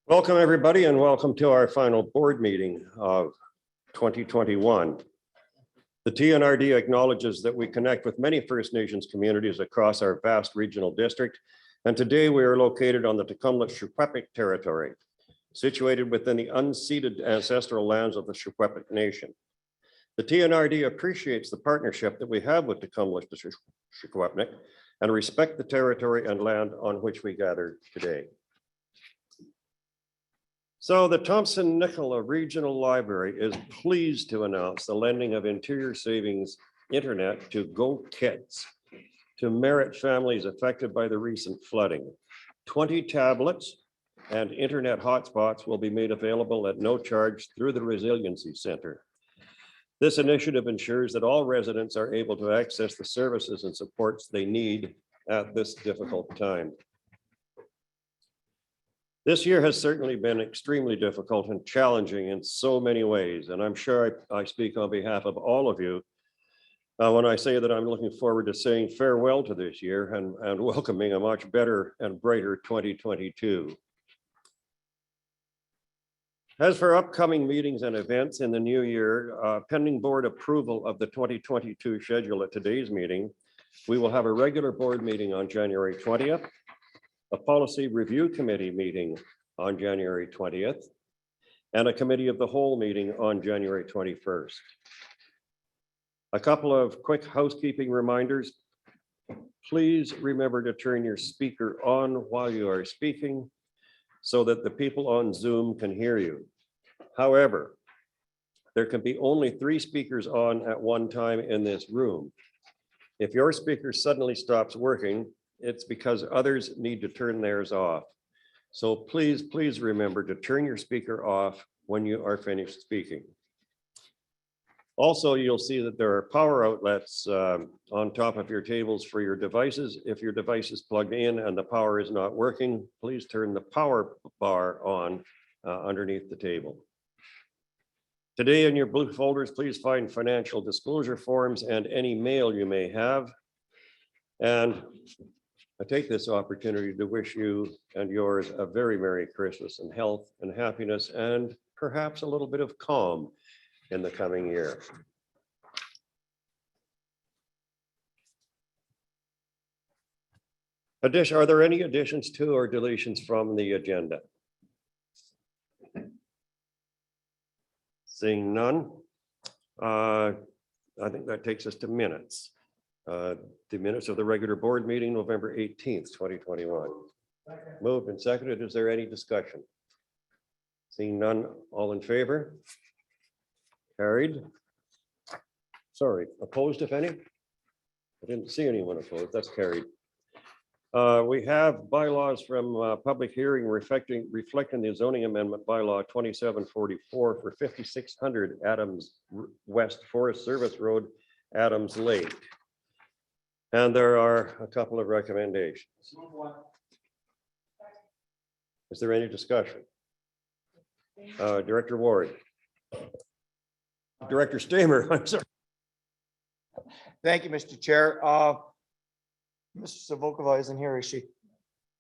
Welcome, everybody, and welcome to our final board meeting of 2021. The TNRD acknowledges that we connect with many First Nations communities across our vast regional district, and today we are located on the Thompson-Nicola territory, situated within the unceded ancestral lands of the Secwepemc Nation. The TNRD appreciates the partnership that we have with the Secwepemc and respect the territory and land on which we gather today. So the Thompson-Nicola Regional Library is pleased to announce the lending of Interior Savings Internet to Go Kids to Merit families affected by the recent flooding. 20 tablets and internet hotspots will be made available at no charge through the Resiliency Center. This initiative ensures that all residents are able to access the services and supports they need at this difficult time. This year has certainly been extremely difficult and challenging in so many ways, and I'm sure I speak on behalf of all of you when I say that I'm looking forward to saying farewell to this year and welcoming a much better and brighter 2022. As for upcoming meetings and events in the new year, pending board approval of the 2022 schedule at today's meeting, we will have a regular board meeting on January 20th, a policy review committee meeting on January 20th, and a committee of the whole meeting on January 21st. A couple of quick housekeeping reminders. Please remember to turn your speaker on while you are speaking so that the people on Zoom can hear you. However, there can be only 3 speakers on at one time in this room. If your speaker suddenly stops working, it's because others need to turn theirs off. So please remember to turn your speaker off when you are finished speaking. Also, you'll see that there are power outlets on top of your tables for your devices. If your device is plugged in and the power is not working, please turn the power bar on underneath the table. Today in your blue folders, please find financial disclosure forms and any mail you may have. And I take this opportunity to wish you and yours a very Merry Christmas and health and happiness and perhaps a little bit of calm in the coming year. Are there any additions to or deletions from the agenda? Seeing none, I think that takes us to minutes. The minutes of the regular board meeting, November 18th, 2021. Moved and seconded. Is there any discussion? Seeing none, all in favor? Carried. Sorry, opposed, if any? I didn't see anyone opposed. That's carried. We have bylaws from public hearing reflecting the zoning amendment bylaw 2744 for 5600 Adams West Forest Service Road, Adams Lake. And there are a couple of recommendations. Is there any discussion? Director Ward. Director Stamer, I'm sorry. Thank you, Mr. Chair. Mr. Savokova isn't here, is she?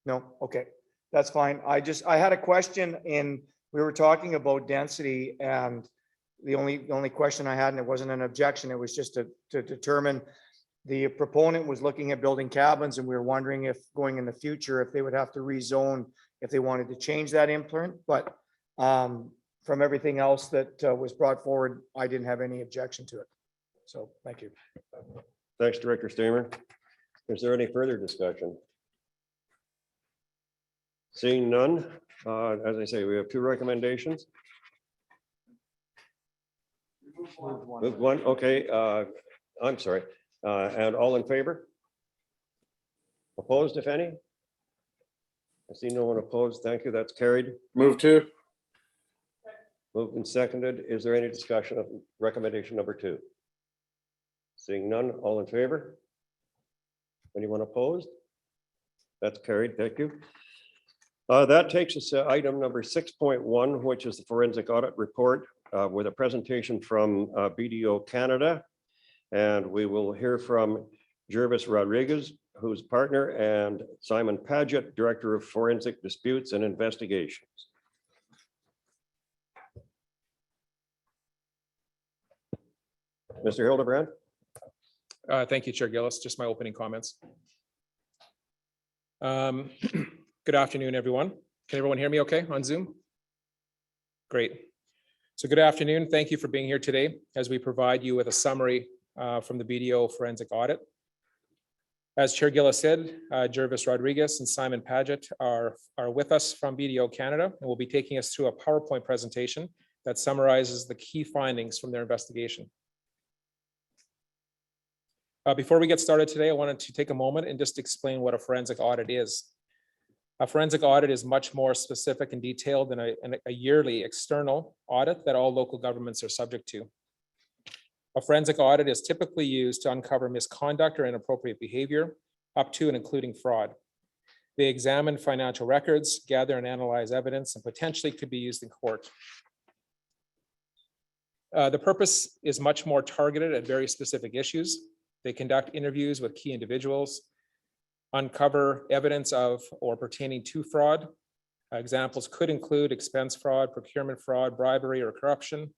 No, okay, that's fine. I had a question we were talking about density, and the only question I had, and it wasn't an objection, it was just to determine. The proponent was looking at building cabins, and we were wondering if going in the future, if they would have to rezone if they wanted to change that imprint. But from everything else that was brought forward, I didn't have any objection to it. So thank you. Thanks, Director Stamer. Is there any further discussion? Seeing none, as I say, we have 2 recommendations. Move one. Okay, I'm sorry. And all in favor? Opposed, if any? I see no one opposed. Thank you. That's carried. Move to. Moved and seconded. Is there any discussion of recommendation number 2? Seeing none, all in favor? Anyone opposed? That's carried. Thank you. That takes us to item number 6.1, which is the forensic audit report with a presentation from BDO Canada. And we will hear from Jervis Rodriguez, who's partner, and Simon Paget, Director of Forensic Disputes and Investigations. Mr. Hildebrand? Thank you, Chair Gillis. Just my opening comments. Good afternoon, everyone. Can everyone hear me okay on Zoom? Great. So good afternoon. Thank you for being here today as we provide you with a summary from the BDO forensic audit. As Chair Gillis said, Jervis Rodriguez and Simon Paget are with us from BDO Canada and will be taking us through a PowerPoint presentation that summarizes the key findings from their investigation. Before we get started today, I wanted to take a moment and just explain what a forensic audit is. A forensic audit is much more specific and detailed than a yearly external audit that all local governments are subject to. A forensic audit is typically used to uncover misconduct or inappropriate behavior, up to and including fraud. They examine financial records, gather and analyze evidence, and potentially could be used in court. The purpose is much more targeted at very specific issues. They conduct interviews with key individuals, uncover evidence of or pertaining to fraud. Examples could include expense fraud, procurement fraud, bribery, or corruption.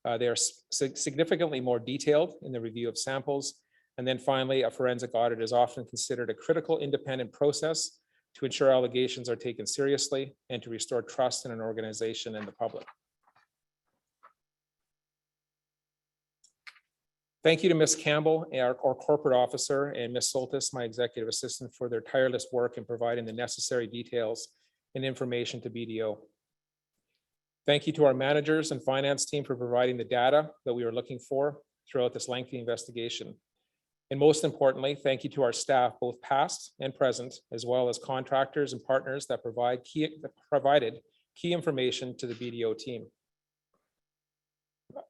They are significantly more detailed in the review of samples. And then finally, a forensic audit is often considered a critical independent process to ensure allegations are taken seriously and to restore trust in an organization and the public. Thank you to Ms. Campbell, our corporate officer, and Ms. Soltis, my executive assistant, for their tireless work in providing the necessary details and information to BDO. Thank you to our managers and finance team for providing the data that we were looking for throughout this lengthy investigation. And most importantly, thank you to our staff, both past and present, as well as contractors and partners that provided key information to the BDO team.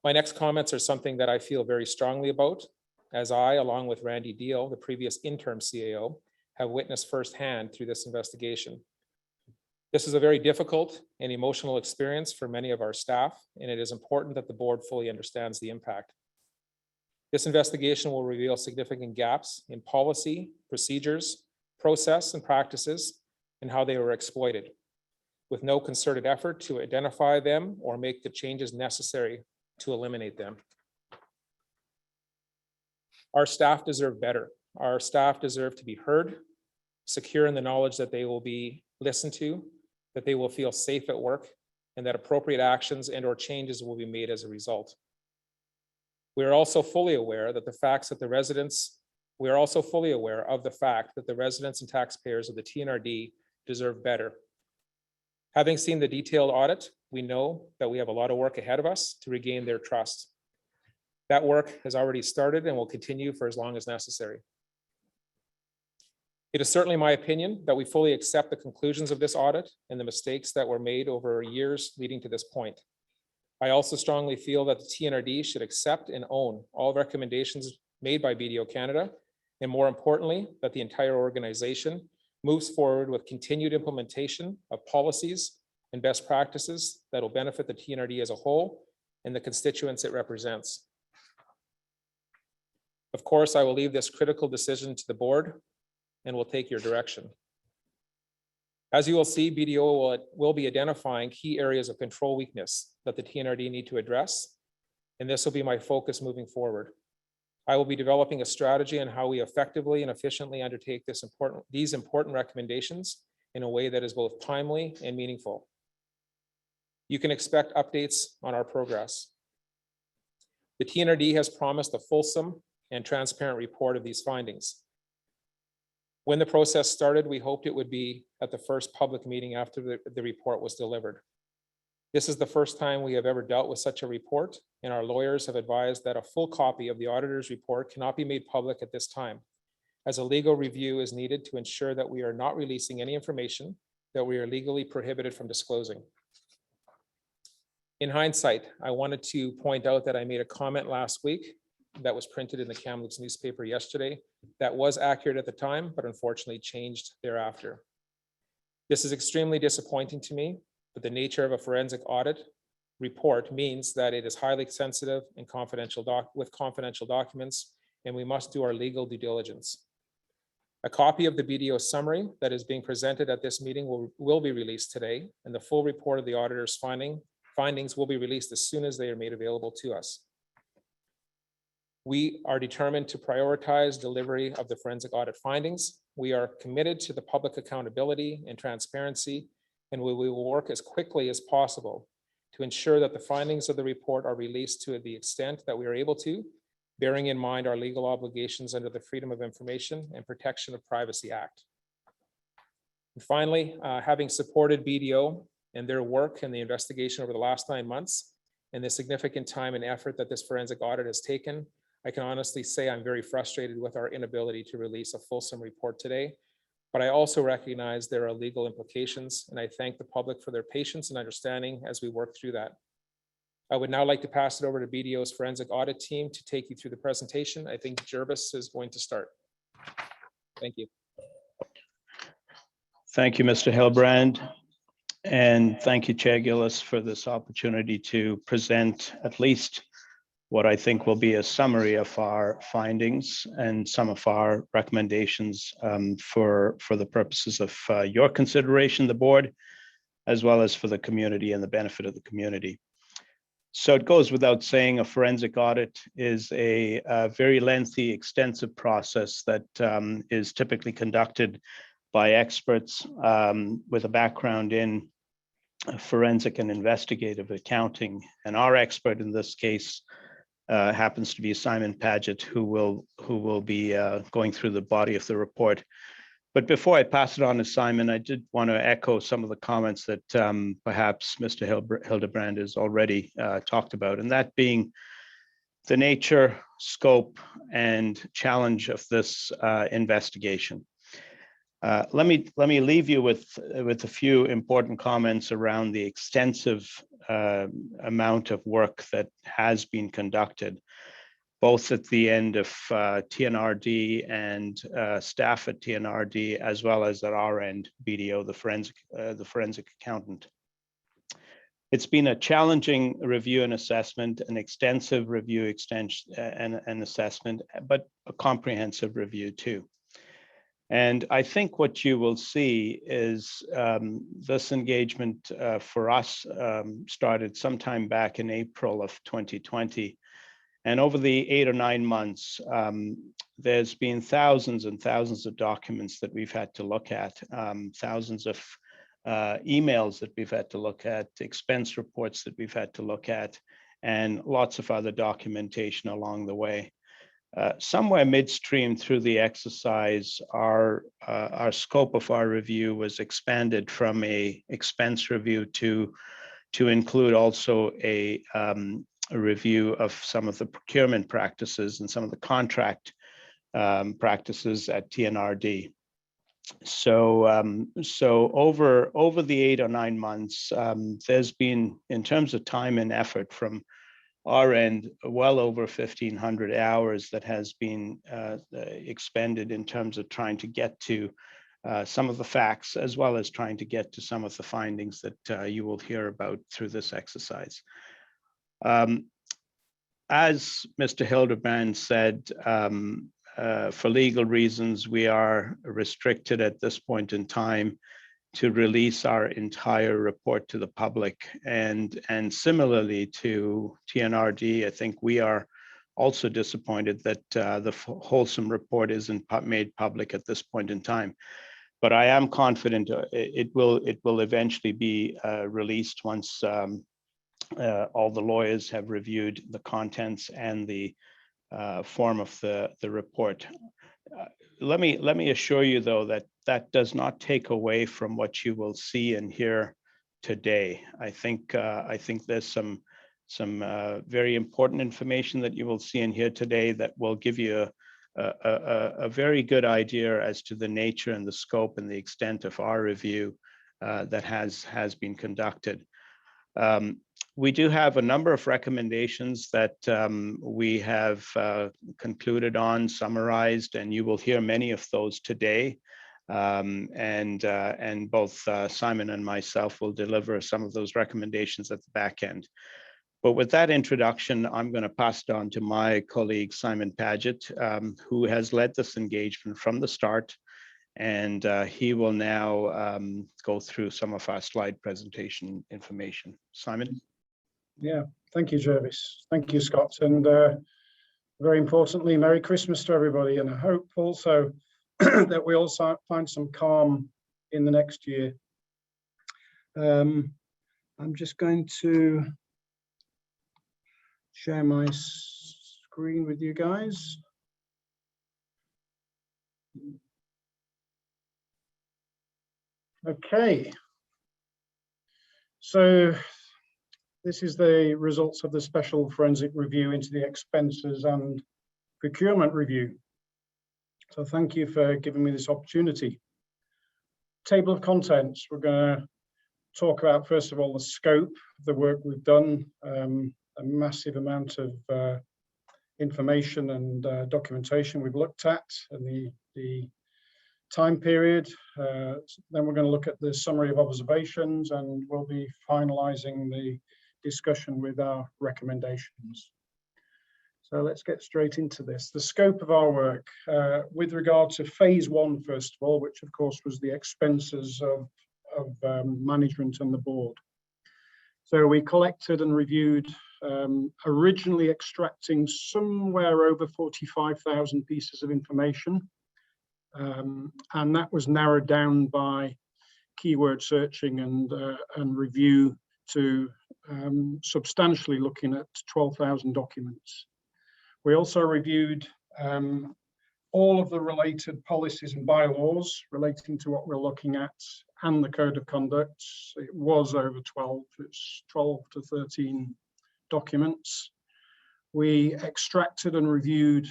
My next comments are something that I feel very strongly about, as I, along with Randy Deal, the previous interim CAO, have witnessed firsthand through this investigation. This is a very difficult and emotional experience for many of our staff, and it is important that the board fully understands the impact. This investigation will reveal significant gaps in policy, procedures, process, and practices, and how they were exploited, with no concerted effort to identify them or make the changes necessary to eliminate them. Our staff deserve better. Our staff deserve to be heard, secure in the knowledge that they will be listened to, that they will feel safe at work, and that appropriate actions and/or changes will be made as a result. We are also fully aware that the facts that the residents, we are also fully aware of the fact that the residents and taxpayers of the TNRD deserve better. Having seen the detailed audit, we know that we have a lot of work ahead of us to regain their trust. That work has already started and will continue for as long as necessary. It is certainly my opinion that we fully accept the conclusions of this audit and the mistakes that were made over years leading to this point. I also strongly feel that the TNRD should accept and own all recommendations made by BDO Canada, and more importantly, that the entire organization moves forward with continued implementation of policies and best practices that will benefit the TNRD as a whole and the constituents it represents. Of course, I will leave this critical decision to the board and will take your direction. As you will see, BDO will be identifying key areas of control weakness that the TNRD need to address, and this will be my focus moving forward. I will be developing a strategy on how we effectively and efficiently undertake these important recommendations in a way that is both timely and meaningful. You can expect updates on our progress. The TNRD has promised a fulsome and transparent report of these findings. When the process started, we hoped it would be at the first public meeting after the report was delivered. This is the first time we have ever dealt with such a report, and our lawyers have advised that a full copy of the auditor's report cannot be made public at this time, as a legal review is needed to ensure that we are not releasing any information that we are legally prohibited from disclosing. In hindsight, I wanted to point out that I made a comment last week that was printed in the Kamloops newspaper yesterday that was accurate at the time, but unfortunately changed thereafter. This is extremely disappointing to me, but the nature of a forensic audit report means that it is highly sensitive and confidential with confidential documents, and we must do our legal due diligence. A copy of the BDO summary that is being presented at this meeting will be released today, and the full report of the auditor's findings will be released as soon as they are made available to us. We are determined to prioritize delivery of the forensic audit findings. We are committed to the public accountability and transparency, and we will work as quickly as possible to ensure that the findings of the report are released to the extent that we are able to, bearing in mind our legal obligations under the Freedom of Information and Protection of Privacy Act. And finally, having supported BDO and their work in the investigation over the last 9 months and the significant time and effort that this forensic audit has taken, I can honestly say I'm very frustrated with our inability to release a fulsome report today. But I also recognize there are legal implications, and I thank the public for their patience and understanding as we work through that. I would now like to pass it over to BDO's forensic audit team to take you through the presentation. I think Jervis is going to start. Thank you. Thank you, Mr. Hilbrand. And thank you, Chair Gillis, for this opportunity to present at least what I think will be a summary of our findings and some of our recommendations for the purposes of your consideration, the board, as well as for the community and the benefit of the community. So it goes without saying, a forensic audit is a very lengthy, extensive process that is typically conducted by experts with a background in forensic and investigative accounting. And our expert in this case happens to be Simon Paget, who will be going through the body of the report. But before I pass it on to Simon, I did want to echo some of the comments that perhaps Mr. Hildebrand has already talked about, and that being the nature, scope, and challenge of this investigation. Let me leave you with a few important comments around the extensive amount of work that has been conducted, both at the end of TNRD and staff at TNRD, as well as at our end, BDO, the forensic accountant. It's been a challenging review and assessment, an extensive review extension and assessment, but a comprehensive review too. And I think what you will see is this engagement for us started sometime back in April of 2020. And over the 8 or 9 months, there's been thousands and thousands of documents that we've had to look at, thousands of emails that we've had to look at, expense reports that we've had to look at, and lots of other documentation along the way. Somewhere midstream through the exercise, our scope of our review was expanded from a expense review to include also a review of some of the procurement practices and some of the contract practices at TNRD. So over the 8 or 9 months, there's been, in terms of time and effort from our end, well over 1,500 hours that has been expended in terms of trying to get to some of the facts, as well as trying to get to some of the findings that you will hear about through this exercise. As Mr. Hildebrand said, for legal reasons, we are restricted at this point in time to release our entire report to the public. And similarly to TNRD, I think we are also disappointed that the wholesome report isn't made public at this point in time. But I am confident it will eventually be released once all the lawyers have reviewed the contents and the form of the report. Let me assure you, though, that does not take away from what you will see and hear today. I think there's some very important information that you will see and hear today that will give you a very good idea as to the nature and the scope and the extent of our review that has been conducted. We do have a number of recommendations that we have concluded on, summarized, and you will hear many of those today. And both Simon and myself will deliver some of those recommendations at the back end. But with that introduction, I'm going to pass it on to my colleague, Simon Paget, who has led this engagement from the start. And he will now go through some of our slide presentation information. Simon? Yeah, thank you, Jervis. Thank you, Scott. And very importantly, Merry Christmas to everybody, and I hope also that we all find some calm in the next year. I'm just going to share my screen with you guys. Okay. So this is the results of the special forensic review into the expenses and procurement review. So thank you for giving me this opportunity. Table of contents. We're going to talk about, first of all, the scope of the work we've done, a massive amount of information and documentation we've looked at, and the time period. Then we're going to look at the summary of observations, and we'll be finalizing the discussion with our recommendations. So let's get straight into this. The scope of our work with regard to phase one, first of all, which of course was the expenses of management and the board. So we collected and reviewed, originally extracting somewhere over 45,000 pieces of information. And that was narrowed down by keyword searching and review to substantially looking at 12,000 documents. We also reviewed all of the related policies and bylaws relating to what we're looking at, and the code of conduct. It was over 12, it's 12 to 13 documents. We extracted and reviewed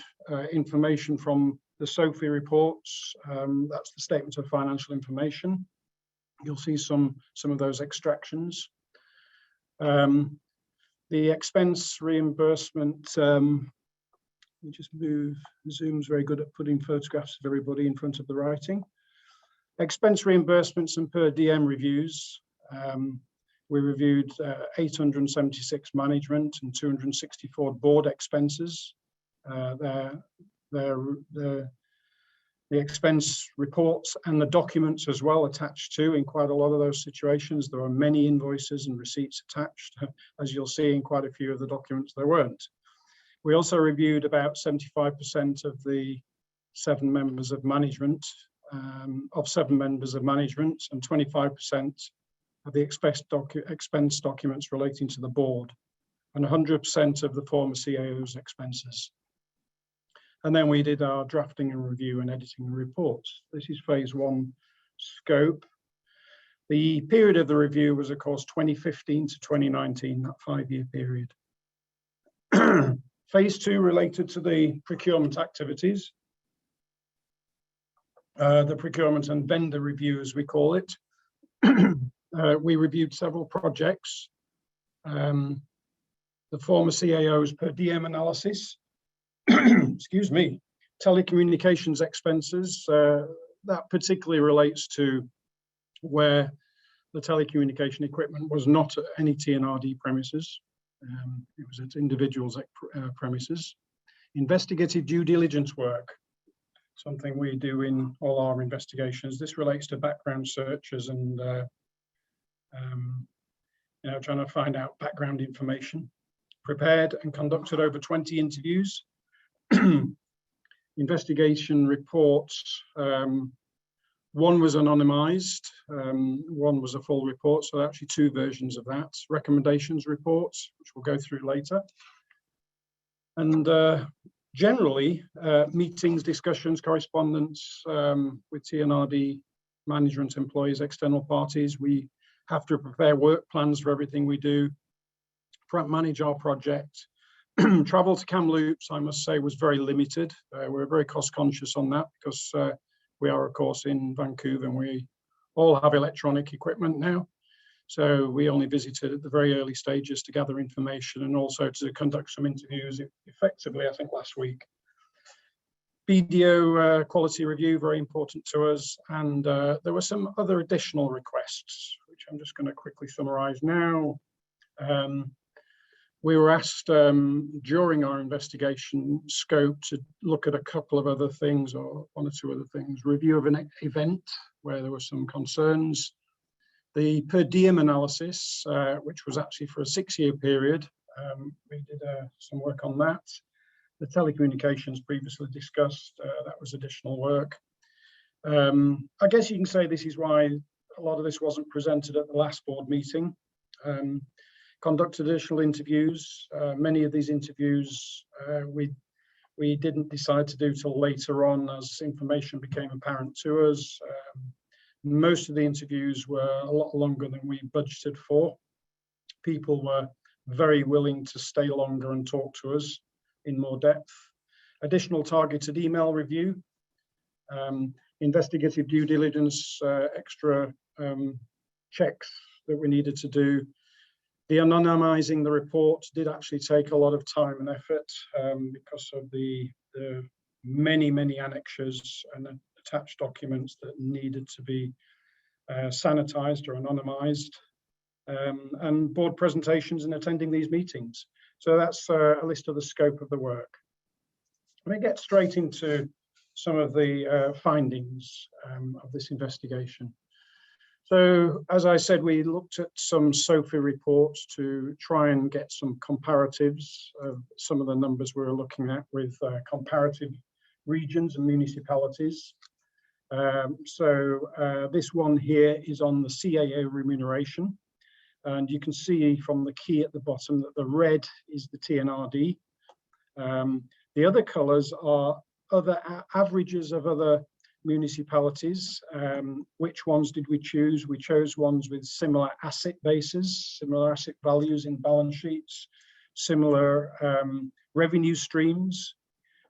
information from the SOFI reports. That's the statement of financial information. You'll see some of those extractions. The expense reimbursement, we just move, Zoom's very good at putting photographs of everybody in front of the writing. Expense reimbursements and per diem reviews. We reviewed 876 management and 264 board expenses. The expense reports and the documents as well attached to. In quite a lot of those situations, there were many invoices and receipts attached. As you'll see in quite a few of the documents, there weren't. We also reviewed about 75% of the 7 members of management, and 25% of the expense documents relating to the board, and 100% of the former CAO's expenses. And then we did our drafting and review and editing the reports. This is phase one scope. The period of the review was, of course, 2015 to 2019, that 5-year period. Phase two related to the procurement activities. The procurement and vendor review, as we call it. We reviewed several projects. The former CAO's per diem analysis, excuse me, telecommunications expenses, that particularly relates to where the telecommunication equipment was not at any TNRD premises. It was at individuals' premises. Investigative due diligence work, something we do in all our investigations. This relates to background searches and trying to find out background information. Prepared and conducted over 20 interviews. Investigation reports. One was anonymized, one was a full report, so actually 2 versions of that. Recommendations reports, which we'll go through later. And generally, meetings, discussions, correspondence with TNRD, management, employees, external parties. We have to prepare work plans for everything we do, manage our project. Travel to Kamloops, I must say, was very limited. We're very cost conscious on that because we are, of course, in Vancouver and we all have electronic equipment now. So we only visited at the very early stages to gather information and also to conduct some interviews effectively, I think, last week. BDO quality review, very important to us. And there were some other additional requests, which I'm just going to quickly summarize now. We were asked during our investigation scope to look at a couple of other things, or 1 or 2 other things. Review of an event where there were some concerns. The per diem analysis, which was actually for a 6-year period. We did some work on that. The telecommunications previously discussed, that was additional work. I guess you can say this is why a lot of this wasn't presented at the last board meeting. Conducted additional interviews. Many of these interviews we didn't decide to do till later on as information became apparent to us. Most of the interviews were a lot longer than we budgeted for. People were very willing to stay longer and talk to us in more depth. Additional targeted email review, investigative due diligence, extra checks that we needed to do. The anonymizing the report did actually take a lot of time and effort because of the many annexures and attached documents that needed to be sanitized or anonymized, and board presentations and attending these meetings. So that's a list of the scope of the work. Let me get straight into some of the findings of this investigation. So, as I said, we looked at some SOFI reports to try and get some comparatives of some of the numbers we were looking at with comparative regions and municipalities. This one here is on the CAA remuneration. And you can see from the key at the bottom that the red is the TNRD. The other colours are other averages of other municipalities. Which ones did we choose? We chose ones with similar asset bases, similar asset values in balance sheets, similar revenue streams,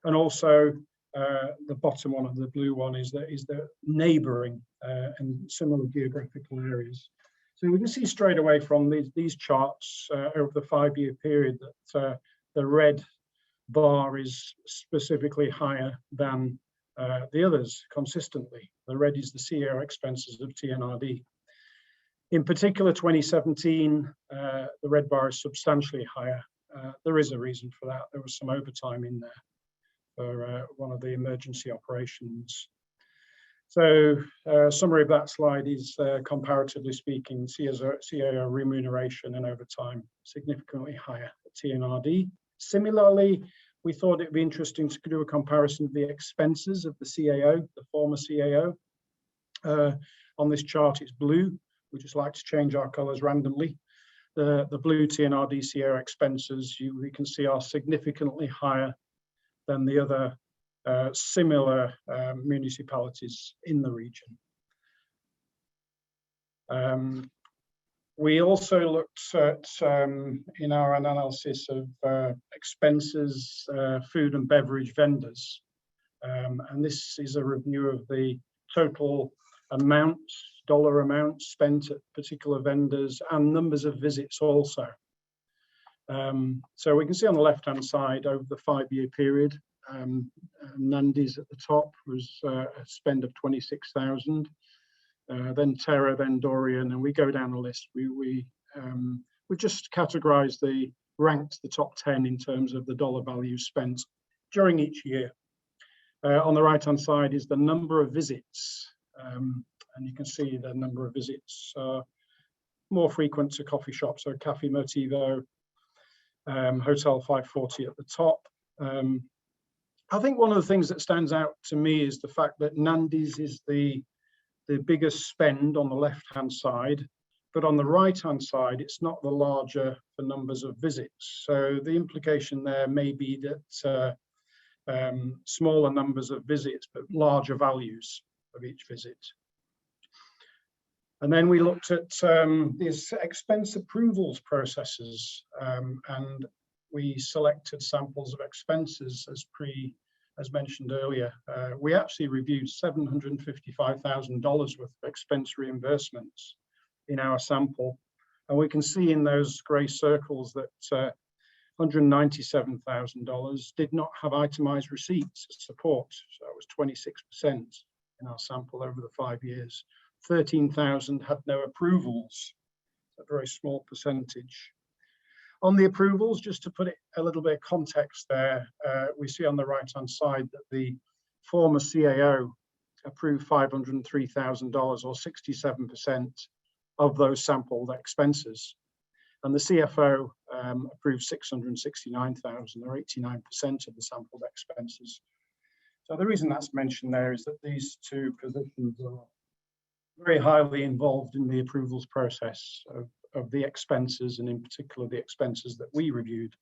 and also the bottom one of the blue one is the neighbouring and similar geographical areas. So we can see straight away from these charts over the 5-year period that the red bar is specifically higher than the others consistently. The red is the CAA expenses of TNRD. In particular, 2017, the red bar is substantially higher. There is a reason for that. There was some overtime in there for one of the emergency operations. So summary of that slide is comparatively speaking, CAA remuneration and overtime significantly higher at TNRD. Similarly, we thought it'd be interesting to do a comparison of the expenses of the CAO, the former CAO. On this chart, it's blue. We just like to change our colors randomly. The blue TNRD CAO expenses, we can see are significantly higher than the other similar municipalities in the region. We also looked at, in our analysis of expenses, food and beverage vendors. And this is a review of the total amounts, dollar amounts spent at particular vendors and numbers of visits also. So we can see on the left-hand side over the 5-year period, Nandy's at the top was a spend of 26,000. Then Terra, then Dorian, and we go down the list. We just categorized ranked the top 10 in terms of the dollar value spent during each year. On the right-hand side is the number of visits, and you can see the number of visits more frequent to coffee shops, so Cafe Motivo, Hotel 540 at the top. I think one of the things that stands out to me is the fact that Nandy's is the biggest spend on the left-hand side, but on the right-hand side, it's not the larger for numbers of visits. So the implication there may be that smaller numbers of visits, but larger values of each visit. And then we looked at these expense approvals processes, and we selected samples of expenses as mentioned earlier. We actually reviewed $755,000 worth of expense reimbursements in our sample. And we can see in those grey circles that $197,000 did not have itemized receipts as support. So that was 26% in our sample over the 5 years. 13,000 had no approvals, a very small percentage. On the approvals, just to put it a little bit of context there, we see on the right-hand side that the former CAO approved $503,000 or 67% of those sampled expenses. And the CFO approved 669,000 or 89% of the sampled expenses. So the reason that's mentioned there is that these two positions are very highly involved in the approvals process of the expenses, and in particular the expenses that we reviewed.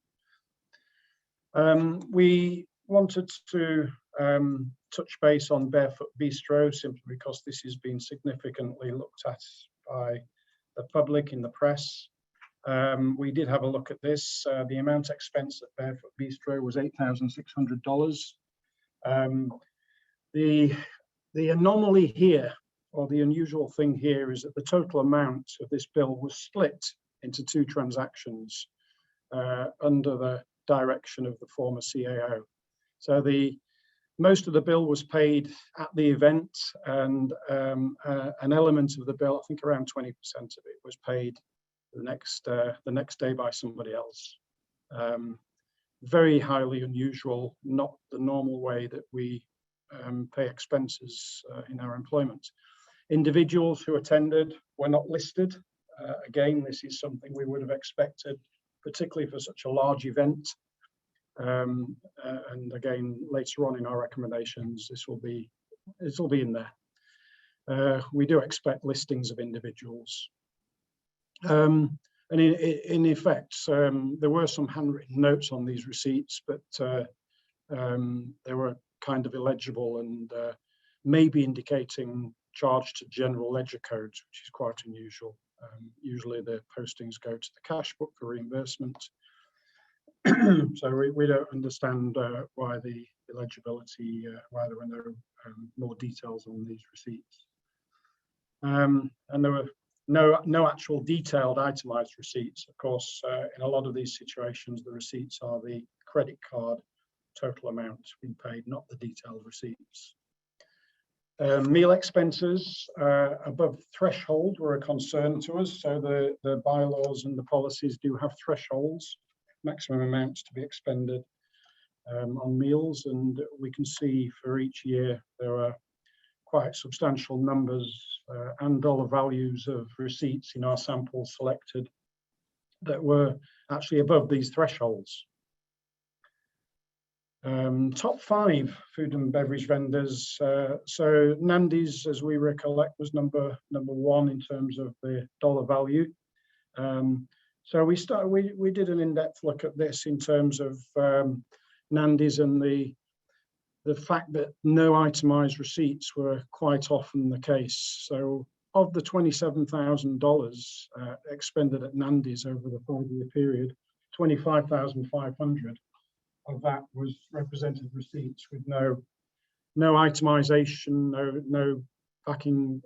We wanted to touch base on Barefoot Bistro simply because this has been significantly looked at by the public in the press. We did have a look at this. The amount expense at Barefoot Bistro was $8,600. The anomaly here, or the unusual thing here, is that the total amount of this bill was split into two transactions under the direction of the former CAO. So most of the bill was paid at the event, and an element of the bill, I think around 20% of it, was paid the next day by somebody else. Very highly unusual, not the normal way that we pay expenses in our employment. Individuals who attended were not listed. Again, this is something we would have expected, particularly for such a large event. And again, later on in our recommendations, this will be in there. We do expect listings of individuals. And in effect, there were some handwritten notes on these receipts, but they were kind of illegible and maybe indicating charge to general ledger codes, which is quite unusual. Usually the postings go to the cash book for reimbursement. So we don't understand why the illegibility, why there were no more details on these receipts. And there were no actual detailed itemized receipts. Of course, in a lot of these situations, the receipts are the credit card total amount being paid, not the detailed receipts. Meal expenses above threshold were a concern to us. So the bylaws and the policies do have thresholds, maximum amounts to be expended on meals. And we can see for each year, there are quite substantial numbers and dollar values of receipts in our sample selected that were actually above these thresholds. Top 5 food and beverage vendors. So Nandy's, as we recollect, was number 1 in terms of the dollar value. So we did an in-depth look at this in terms of Nandy's, and the fact that no itemized receipts were quite often the case. So of the $27,000 expended at Nandy's over the 5-year period, 25,500 of that was represented receipts with no itemization, no backing,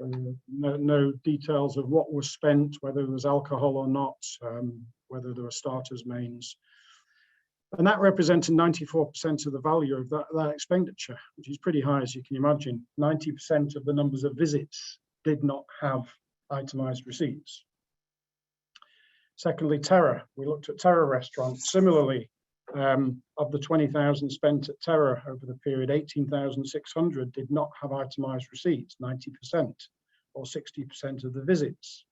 no details of what was spent, whether there was alcohol or not, whether there were starters, mains. And that represented 94% of the value of that expenditure, which is pretty high, as you can imagine. 90% of the numbers of visits did not have itemized receipts. Secondly, Terra. We looked at Terra restaurants. Similarly, of the 20,000 spent at Terra over the period, 18,600 did not have itemized receipts, 90%, or 60% of the visits.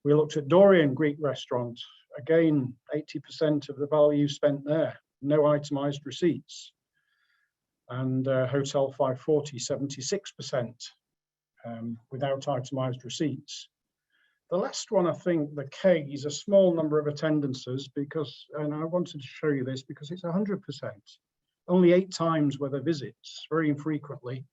We looked at Dorian Greek restaurant. Again, 80% of the value spent there, no itemized receipts. And Hotel 540, 76% without itemized receipts. The last one, I think, the K, is a small number of attendances because, and I wanted to show you this because it's 100%. Only 8 times were there visits, very infrequently.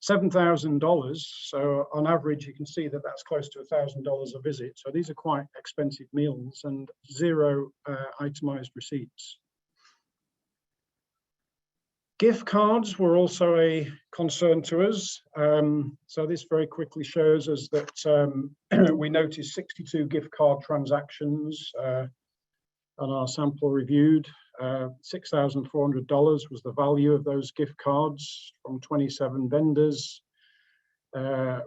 $7,000, so on average you can see that that's close to $1,000 a visit. So these are quite expensive meals and 0 itemized receipts. Gift cards were also a concern to us. So this very quickly shows us that we noticed 62 gift card transactions on our sample reviewed. $6,400 was the value of those gift cards from 27 vendors.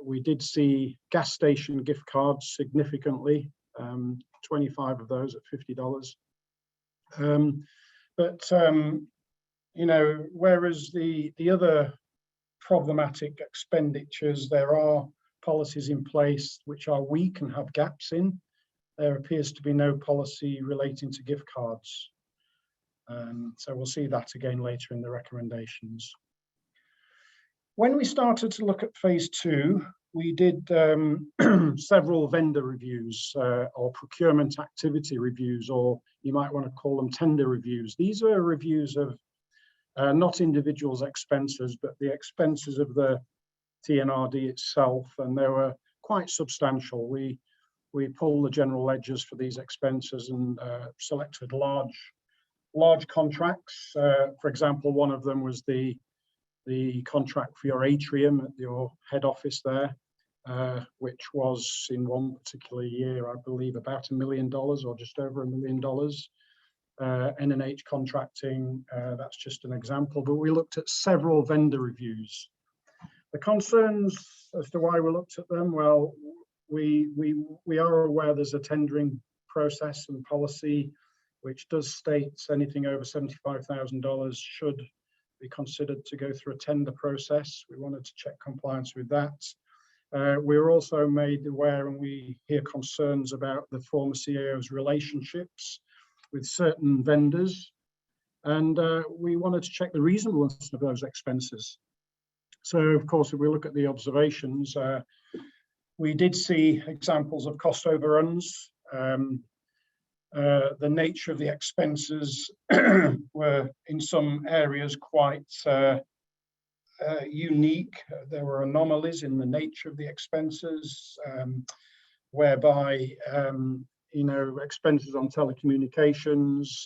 We did see gas station gift cards significantly, 25 of those at $50. You know, whereas the other problematic expenditures, there are policies in place which are weak and have gaps in. there appears to be no policy relating to gift cards. So we'll see that again later in the recommendations. When we started to look at phase 2, we did several vendor reviews or procurement activity reviews, or you might want to call them tender reviews. These are reviews of not individuals' expenses, but the expenses of the TNRD itself, and they were quite substantial. We pulled the general ledgers for these expenses and selected large contracts. For example, one of them was the contract for your atrium at your head office there, which was in one particular year, I believe, about $1 million or just over $1 million. NNH contracting, that's just an example, but we looked at several vendor reviews. The concerns as to why we looked at them, well, we are aware there's a tendering process and policy which does state anything over $75,000 should be considered to go through a tender process. We wanted to check compliance with that. We were also made aware, and we hear concerns about the former CAO's relationships with certain vendors, and we wanted to check the reasonableness of those expenses. So, of course, if we look at the observations, we did see examples of cost overruns. The nature of the expenses were in some areas quite unique. There were anomalies in the nature of the expenses, whereby expenses on telecommunications,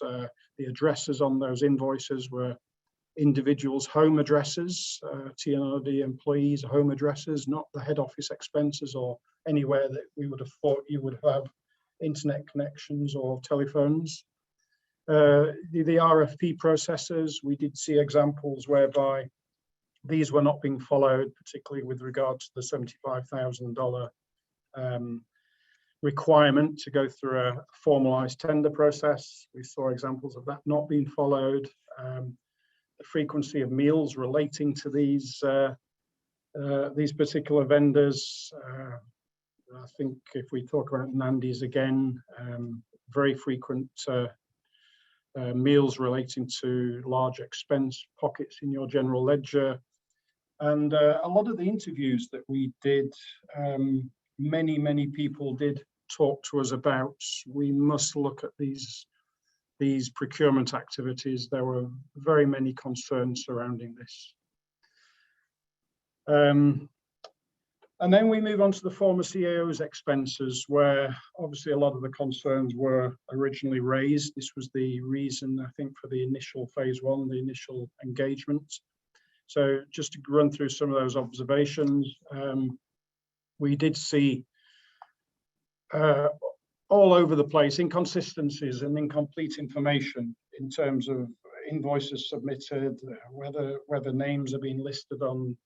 the addresses on those invoices were individuals' home addresses, TNRD employees' home addresses, not the head office expenses or anywhere that we would have thought you would have internet connections or telephones. The RFP processes, we did see examples whereby these were not being followed, particularly with regard to the $75,000 requirement to go through a formalized tender process. We saw examples of that not being followed. The frequency of meals relating to these particular vendors. I think if we talk about Nandy's again, very frequent meals relating to large expense pockets in your general ledger. And a lot of the interviews that we did, many people did talk to us about, we must look at these procurement activities. There were very many concerns surrounding this. And then we move on to the former CAO's expenses, where obviously a lot of the concerns were originally raised. This was the reason, I think, for the initial phase 1, the initial engagement. So just to run through some of those observations, we did see all over the place inconsistencies and incomplete information in terms of invoices submitted, whether names are being listed on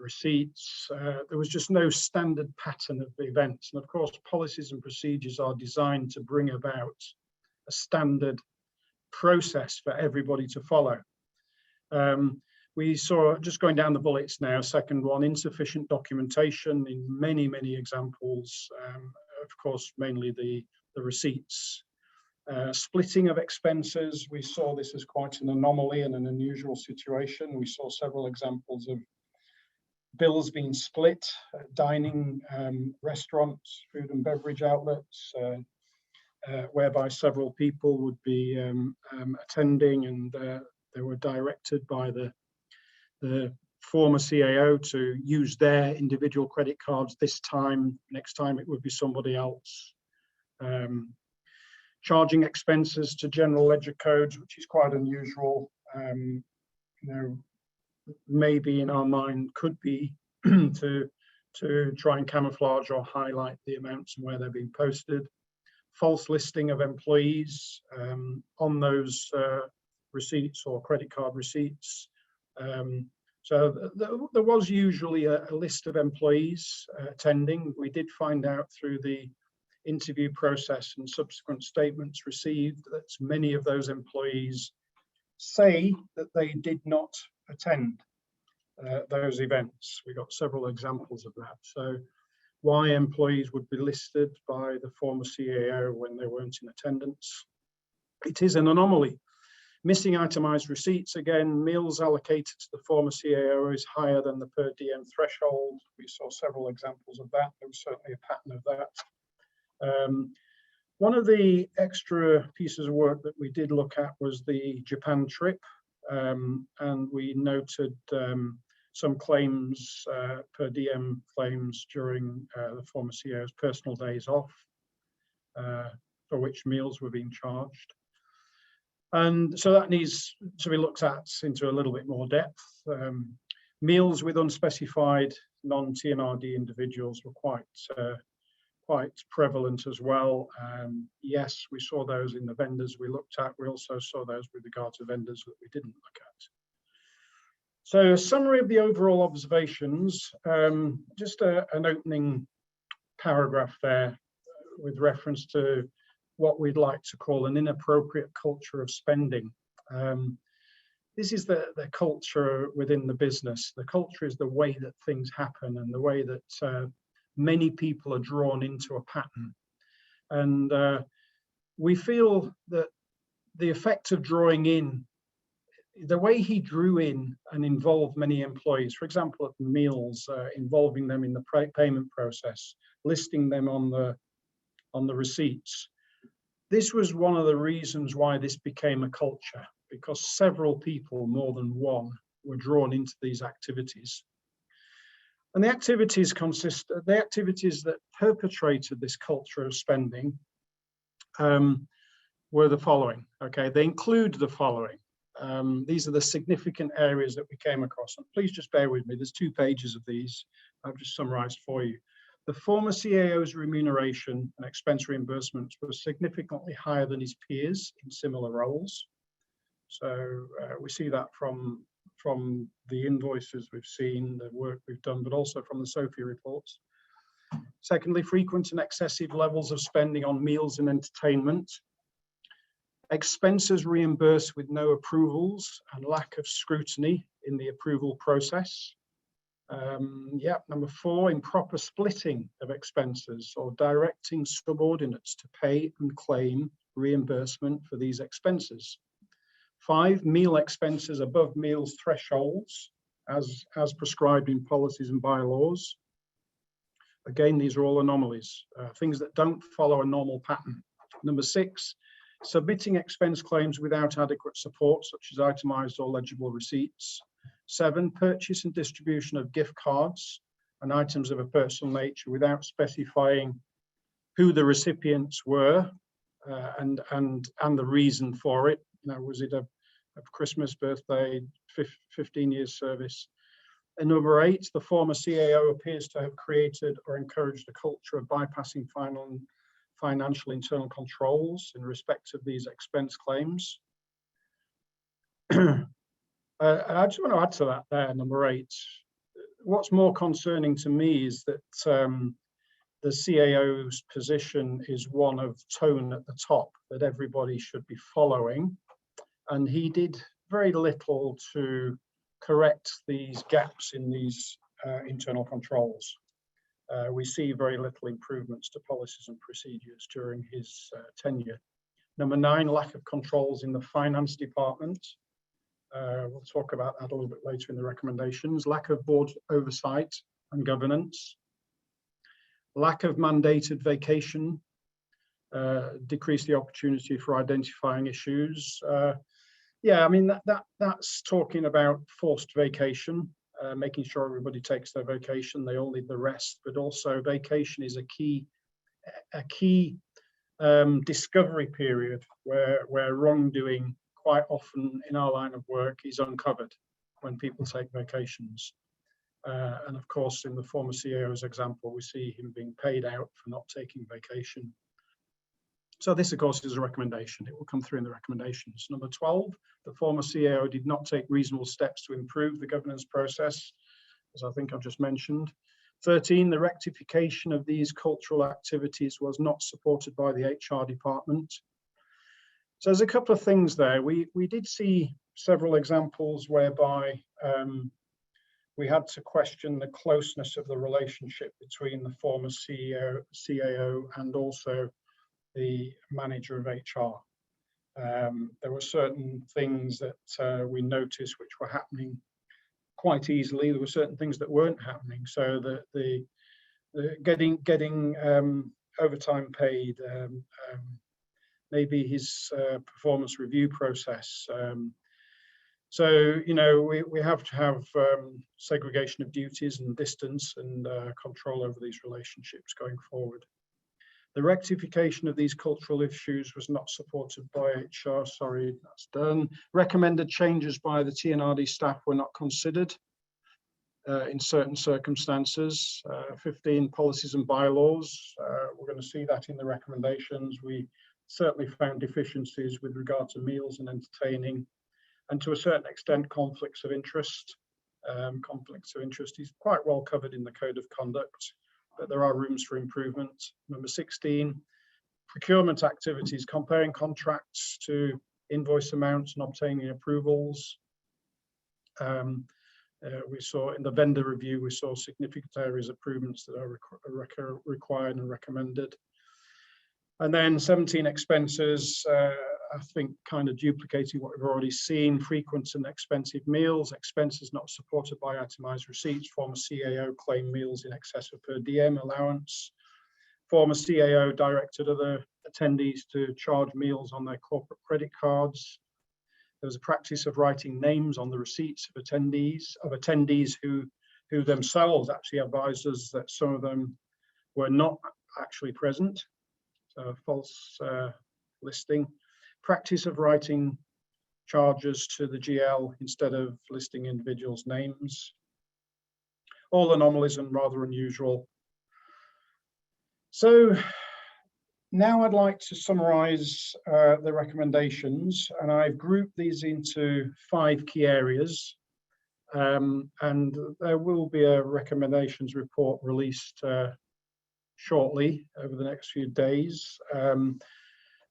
receipts. There was just no standard pattern of the events. And of course, policies and procedures are designed to bring about a standard process for everybody to follow. We saw, just going down the bullets now, second one, insufficient documentation in many examples. Of course, mainly the receipts. Splitting of expenses, we saw this as quite an anomaly and an unusual situation. We saw several examples of bills being split, dining, restaurants, food and beverage outlets, whereby several people would be attending, and they were directed by the former CAO to use their individual credit cards this time. Next time it would be somebody else. Charging expenses to general ledger codes, which is quite unusual. Maybe in our mind could be to try and camouflage or highlight the amounts and where they're being posted. False listing of employees on those receipts or credit card receipts. So there was usually a list of employees attending. We did find out through the interview process and subsequent statements received that many of those employees say that they did not attend those events. We got several examples of that. So why employees would be listed by the former CAO when they weren't in attendance. It is an anomaly. Missing itemized receipts, again, meals allocated to the former CAO is higher than the per diem threshold. We saw several examples of that. There was certainly a pattern of that. One of the extra pieces of work that we did look at was the Japan trip, and we noted some claims, per diem claims during the former CAO's personal days off, for which meals were being charged. And so that needs to be looked at into a little bit more depth. Meals with unspecified non-TNRD individuals were quite prevalent as well. Yes, we saw those in the vendors we looked at. We also saw those with regard to vendors that we didn't look at. So a summary of the overall observations, just an opening paragraph there with reference to what we'd like to call an inappropriate culture of spending. This is the culture within the business. The culture is the way that things happen and the way that many people are drawn into a pattern. And we feel that the effect of drawing in, the way he drew in and involved many employees, for example, at the meals, involving them in the payment process, listing them on the receipts. This was one of the reasons why this became a culture, because several people, more than one, were drawn into these activities. And the activities that perpetrated this culture of spending were the following. Okay, they include the following. These are the significant areas that we came across. And please just bear with me. There's 2 pages of these. I've just summarized for you. The former CAO's remuneration and expense reimbursements were significantly higher than his peers in similar roles. So we see that from the invoices we've seen, the work we've done, but also from the SOFI reports. Secondly, frequent and excessive levels of spending on meals and entertainment. Expenses reimbursed with no approvals and lack of scrutiny in the approval process. Number 4, improper splitting of expenses or directing subordinates to pay and claim reimbursement for these expenses. 5, meal expenses above meals thresholds as prescribed in policies and bylaws. Again, these are all anomalies, things that don't follow a normal pattern. Number 6, submitting expense claims without adequate support, such as itemized or legible receipts. 7, purchase and distribution of gift cards and items of a personal nature without specifying who the recipients were and the reason for it. You know, was it a Christmas, birthday, 15 years service? And number 8, the former CAO appears to have created or encouraged a culture of bypassing financial internal controls in respect of these expense claims. I just want to add to that there, number 8. What's more concerning to me is that the CAO's position is one of tone at the top that everybody should be following. And he did very little to correct these gaps in these internal controls. We see very little improvements to policies and procedures during his tenure. Number 9, lack of controls in the finance department. We'll talk about that a little bit later in the recommendations. Lack of board oversight and governance. Lack of mandated vacation. Decrease the opportunity for identifying issues. Yeah, I mean, that's talking about forced vacation, making sure everybody takes their vacation. They all need the rest, but also vacation is a key discovery period where wrongdoing quite often in our line of work is uncovered when people take vacations. And of course, in the former CAO's example, we see him being paid out for not taking vacation. So this, of course, is a recommendation. It will come through in the recommendations. Number 12, the former CAO did not take reasonable steps to improve the governance process, as I think I've just mentioned. 13, the rectification of these cultural activities was not supported by the HR department. So there's a couple of things there. We did see several examples whereby we had to question the closeness of the relationship between the former CAO and also the manager of HR. There were certain things that we noticed which were happening quite easily. There were certain things that weren't happening. So the getting overtime paid, maybe his performance review process. So, you know, we have to have segregation of duties and distance and control over these relationships going forward. The rectification of these cultural issues was not supported by HR. Sorry, that's done. Recommended changes by the TNRD staff were not considered in certain circumstances. 15 policies and bylaws. We're going to see that in the recommendations. We certainly found deficiencies with regard to meals and entertaining, and to a certain extent, conflicts of interest. Conflicts of interest is quite well covered in the Code of Conduct, but there are rooms for improvement. Number 16, procurement activities, comparing contracts to invoice amounts and obtaining approvals. We saw in the vendor review, we saw significant areas of improvements that are required and recommended. And then 17 expenses, I think kind of duplicating what we've already seen, frequent and expensive meals, expenses not supported by itemized receipts, former CAO claimed meals in excess of per diem allowance, former CAO directed other attendees to charge meals on their corporate credit cards. There was a practice of writing names on the receipts of attendees who themselves actually advised us that some of them were not actually present. So false listing. Practice of writing charges to the GL instead of listing individuals' names. All anomalies and rather unusual. So now I'd like to summarize the recommendations, and I've grouped these into 5 key areas. And there will be a recommendations report released shortly over the next few days.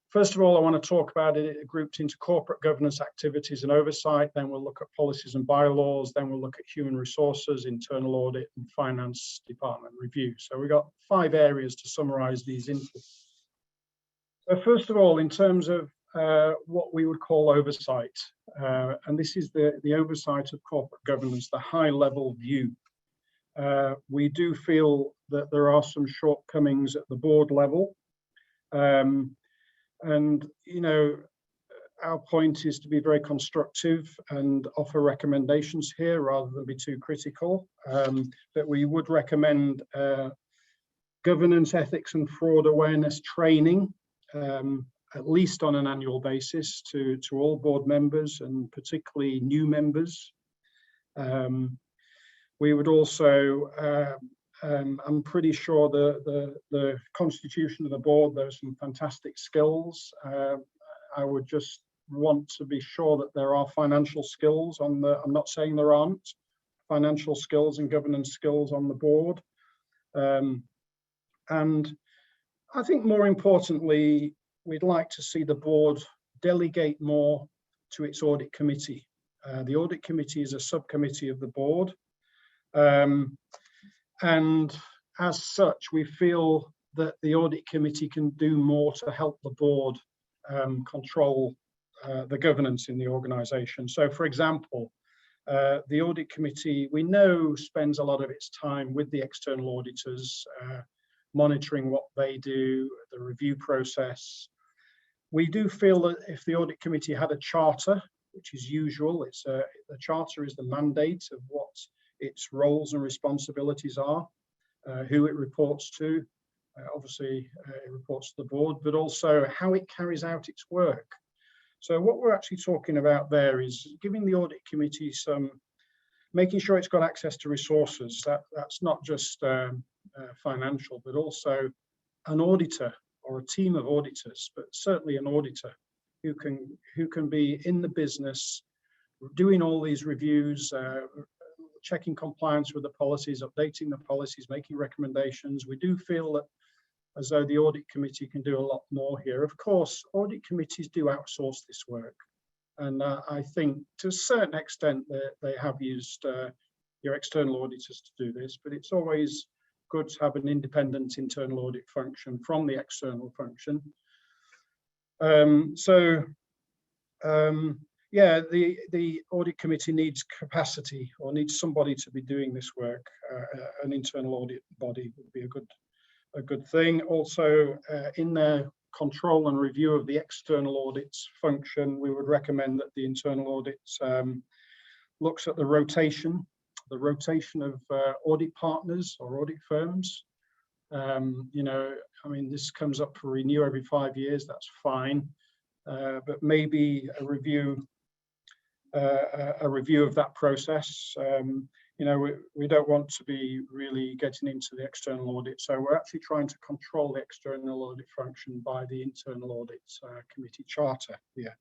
First of all, I want to talk about it grouped into corporate governance activities and oversight. Then we'll look at policies and bylaws. Then we'll look at human resources, internal audit, and finance department review. So we've got 5 areas to summarize these into. So first of all, in terms of what we would call oversight, and this is the oversight of corporate governance, the high-level view. We do feel that there are some shortcomings at the board level. And, you know, our point is to be very constructive and offer recommendations here rather than be too critical. But we would recommend governance, ethics and fraud awareness training, at least on an annual basis to all board members and particularly new members. We would also, I'm pretty sure the constitution of the board, there's some fantastic skills. I would just want to be sure that there are financial skills on the, I'm not saying there aren't, financial skills and governance skills on the board. And I think more importantly, we'd like to see the board delegate more to its audit committee. The audit committee is a subcommittee of the board. And as such, we feel that the audit committee can do more to help the board control the governance in the organization. So for example, the audit committee, we know, spends a lot of its time with the external auditors, monitoring what they do, the review process. We do feel that if the audit committee had a charter, which is usual, the charter is the mandate of what its roles and responsibilities are, who it reports to. Obviously, it reports to the board, but also how it carries out its work. So what we're actually talking about there is giving the audit committee making sure it's got access to resources. That's not just financial, but also an auditor or a team of auditors, but certainly an auditor who can be in the business, doing all these reviews, checking compliance with the policies, updating the policies, making recommendations. We do feel that as though the audit committee can do a lot more here. Of course, audit committees do outsource this work. And I think to a certain extent they have used your external auditors to do this, but it's always good to have an independent internal audit function from the external function. Yeah, the audit committee needs capacity, or needs somebody to be doing this work. An internal audit body would be a good thing. Also, in their control and review of the external audits function, we would recommend that the internal audits looks at the rotation of audit partners or audit firms. You know, I mean, this comes up for renew every 5 years. That's fine, but maybe a review of that process. You know, we don't want to be really getting into the external audit, so we're actually trying to control the external audit function by the internal audit committee charter here.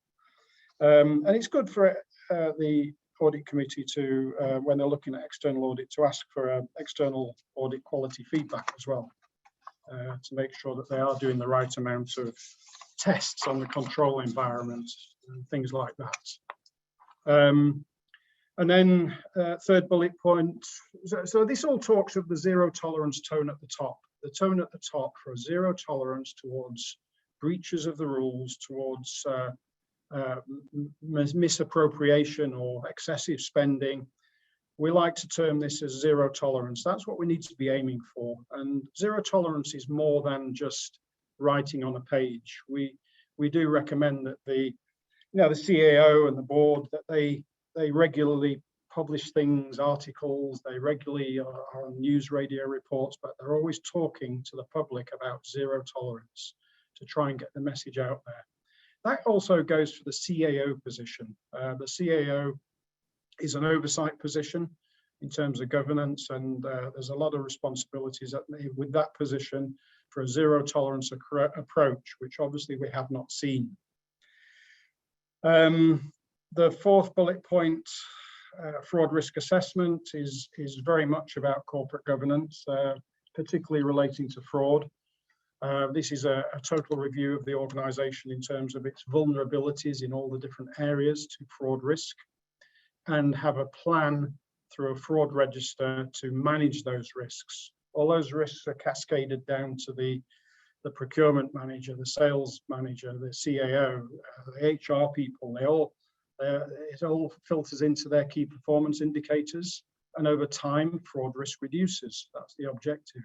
And it's good for the audit committee to, when they're looking at external audit, to ask for external audit quality feedback as well, to make sure that they are doing the right amount of tests on the control environment and things like that. And then third bullet point, so this all talks of the zero tolerance tone at the top. The tone at the top for a zero tolerance towards breaches of the rules, towards misappropriation or excessive spending. We like to term this as zero tolerance. That's what we need to be aiming for. And zero tolerance is more than just writing on a page. We do recommend that the CAO and the board, that they regularly publish things, articles, they regularly are on news radio reports, but they're always talking to the public about zero tolerance to try and get the message out there. That also goes for the CAO position. The CAO is an oversight position in terms of governance, and there's a lot of responsibilities with that position for a zero tolerance approach, which obviously we have not seen. The fourth bullet point, fraud risk assessment, is very much about corporate governance, particularly relating to fraud. This is a total review of the organisation in terms of its vulnerabilities in all the different areas to fraud risk, and have a plan through a fraud register to manage those risks. All those risks are cascaded down to the procurement manager, the sales manager, the CAO, the HR people. It all filters into their key performance indicators, and over time, fraud risk reduces. That's the objective.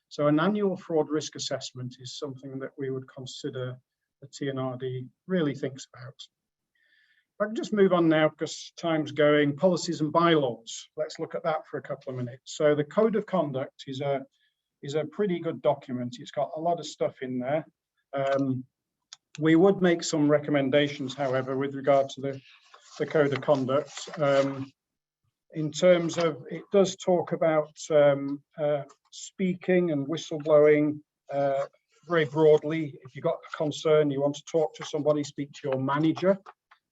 So an annual fraud risk assessment is something that we would consider the TNRD really thinks about. If I can just move on now, because time's going. Policies and bylaws. Let's look at that for a couple of minutes. So the Code of Conduct is a pretty good document. It's got a lot of stuff in there. We would make some recommendations, however, with regard to the Code of Conduct. In terms of, it does talk about speaking and whistleblowing very broadly. If you've got a concern, you want to talk to somebody, speak to your manager.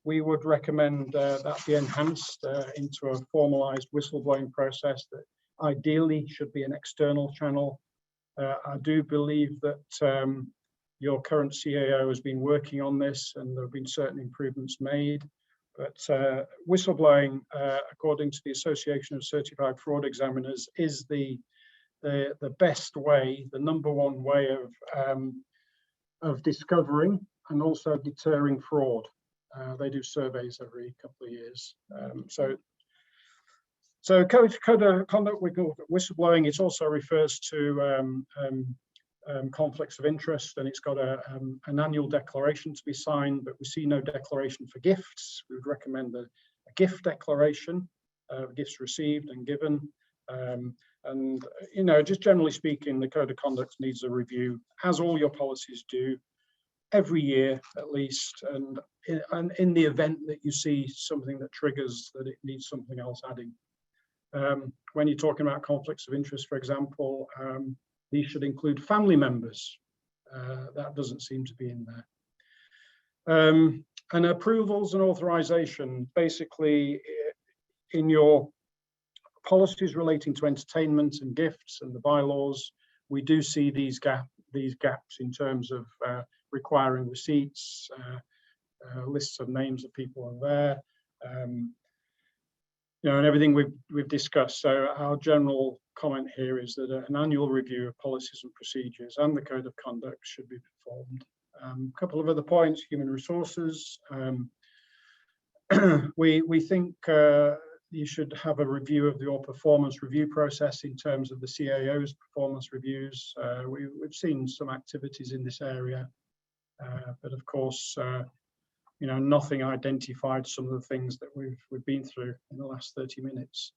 We would recommend that be enhanced into a formalized whistleblowing process that ideally should be an external channel. I do believe that your current CAO has been working on this, and there have been certain improvements made. But whistleblowing, according to the Association of Certified Fraud Examiners, is the best way, the number one way of discovering and also deterring fraud. They do surveys every couple of years. So Code of Conduct, we call it whistleblowing. It also refers to conflicts of interest, and it's got an annual declaration to be signed, but we see no declaration for gifts. We would recommend a gift declaration of gifts received and given. And, you know, just generally speaking, the Code of Conduct needs a review, as all your policies do, every year at least. And in the event that you see something that triggers that it needs something else adding. When you're talking about conflicts of interest, for example, these should include family members. That doesn't seem to be in there. And approvals and authorization, basically in your policies relating to entertainment and gifts and the bylaws, we do see these gaps in terms of requiring receipts, lists of names of people are there. and everything we've discussed. So our general comment here is that an annual review of policies and procedures and the code of conduct should be performed. A couple of other points: human resources. We think you should have a review of your performance review process in terms of the CAO's performance reviews. We've seen some activities in this area, but of course, nothing identified some of the things that we've been through in the last 30 minutes.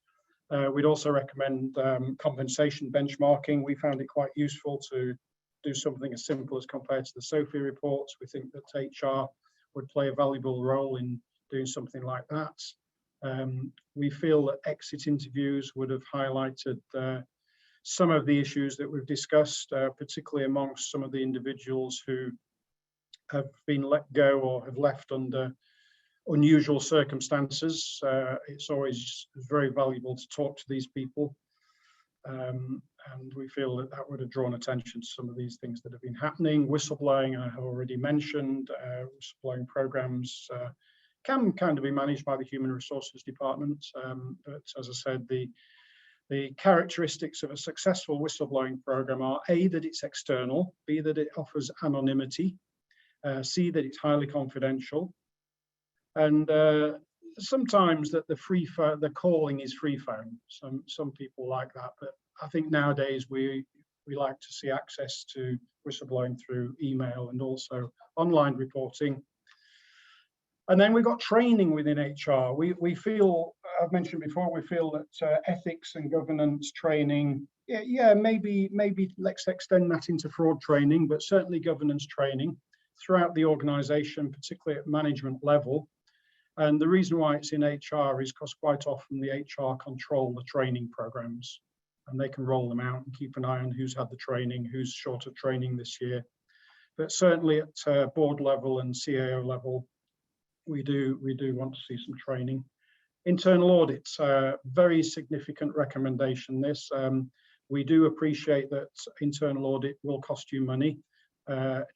We'd also recommend compensation benchmarking. We found it quite useful to do something as simple as compared to the SOFI reports. We think that HR would play a valuable role in doing something like that. We feel that exit interviews would have highlighted some of the issues that we've discussed, particularly amongst some of the individuals who have been let go or have left under unusual circumstances. It's always very valuable to talk to these people. And we feel that that would have drawn attention to some of these things that have been happening. Whistleblowing, I have already mentioned. Whistleblowing programs can kind of be managed by the Human Resources Department. But as I said, the characteristics of a successful whistleblowing program are A, that it's external, B, that it offers anonymity, C, that it's highly confidential, and sometimes that the calling is free phone. Some people like that, but I think nowadays we like to see access to whistleblowing through email and also online reporting. And then we've got training within HR. We feel, I've mentioned before, we feel that ethics and governance training, maybe let's extend that into fraud training, but certainly governance training throughout the organization, particularly at management level. And the reason why it's in HR is because quite often the HR control the training programs, and they can roll them out and keep an eye on who's had the training, who's short of training this year. But certainly at board level and CAO level, we do want to see some training. Internal audits, very significant recommendation this. We do appreciate that internal audit will cost you money.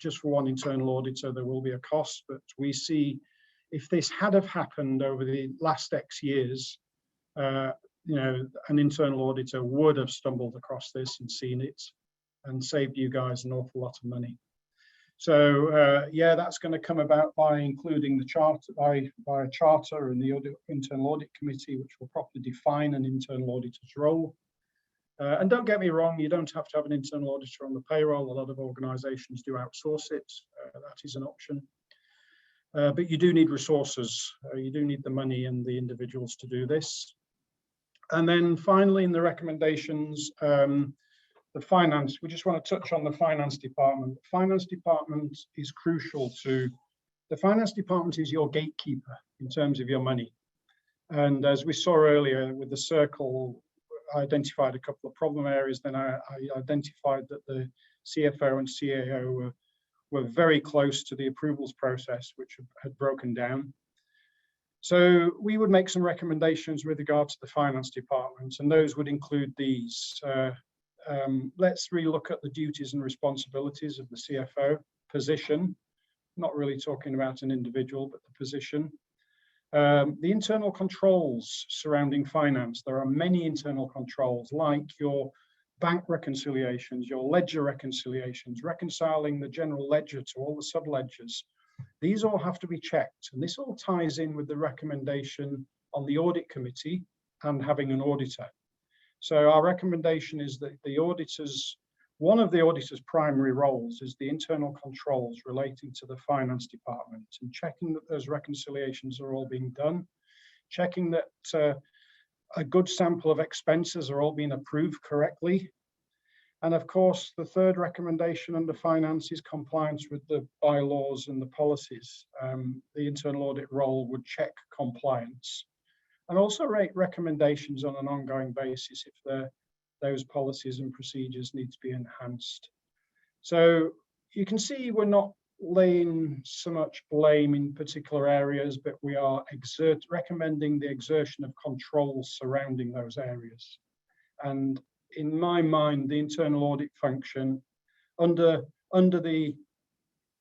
Just for one internal auditor, there will be a cost, but we see if this had have happened over the last X years, an internal auditor would have stumbled across this and seen it and saved you guys an awful lot of money. So that's going to come about by including the charter, by a charter and the internal audit committee, which will properly define an internal auditor's role. And don't get me wrong, you don't have to have an internal auditor on the payroll. A lot of organizations do outsource it. That is an option. But you do need resources. You do need the money and the individuals to do this. And then finally, in the recommendations, the finance, we just want to touch on the finance department. The finance department is crucial to, the finance department is your gatekeeper in terms of your money. And as we saw earlier with the circle, I identified a couple of problem areas. Then I identified that the CFO and CAO were very close to the approvals process, which had broken down. So we would make some recommendations with regard to the finance department, and those would include these. Let's relook at the duties and responsibilities of the CFO position, not really talking about an individual, but the position. The internal controls surrounding finance. There are many internal controls, like your bank reconciliations, your ledger reconciliations, reconciling the general ledger to all the sub-ledgers. These all have to be checked, and this all ties in with the recommendation on the audit committee and having an auditor. So our recommendation is that the auditors, one of the auditor's primary roles is the internal controls relating to the finance department and checking that those reconciliations are all being done, checking that a good sample of expenses are all being approved correctly. And of course, the third recommendation under finance is compliance with the bylaws and the policies. The internal audit role would check compliance and also rate recommendations on an ongoing basis if those policies and procedures need to be enhanced. So you can see we're not laying so much blame in particular areas, but we are recommending the exertion of control surrounding those areas. And in my mind, the internal audit function under the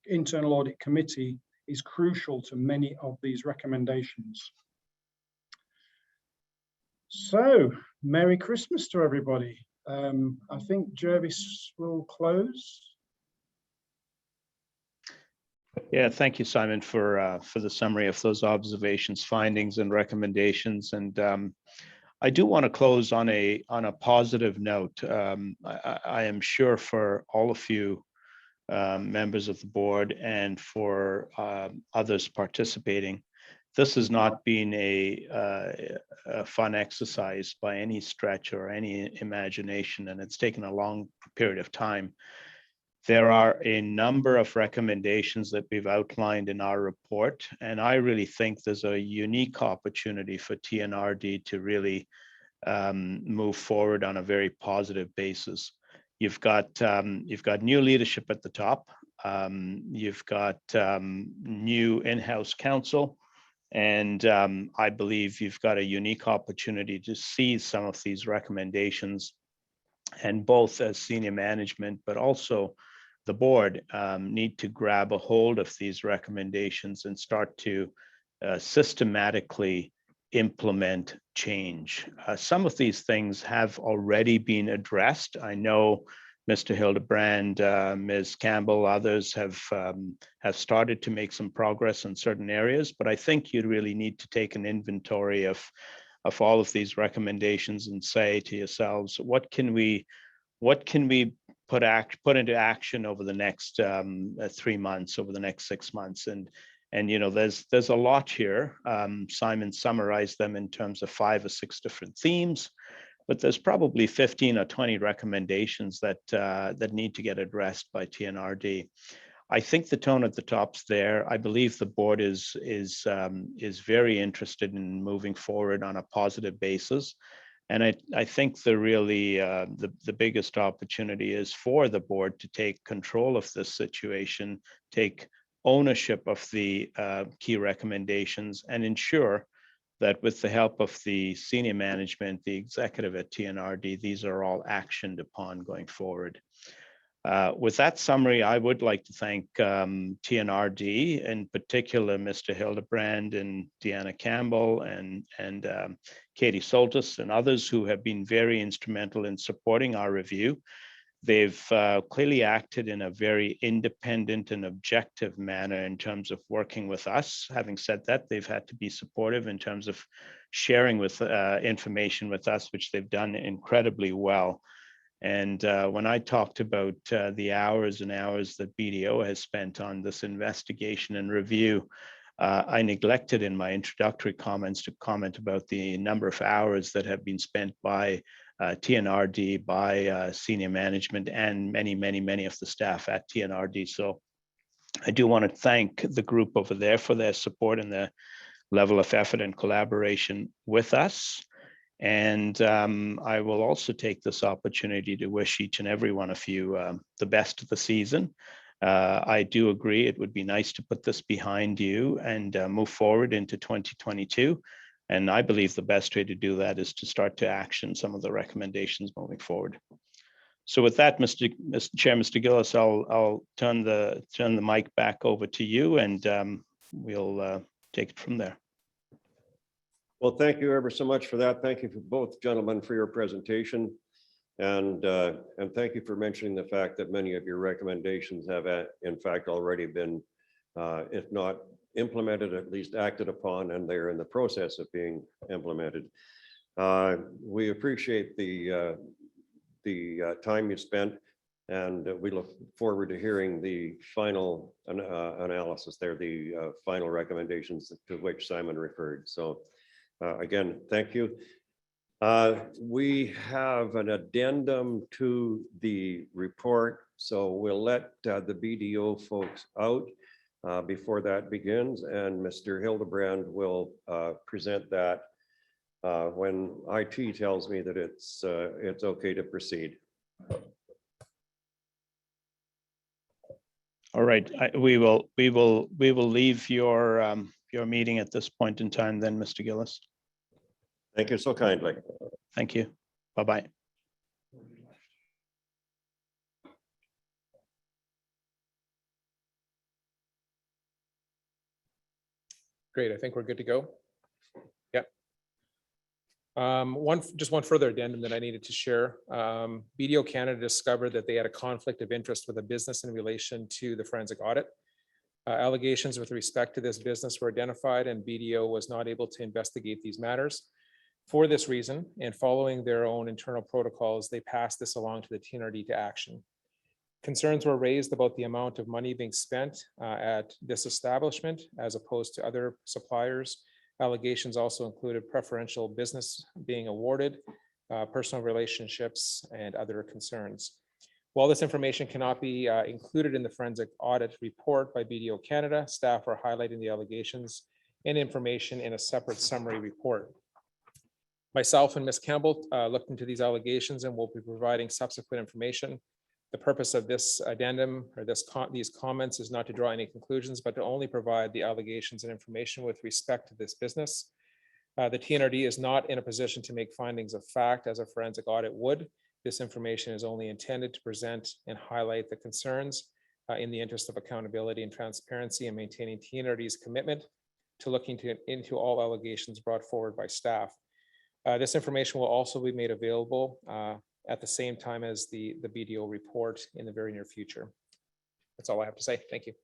internal audit committee is crucial to many of these recommendations. So, Merry Christmas to everybody. I think Jervis will close. Yeah, thank you, Simon, for the summary of those observations, findings, and recommendations. And I do want to close on a positive note. I am sure for all of you members of the board and for others participating, this has not been a fun exercise by any stretch or any imagination, and it's taken a long period of time. There are a number of recommendations that we've outlined in our report, and I really think there's a unique opportunity for TNRD to really move forward on a very positive basis. You've got new leadership at the top. You've got new in-house counsel, and I believe you've got a unique opportunity to see some of these recommendations, and both as senior management, but also the board need to grab a hold of these recommendations and start to systematically implement change. Some of these things have already been addressed. I know Mr. Hildebrand, Ms. Campbell, others have started to make some progress in certain areas, but I think you really need to take an inventory of all of these recommendations and say to yourselves, what can we put into action over the next 3 months, over the next 6 months, and you know, there's a lot here. Simon summarized them in terms of 5 or 6 different themes, but there's probably 15 or 20 recommendations that need to get addressed by TNRD. I think the tone at the top's there. I believe the board is very interested in moving forward on a positive basis. And I think the biggest opportunity is for the board to take control of this situation, take ownership of the key recommendations, and ensure that with the help of the senior management, the executive at TNRD, these are all actioned upon going forward. With that summary, I would like to thank TNRD, in particular, Mr. Hildebrand and Deanna Campbell and Katie Soltis and others who have been very instrumental in supporting our review. They've clearly acted in a very independent and objective manner in terms of working with us. Having said that, they've had to be supportive in terms of sharing with information with us, which they've done incredibly well. And when I talked about the hours and hours that BDO has spent on this investigation and review, I neglected in my introductory comments to comment about the number of hours that have been spent by TNRD, by senior management, and many of the staff at TNRD. So I do want to thank the group over there for their support and their level of effort and collaboration with us. And I will also take this opportunity to wish each and every one of you the best of the season. I do agree it would be nice to put this behind you and move forward into 2022. And I believe the best way to do that is to start to action some of the recommendations moving forward. So with that, Mr. Chair, Mr. Gillis, I'll turn the mic back over to you, and we'll take it from there. Well, thank you ever so much for that. Thank you for both gentlemen for your presentation. And thank you for mentioning the fact that many of your recommendations have in fact already been, if not implemented, at least acted upon, and they're in the process of being implemented. We appreciate the time you spent, and we look forward to hearing the final analysis there, the final recommendations to which Simon referred. So again, thank you. We have an addendum to the report, so we'll let the BDO folks out before that begins, and Mr. Hildebrand will present that when IT tells me that it's okay to proceed. All right, we will leave your meeting at this point in time then, Mr. Gillis. Thank you so kindly. Thank you. Bye-bye. Great, I think we're good to go. Yep. Just one further addendum that I needed to share. BDO Canada discovered that they had a conflict of interest with a business in relation to the forensic audit. Allegations with respect to this business were identified and BDO was not able to investigate these matters. For this reason, and following their own internal protocols, they passed this along to the TNRD to action. Concerns were raised about the amount of money being spent at this establishment as opposed to other suppliers. Allegations also included preferential business being awarded, personal relationships, and other concerns. While this information cannot be included in the forensic audit report by BDO Canada, staff are highlighting the allegations and information in a separate summary report. Myself and Ms. Campbell looked into these allegations and will be providing subsequent information. The purpose of this addendum or these comments is not to draw any conclusions, but to only provide the allegations and information with respect to this business. The TNRD is not in a position to make findings of fact as a forensic audit would. This information is only intended to present and highlight the concerns in the interest of accountability and transparency and maintaining TNRD's commitment to looking into all allegations brought forward by staff. This information will also be made available at the same time as the BDO report in the very near future. That's all I have to say. Thank you.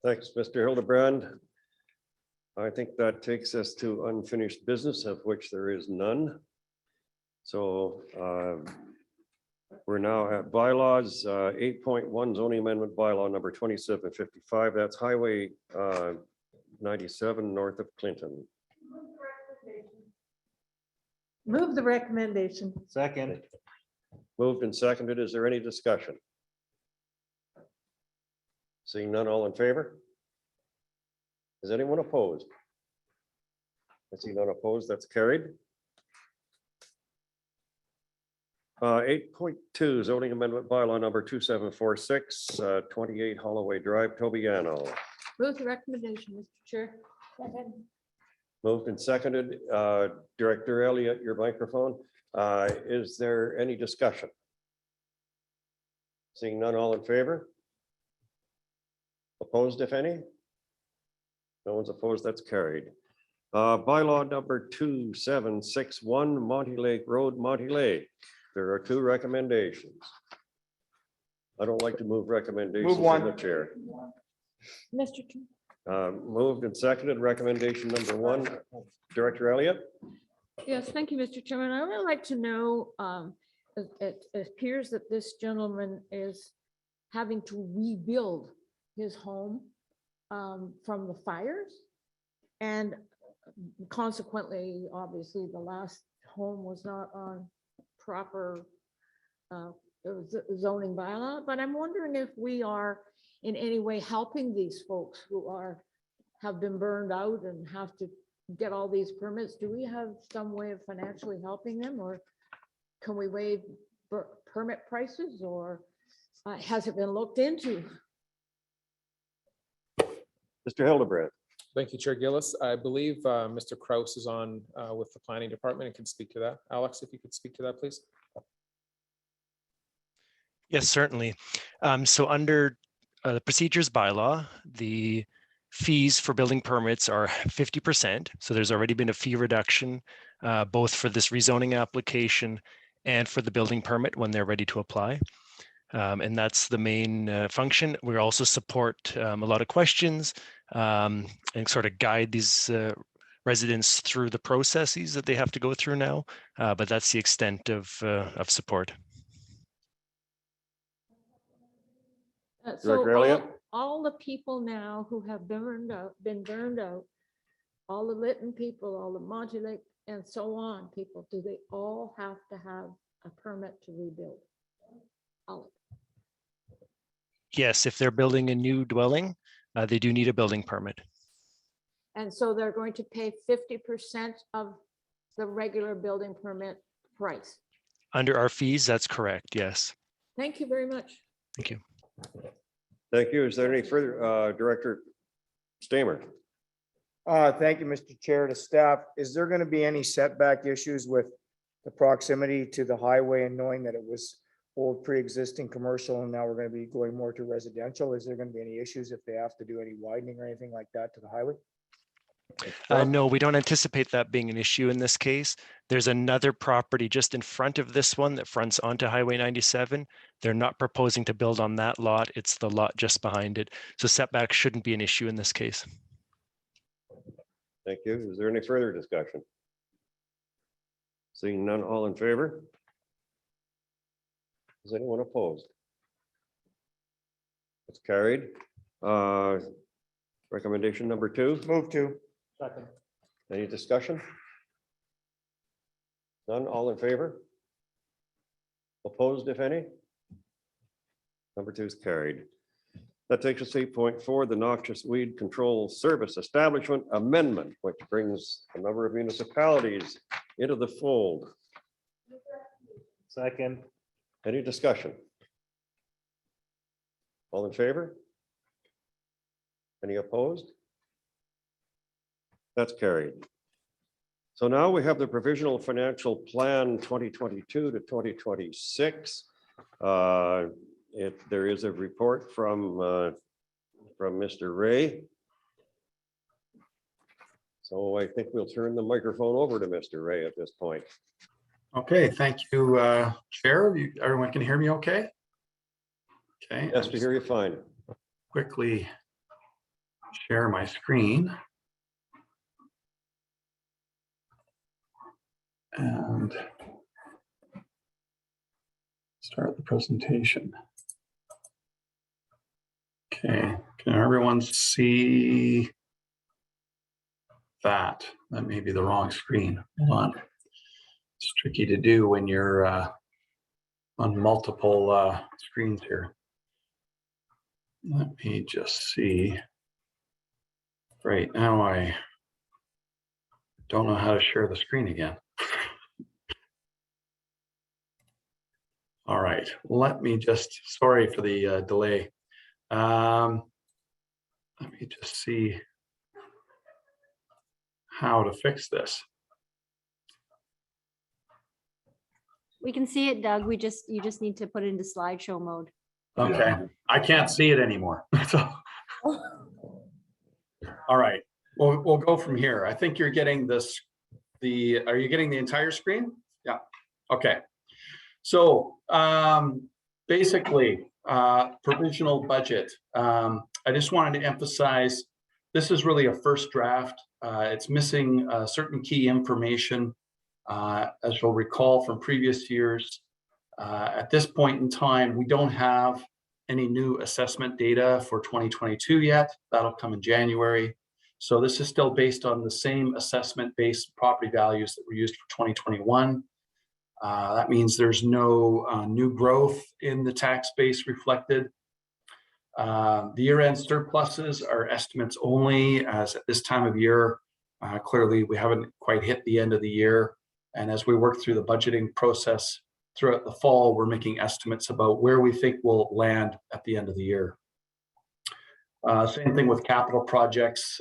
Thanks, Mr. Hildebrand. I think that takes us to unfinished business, of which there is none. So we're now at bylaws 8.1 zoning amendment bylaw number 2755. That's Highway 97 north of Clinton. Move the recommendation. Second. Moved and seconded. Is there any discussion? Seeing none, all in favor? Is anyone opposed? I see none opposed. That's carried. 8.2 zoning amendment bylaw number 2746, 28 Holloway Drive, Tobiano. Move the recommendation, Mr. Chair. Second. Moved and seconded. Director Elliott, your microphone. Is there any discussion? Seeing none, all in favor? Opposed, if any? No one's opposed. That's carried. Bylaw number 2761, Monty Lake Road, Monty Lake. There are two recommendations. I don't like to move recommendations Move one. in the chair. Mr. Chair. Moved and seconded. Recommendation number one, Director Elliott. Yes, thank you, Mr. Chairman. I would like to know, it appears that this gentleman is having to rebuild his home from the fires. And consequently, obviously, the last home was not on proper zoning bylaw, but I'm wondering if we are in any way helping these folks who have been burned out and have to get all these permits. Do we have some way of financially helping them, or can we waive permit prices, or has it been looked into? Mr. Hildebrand. Thank you, Chair Gillis. I believe Mr. Kraus is on with the planning department and can speak to that. Alex, if you could speak to that, please. Yes, certainly. So under the procedures bylaw, the fees for building permits are 50%. So there's already been a fee reduction, both for this rezoning application and for the building permit when they're ready to apply. And that's the main function. We also support a lot of questions and sort of guide these residents through the processes that they have to go through now. But that's the extent of support. So Director Elliott? all the people now who have been burned out, all the Lytton people, all the Monty Lake and so on people, do they all have to have a permit to rebuild? All of them. Yes, if they're building a new dwelling, they do need a building permit. And so they're going to pay 50% of the regular building permit price. Under our fees, that's correct, yes. Thank you very much. Thank you. Thank you. Is there any further, Director Stamer? Thank you, Mr. Chair, to staff. Is there going to be any setback issues with the proximity to the highway and knowing that it was old pre-existing commercial and now we're going to be going more to residential? Is there going to be any issues if they have to do any widening or anything like that to the highway? No, we don't anticipate that being an issue in this case. There's another property just in front of this one that fronts onto Highway 97. They're not proposing to build on that lot. It's the lot just behind it. So setbacks shouldn't be an issue in this case. Thank you. Is there any further discussion? Seeing none, all in favor? Is anyone opposed? It's carried. Recommendation number 2, Move to. any discussion? None, all in favor? Opposed, if any? Number 2 is carried. That takes us to 8.4, the Noxious Weed Control Service Establishment Amendment, which brings a number of municipalities into the fold. Second. Any discussion? All in favor? Any opposed? That's carried. So now we have the provisional financial plan 2022 to 2026. There is a report from Mr. Ray. So I think we'll turn the microphone over to Mr. Ray at this point. Okay, thank you, Chair. Everyone can hear me okay? Okay. Yes, we hear you fine. Quickly share my screen. And start the presentation. Okay, can everyone see that? That may be the wrong screen. Hold on. It's tricky to do when you're on multiple screens here. Let me just see. Right now I don't know how to share the screen again. All right, let me just, sorry for the delay. Let me just see how to fix this. We can see it, Doug. You just need to put it into slideshow mode. Okay, I can't see it anymore. So, all right, we'll go from here. I think you're getting this, are you getting the entire screen? Yeah, okay. So basically, provisional budget. I just wanted to emphasize, this is really a first draft. It's missing certain key information. As you'll recall from previous years, at this point in time, we don't have any new assessment data for 2022 yet. That'll come in January. So this is still based on the same assessment-based property values that were used for 2021. That means there's no new growth in the tax base reflected. The year-end surpluses are estimates only, as at this time of year, clearly we haven't quite hit the end of the year. And as we work through the budgeting process throughout the fall, we're making estimates about where we think we'll land at the end of the year. Same thing with capital projects.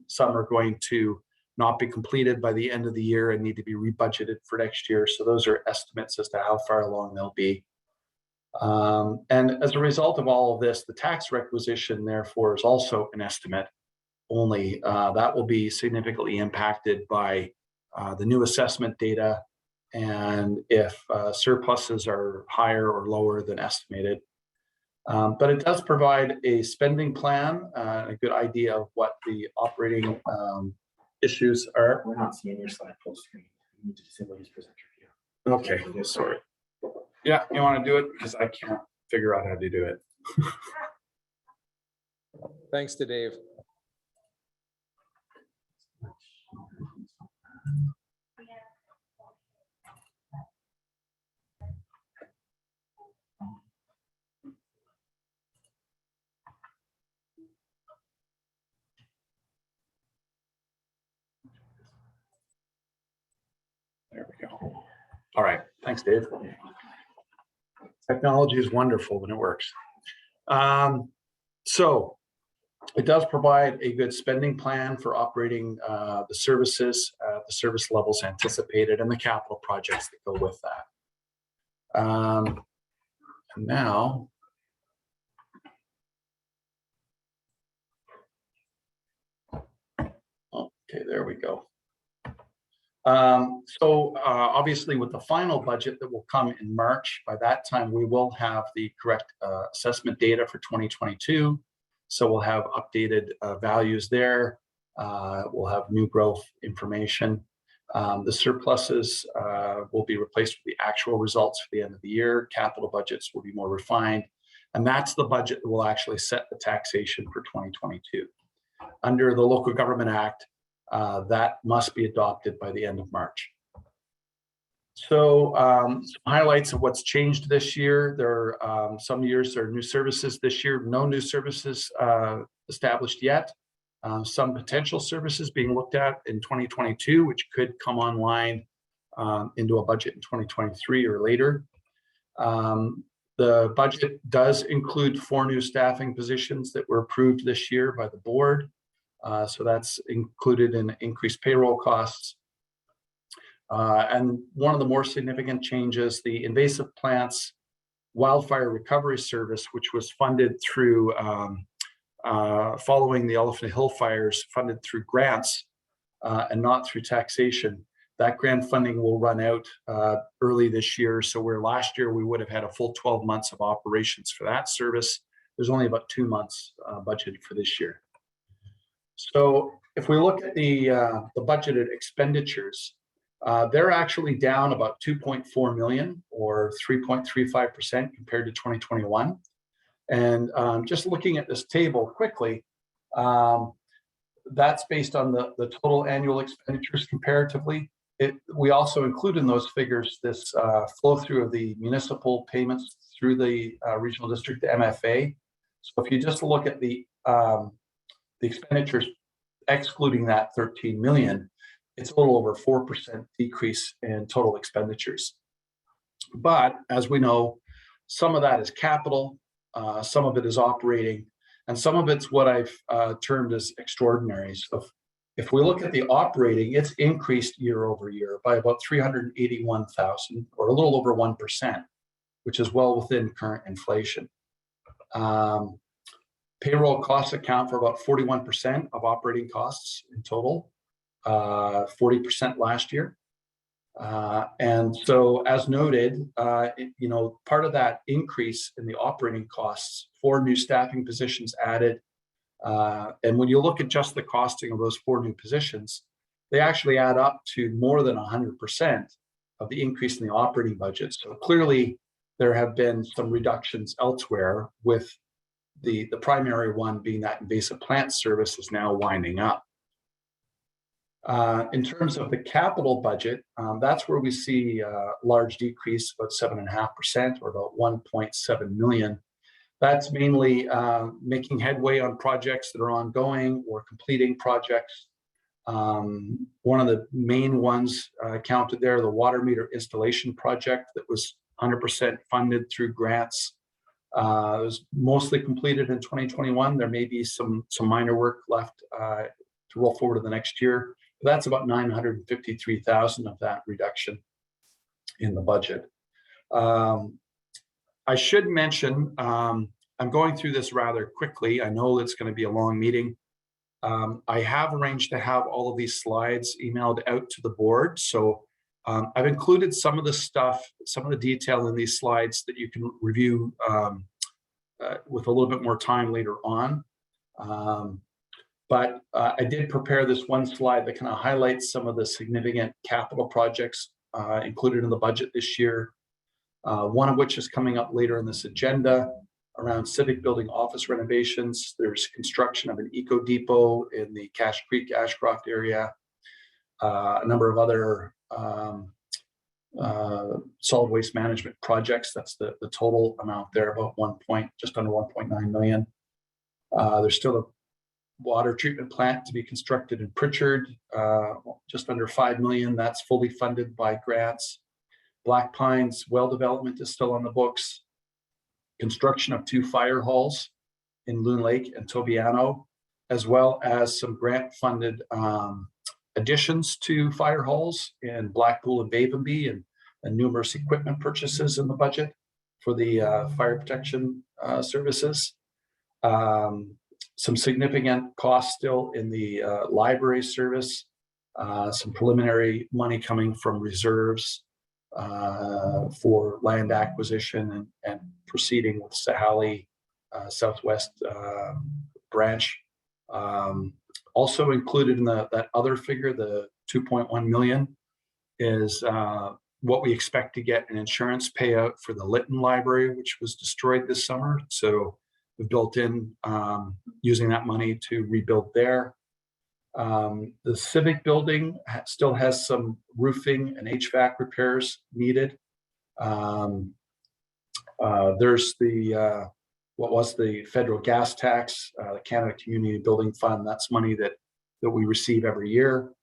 Some are going to not be completed by the end of the year and need to be rebudgeted for next year. So those are estimates as to how far along they'll be. And as a result of all of this, the tax requisition, therefore, is also an estimate only. That will be significantly impacted by the new assessment data and if surpluses are higher or lower than estimated. But it does provide a spending plan, a good idea of what the operating issues are. We're not seeing your slide full screen. You need to disable use presenter view. Okay, sorry. Yeah, you want to do it? Because I can't figure out how to do it. Thanks to Dave. There we go. All right, thanks, Dave. Technology is wonderful when it works. So it does provide a good spending plan for operating the services, the service levels anticipated, and the capital projects that go with that. And now, oh, Okay, there we go. Obviously with the final budget that will come in March, by that time we will have the correct assessment data for 2022. So we'll have updated values there. We'll have new growth information. The surpluses will be replaced with the actual results for the end of the year. Capital budgets will be more refined. And that's the budget that will actually set the taxation for 2022. Under the Local Government Act, that must be adopted by the end of March. So some highlights of what's changed this year. There are some years there are new services this year, no new services established yet. Some potential services being looked at in 2022, which could come online into a budget in 2023 or later. The budget does include 4 new staffing positions that were approved this year by the board. So that's included in increased payroll costs. And one of the more significant changes, the invasive plants wildfire recovery service, which was funded through following the Elephant Hill fires, funded through grants and not through taxation. That grant funding will run out early this year. So where last year we would have had a full 12 months of operations for that service, there's only about 2 months budgeted for this year. So if we look at the budgeted expenditures, they're actually down about 2.4 million or 3.35% compared to 2021. And just looking at this table quickly, that's based on the total annual expenditures comparatively. We also include in those figures this flow through of the municipal payments through the regional district, the MFA. So if you just look at the expenditures excluding that 13 million, it's a little over 4% decrease in total expenditures. But as we know, some of that is capital, some of it is operating, and some of it's what I've termed as extraordinary. So if we look at the operating, it's increased year over year by about 381,000 or a little over 1%, which is well within current inflation. Payroll costs account for about 41% of operating costs in total, 40% last year. And so as noted, part of that increase in the operating costs, 4 new staffing positions added. And when you look at just the costing of those 4 new positions, they actually add up to more than 100% of the increase in the operating budget. So clearly there have been some reductions elsewhere, with the primary one being that invasive plant service is now winding up. In terms of the capital budget, that's where we see a large decrease, about 7.5% or about 1.7 million. That's mainly making headway on projects that are ongoing or completing projects. One of the main ones counted there, the water meter installation project that was 100% funded through grants. It was mostly completed in 2021. There may be some minor work left to roll forward to the next year. But that's about 953,000 of that reduction in the budget. I should mention, I'm going through this rather quickly. I know it's going to be a long meeting. I have arranged to have all of these slides emailed out to the board. So I've included some of the stuff, some of the detail in these slides that you can review with a little bit more time later on. But I did prepare this one slide that kind of highlights some of the significant capital projects included in the budget this year. One of which is coming up later in this agenda around civic building office renovations. There's construction of an eco depot in the Cache Creek, Ashcroft area. A number of other solid waste management projects. That's the total amount there, about just under 1.9 million. There's still a water treatment plant to be constructed in Pritchard, just under 5 million. That's fully funded by grants. Black Pines well development is still on the books. Construction of 2 fire halls in Loon Lake and Tobiano, as well as some grant funded additions to fire halls in Blackpool and Bavenby, and numerous equipment purchases in the budget for the fire protection services. Some significant costs still in the library service, some preliminary money coming from reserves for land acquisition and proceeding with Sahali Southwest branch. Also included in that other figure, the 2.1 million, is what we expect to get an insurance payout for the Lytton Library, which was destroyed this summer. So we built in using that money to rebuild there. The Civic Building still has some roofing and HVAC repairs needed. There's the what was the federal gas tax, the Canada Community Building Fund. That's money that we receive every year,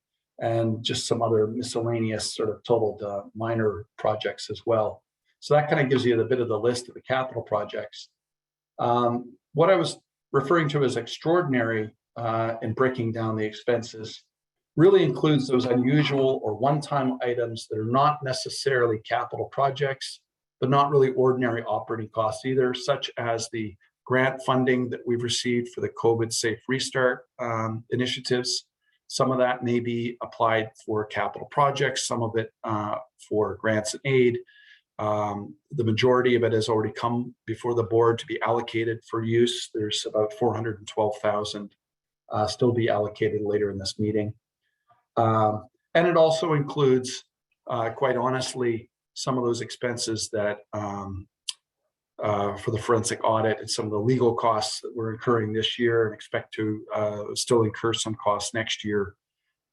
and just some other miscellaneous sort of totaled minor projects as well. So that kind of gives you a bit of the list of the capital projects. What I was referring to as extraordinary in breaking down the expenses really includes those unusual or one-time items that are not necessarily capital projects, but not really ordinary operating costs either, such as the grant funding that we've received for the COVID Safe Restart initiatives. Some of that may be applied for capital projects, some of it for grants and aid. The majority of it has already come before the board to be allocated for use. There's about 412,000 still be allocated later in this meeting. And it also includes, quite honestly, some of those expenses that for the forensic audit and some of the legal costs that we're incurring this year and expect to still incur some costs next year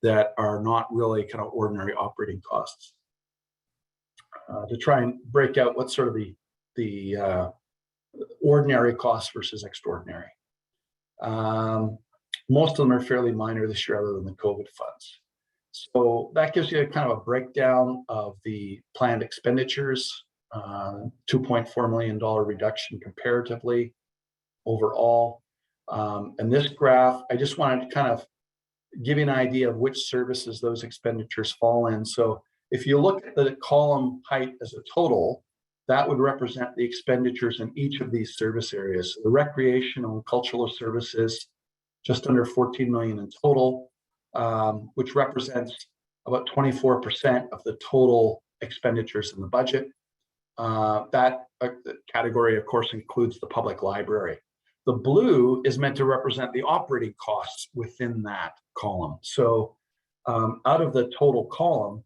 that are not really kind of ordinary operating costs. To try and break out what sort of the ordinary costs versus extraordinary. Most of them are fairly minor this year other than the COVID funds. So that gives you a kind of a breakdown of the planned expenditures, $2.4 million reduction comparatively overall. And this graph, I just wanted to kind of give you an idea of which services those expenditures fall in. So if you look at the column height as a total, that would represent the expenditures in each of these service areas. So the recreational and cultural services, just under 14 million in total, which represents about 24% of the total expenditures in the budget. That category, of course, includes the public library. The blue is meant to represent the operating costs within that column. So out of the total column,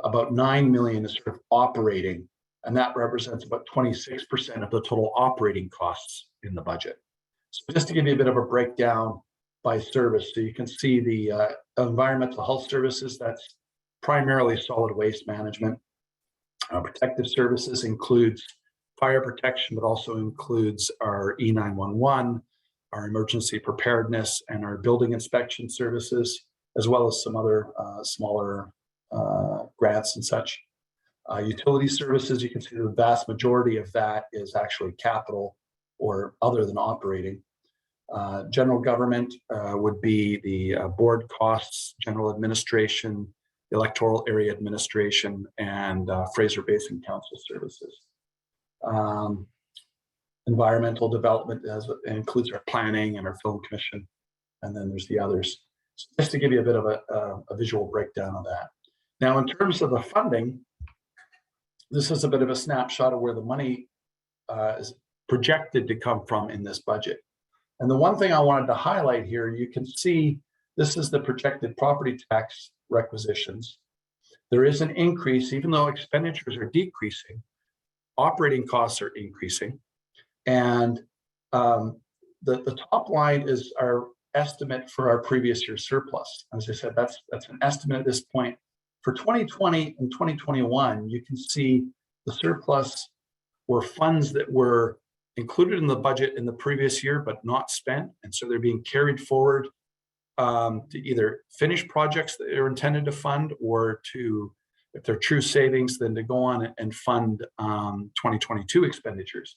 about 9 million is sort of operating, and that represents about 26% of the total operating costs in the budget. So just to give you a bit of a breakdown by service, so you can see the environmental health services, that's primarily solid waste management. Protective services includes fire protection, but also includes our E911, our emergency preparedness, and our building inspection services, as well as some other smaller grants and such. Utility services, you can see the vast majority of that is actually capital or other than operating. General government would be the board costs, general administration, electoral area administration, and Fraser Basin Council services. Environmental development includes our planning and our film commission, and then there's the others. So just to give you a bit of a visual breakdown of that. Now, in terms of the funding, this is a bit of a snapshot of where the money is projected to come from in this budget. And the one thing I wanted to highlight here, you can see this is the projected property tax requisitions. There is an increase, even though expenditures are decreasing, operating costs are increasing. And the top line is our estimate for our previous year surplus. As I said, that's an estimate at this point. For 2020 and 2021, you can see the surplus were funds that were included in the budget in the previous year, but not spent. And so they're being carried forward to either finish projects that are intended to fund, or to, if they're true savings, then to go on and fund 2022 expenditures.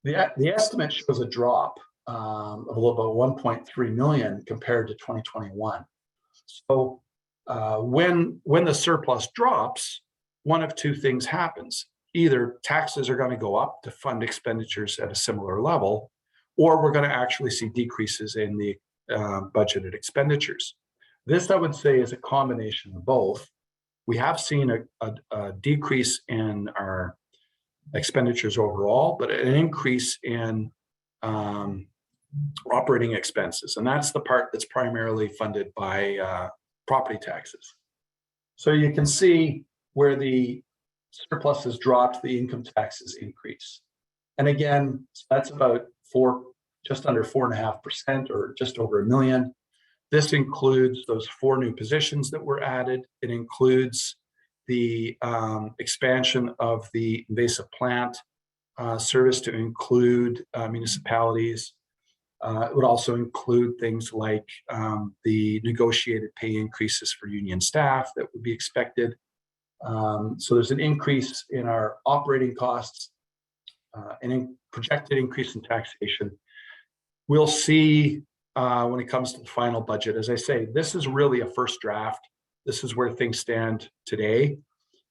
The estimate shows a drop of a little about 1.3 million compared to 2021. So when the surplus drops, one of two things happens. either taxes are going to go up to fund expenditures at a similar level, or we're going to actually see decreases in the budgeted expenditures. This, I would say, is a combination of both. We have seen a decrease in our expenditures overall, but an increase in operating expenses. And that's the part that's primarily funded by property taxes. So you can see where the surplus has dropped, the income taxes increase. And again, that's about just under 4.5%, or just over $1 million. This includes those 4 new positions that were added. It includes the expansion of the invasive plant service to include municipalities. It would also include things like the negotiated pay increases for union staff that would be expected. So there's an increase in our operating costs, and a projected increase in taxation. We'll see when it comes to the final budget. As I say, this is really a first draft. This is where things stand today,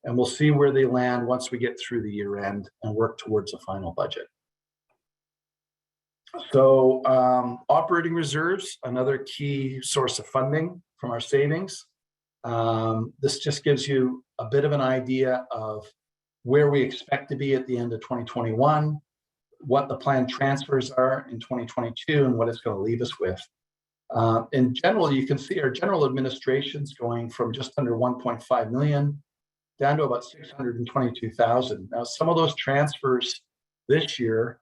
and we'll see where they land once we get through the year end and work towards a final budget. So operating reserves, another key source of funding from our savings. This just gives you a bit of an idea of where we expect to be at the end of 2021, what the planned transfers are in 2022, and what it's going to leave us with. In general, you can see our general administration's going from just under 1.5 million down to about 622,000. Now, some of those transfers this year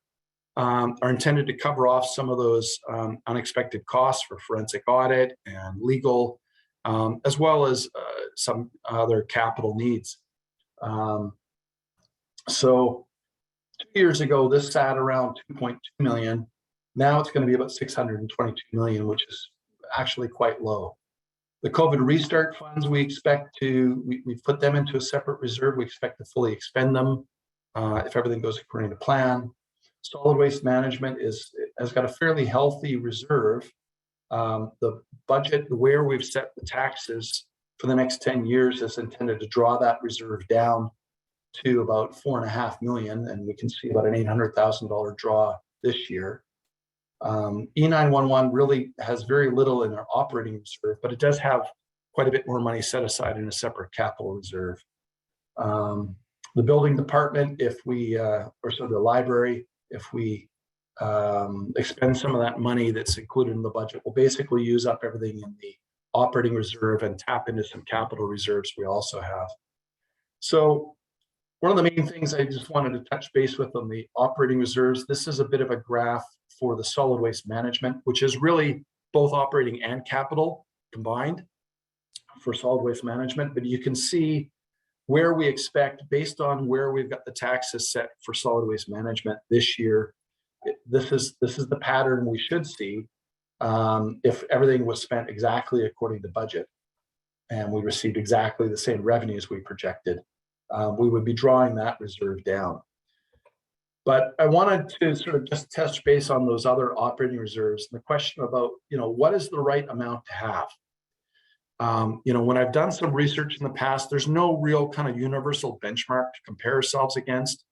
are intended to cover off some of those unexpected costs for forensic audit and legal, as well as some other capital needs. So 2 years ago, this sat around 2.2 million. Now it's going to be about 622 million, which is actually quite low. The COVID restart funds, we expect to, we've put them into a separate reserve. We expect to fully expend them if everything goes according to plan. Solid waste management has got a fairly healthy reserve. The budget, where we've set the taxes for the next 10 years, is intended to draw that reserve down to about 4.5 million, and we can see about an $800,000 draw this year. E911 really has very little in our operating reserve, but it does have quite a bit more money set aside in a separate capital reserve. The building department, if we, or so the library, if we expend some of that money that's included in the budget, we'll basically use up everything in the operating reserve and tap into some capital reserves we also have. So one of the main things I just wanted to touch base with on the operating reserves, this is a bit of a graph for the solid waste management, which is really both operating and capital combined for solid waste management. But you can see where we expect, based on where we've got the taxes set for solid waste management this year, this is the pattern we should see if everything was spent exactly according to budget and we received exactly the same revenues we projected. We would be drawing that reserve down. But I wanted to sort of just touch base on those other operating reserves and the question about, what is the right amount to have? When I've done some research in the past, there's no real kind of universal benchmark to compare ourselves against.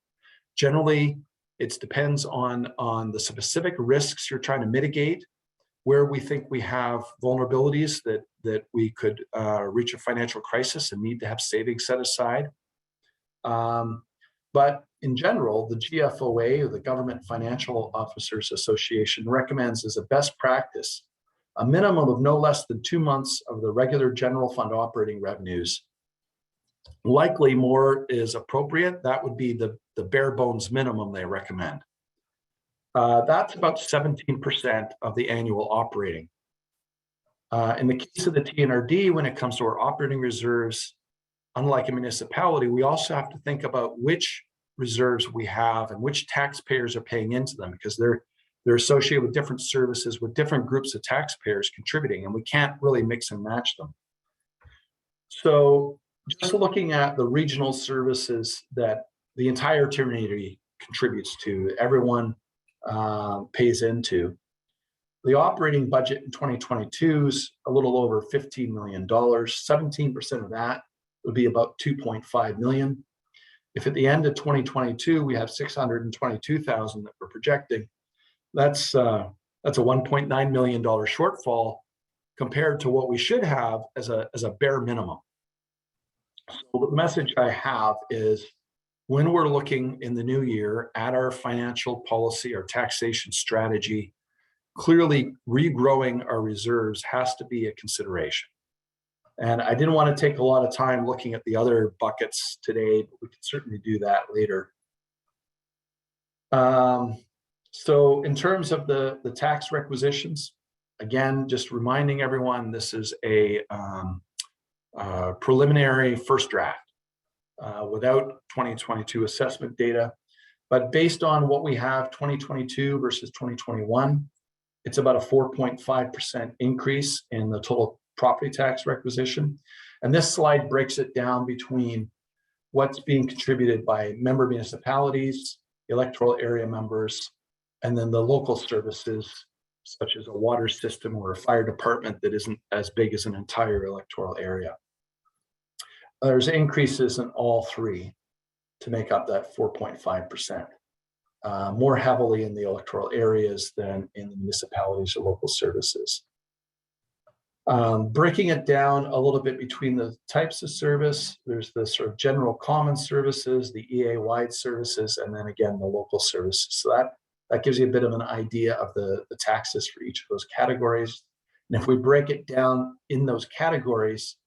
Generally, it depends on the specific risks you're trying to mitigate, where we think we have vulnerabilities that we could reach a financial crisis and need to have savings set aside. But in general, the GFOA, or the Government Financial Officers Association, recommends as a best practice a minimum of no less than 2 months of the regular general fund operating revenues. Likely more is appropriate. That would be the bare bones minimum they recommend. That's about 17% of the annual operating. In the case of the TNRD, when it comes to our operating reserves, unlike a municipality, we also have to think about which reserves we have and which taxpayers are paying into them, because they're associated with different services with different groups of taxpayers contributing, and we can't really mix and match them. So just looking at the regional services that the entire community contributes to, everyone pays into, the operating budget in 2022 is a little over $15 million. 17% of that would be about 2.5 million. If at the end of 2022, we have 622,000 that we're projecting, that's a $1.9 million shortfall compared to what we should have as a bare minimum. So the message I have is, when we're looking in the new year at our financial policy, our taxation strategy, clearly regrowing our reserves has to be a consideration. And I didn't want to take a lot of time looking at the other buckets today, but we can certainly do that later. So in terms of the tax requisitions, again, just reminding everyone, this is a preliminary first draft without 2022 assessment data. But based on what we have 2022 versus 2021, it's about a 4.5% increase in the total property tax requisition. And this slide breaks it down between what's being contributed by member municipalities, electoral area members, and then the local services, such as a water system or a fire department that isn't as big as an entire electoral area. There's increases in all three to make up that 4.5%, more heavily in the electoral areas than in the municipalities or local services. Breaking it down a little bit between the types of service, there's the sort of general common services, the EA-wide services, and then again, the local services. So that gives you a bit of an idea of the taxes for each of those categories. And if we break it down in those categories,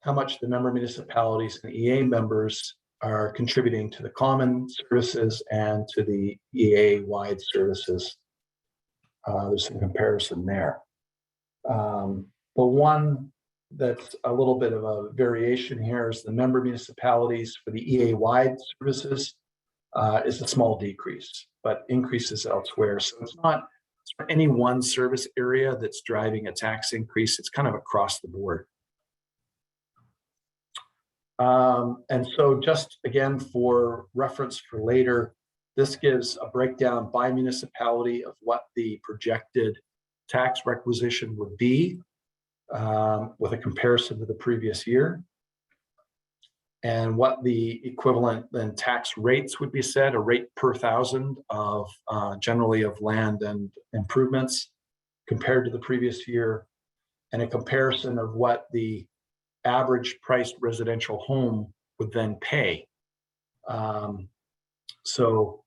how much the member municipalities and the EA members are contributing to the common services and to the EA-wide services. There's some comparison there. The one that's a little bit of a variation here is the member municipalities for the EA-wide services is a small decrease, but increases elsewhere. So it's not any one service area that's driving a tax increase. It's kind of across the board. And so just again, for reference for later, this gives a breakdown by municipality of what the projected tax requisition would be with a comparison to the previous year, and what the equivalent then tax rates would be set, a rate per thousand of generally of land and improvements compared to the previous year, and a comparison of what the average priced residential home would then pay. So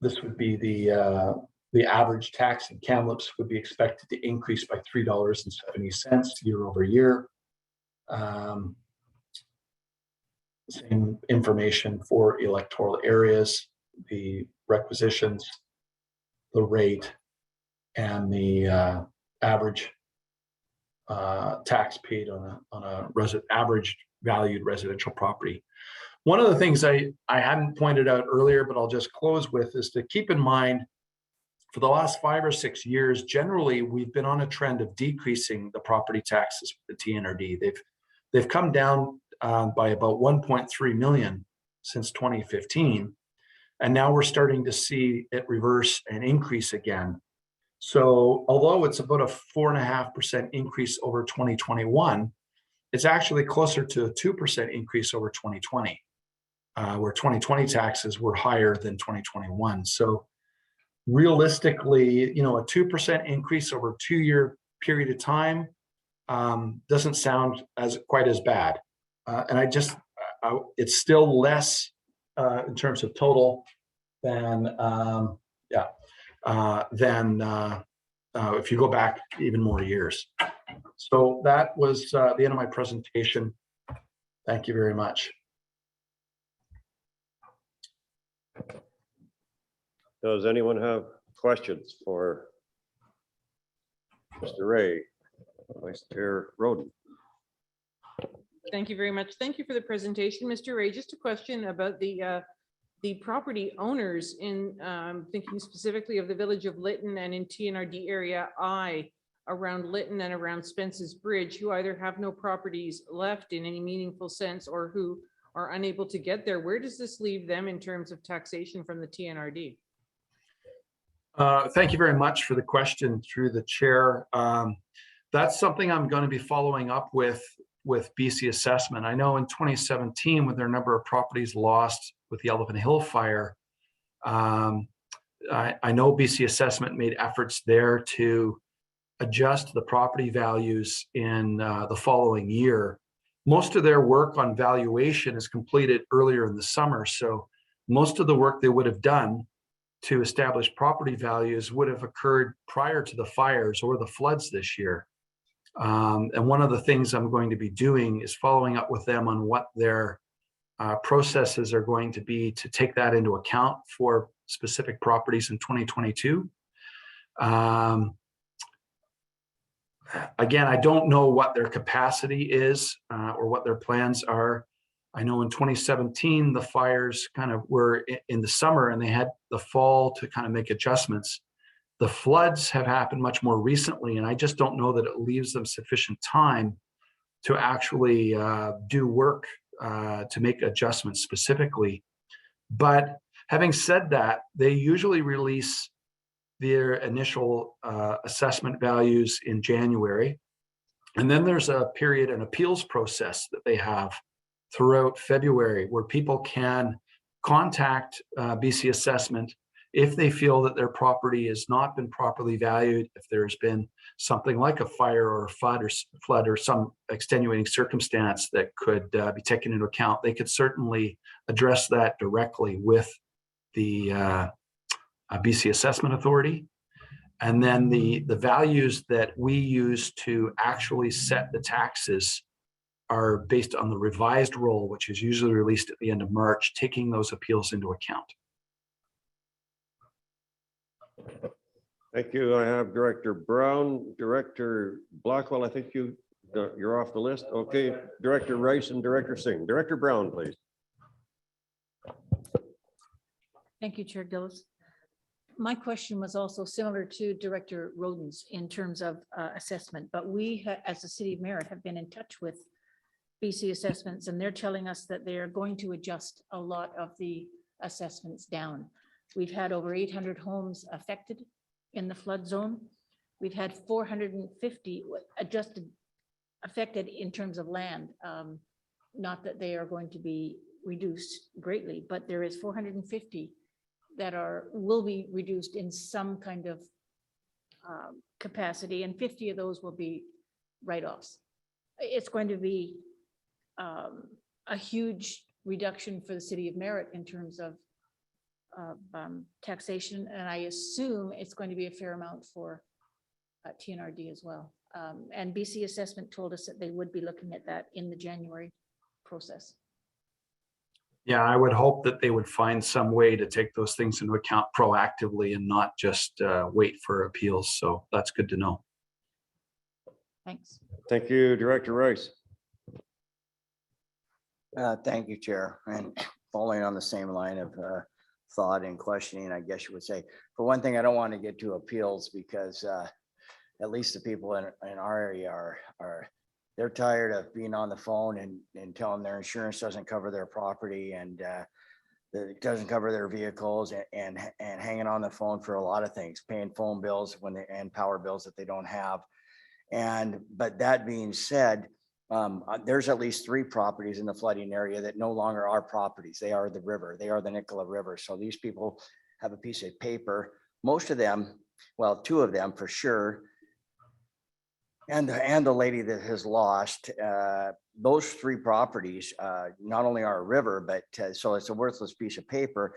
this would be the average tax in Kamloops would be expected to increase by $3.70 year over year. Same information for electoral areas, the requisitions, the rate, and the average tax paid on a average valued residential property. One of the things I hadn't pointed out earlier, but I'll just close with, is to keep in mind, for the last 5 or 6 years, generally, we've been on a trend of decreasing the property taxes with the TNRD. They've come down by about 1.3 million since 2015. And now we're starting to see it reverse and increase again. So although it's about a 4.5% increase over 2021, it's actually closer to a 2% increase over 2020, where 2020 taxes were higher than 2021. So realistically, a 2% increase over a 2-year period of time doesn't sound quite as bad. And it's still less in terms of total than if you go back even more years. So that was the end of my presentation. Thank you very much. Does anyone have questions for Mr. Ray, Vice Chair Roden? Thank you very much. Thank you for the presentation, Mr. Ray. Just a question about the property owners in thinking specifically of the village of Lytton and in TNRD area I around Lytton and around Spence's Bridge, who either have no properties left in any meaningful sense or who are unable to get there. Where does this leave them in terms of taxation from the TNRD? Thank you very much for the question through the chair. That's something I'm going to be following up with with BC Assessment. I know in 2017, with their number of properties lost with the Elephant Hill fire, I know BC Assessment made efforts there to adjust the property values in the following year. Most of their work on valuation is completed earlier in the summer. So most of the work they would have done to establish property values would have occurred prior to the fires or the floods this year. And one of the things I'm going to be doing is following up with them on what their processes are going to be to take that into account for specific properties in 2022. Again, I don't know what their capacity is or what their plans are. I know in 2017, the fires kind of were in the summer and they had the fall to kind of make adjustments. The floods have happened much more recently, and I just don't know that it leaves them sufficient time to actually do work to make adjustments specifically. But having said that, they usually release their initial assessment values in January. And then there's a period, an appeals process that they have throughout February where people can contact BC Assessment if they feel that their property has not been properly valued, if there's been something like a fire or a flood or some extenuating circumstance that could be taken into account. They could certainly address that directly with the BC Assessment Authority. And then the values that we use to actually set the taxes are based on the revised roll, which is usually released at the end of March, taking those appeals into account. Thank you. I have Director Brown, Director Blackwell. I think you're off the list. Okay, Director Rice and Director Singh. Director Brown, please. Thank you, Chair Gillis. My question was also similar to Director Roden's in terms of assessment, but we, as the City of Merritt, have been in touch with BC Assessments, and they're telling us that they are going to adjust a lot of the assessments down. We've had over 800 homes affected in the flood zone. We've had 450 affected in terms of land. Not that they are going to be reduced greatly, but there is 450 that will be reduced in some kind of capacity, and 50 of those will be write-offs. It's going to be a huge reduction for the City of Merritt in terms of taxation, and I assume it's going to be a fair amount for TNRD as well. And BC Assessment told us that they would be looking at that in the January process. Yeah, I would hope that they would find some way to take those things into account proactively and not just wait for appeals. So that's good to know. Thanks. Thank you, Director Rice. Thank you, Chair. And following on the same line of thought and questioning, I guess you would say, for one thing, I don't want to get to appeals because at least the people in our area they're tired of being on the phone and telling their insurance doesn't cover their property and it doesn't cover their vehicles and hanging on the phone for a lot of things, paying phone bills and power bills that they don't have. But that being said, there's at least 3 properties in the flooding area that no longer are properties. They are the river. They are the Nicola River. So these people have a piece of paper. Most of them, well, 2 of them for sure, and the lady that has lost, those 3 properties not only are a river, but so it's a worthless piece of paper.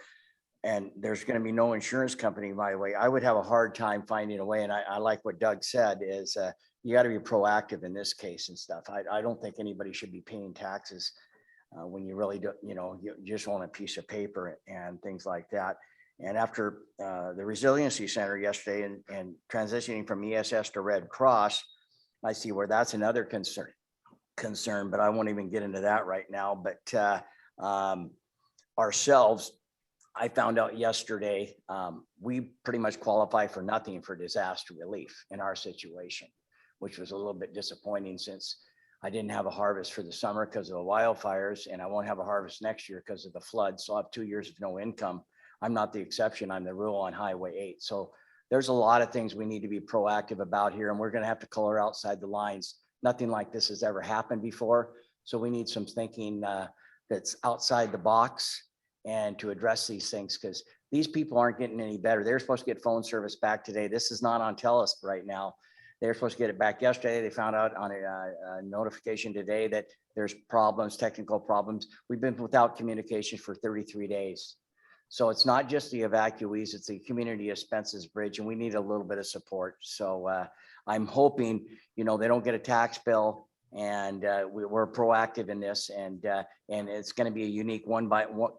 And there's going to be no insurance company, by the way. I would have a hard time finding a way. And I like what Doug said is you got to be proactive in this case and stuff. I don't think anybody should be paying taxes when you really do, you just want a piece of paper and things like that. And after the Resiliency Center yesterday and transitioning from ESS to Red Cross, I see where that's another concern, but I won't even get into that right now. But ourselves, I found out yesterday, we pretty much qualify for nothing for disaster relief in our situation, which was a little bit disappointing since I didn't have a harvest for the summer because of the wildfires, and I won't have a harvest next year because of the flood. So I have 2 years of no income. I'm not the exception. I'm the rule on Highway 8. So there's a lot of things we need to be proactive about here, and we're going to have to color outside the lines nothing like this has ever happened before. So we need some thinking that's outside the box and to address these things, because these people aren't getting any better. They're supposed to get phone service back today. This is not on TELUS right now. They're supposed to get it back yesterday. They found out on a notification today that there's problems, technical problems. We've been without communication for 33 days. So it's not just the evacuees, it's the community expenses bridge, and we need a little bit of support. So I'm hoping, you know, they don't get a tax bill, and we're proactive in this, and it's going to be a unique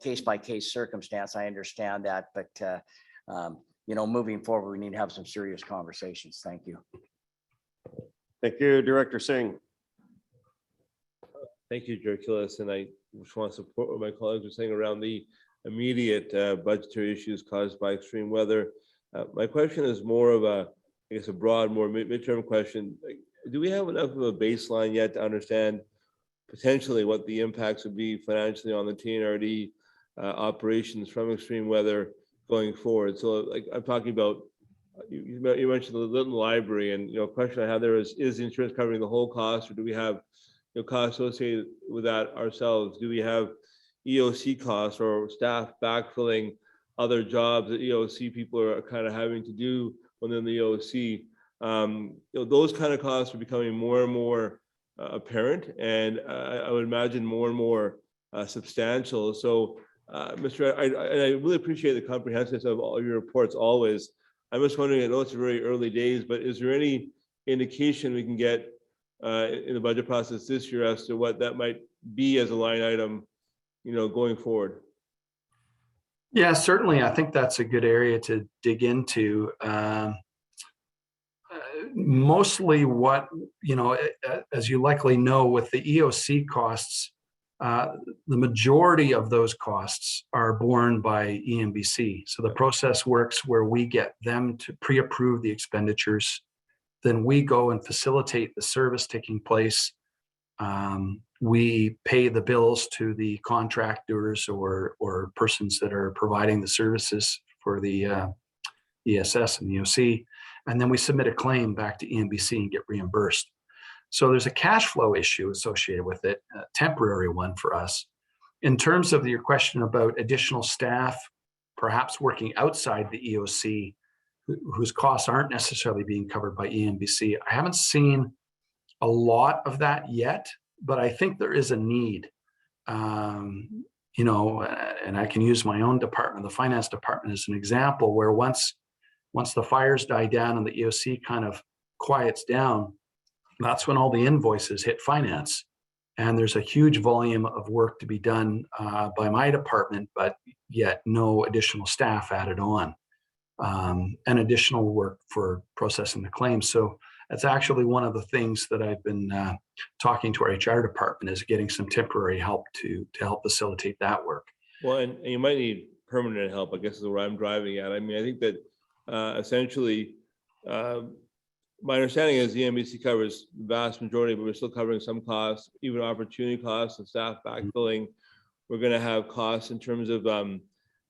case by case circumstance. I understand that, but you know, moving forward, we need to have some serious conversations. Thank you. Thank you, Director Singh. Thank you, Chair Killis, and I just want to support what my colleagues are saying around the immediate budgetary issues caused by extreme weather. My question is more of a, I guess, a broad, more midterm question. Do we have enough of a baseline yet to understand potentially what the impacts would be financially on the TNRD operations from extreme weather going forward? So, like, I'm talking about, you mentioned the Little Library, and, you know, a question I have there is the insurance covering the whole cost, or do we have, you know, costs associated with that ourselves? Do we have EOC costs or staff backfilling other jobs that EOC people are kind of having to do within the EOC? You know, those kind of costs are becoming more and more apparent, and I would imagine more and more substantial. So, Mr. I really appreciate the comprehensiveness of all your reports always. I'm just wondering, I know it's very early days, but is there any indication we can get in the budget process this year as to what that might be as a line item, you know, going forward? Yeah, certainly. I think that's a good area to dig into. Mostly what, you know, as you likely know, with the EOC costs, the majority of those costs are borne by EMBC. So the process works where we get them to pre-approve the expenditures. Then we go and facilitate the service taking place. We pay the bills to the contractors or persons that are providing the services for the ESS and the EOC. And then we submit a claim back to EMBC and get reimbursed. So there's a cash flow issue associated with it, a temporary one for us. In terms of your question about additional staff, perhaps working outside the EOC, whose costs aren't necessarily being covered by EMBC, I haven't seen a lot of that yet, but I think there is a need. You know, and I can use my own department, the finance department, as an example, where once the fires die down and the EOC kind of quiets down, that's when all the invoices hit finance. And there's a huge volume of work to be done by my department, but yet no additional staff added on, and additional work for processing the claims. So that's actually one of the things that I've been talking to our HR department, is getting some temporary help to help facilitate that work. Well, and you might need permanent help, I guess, is where I'm driving at. I mean, I think that essentially, my understanding is the NBC covers the vast majority, but we're still covering some costs, even opportunity costs and staff backfilling. We're going to have costs in terms of, you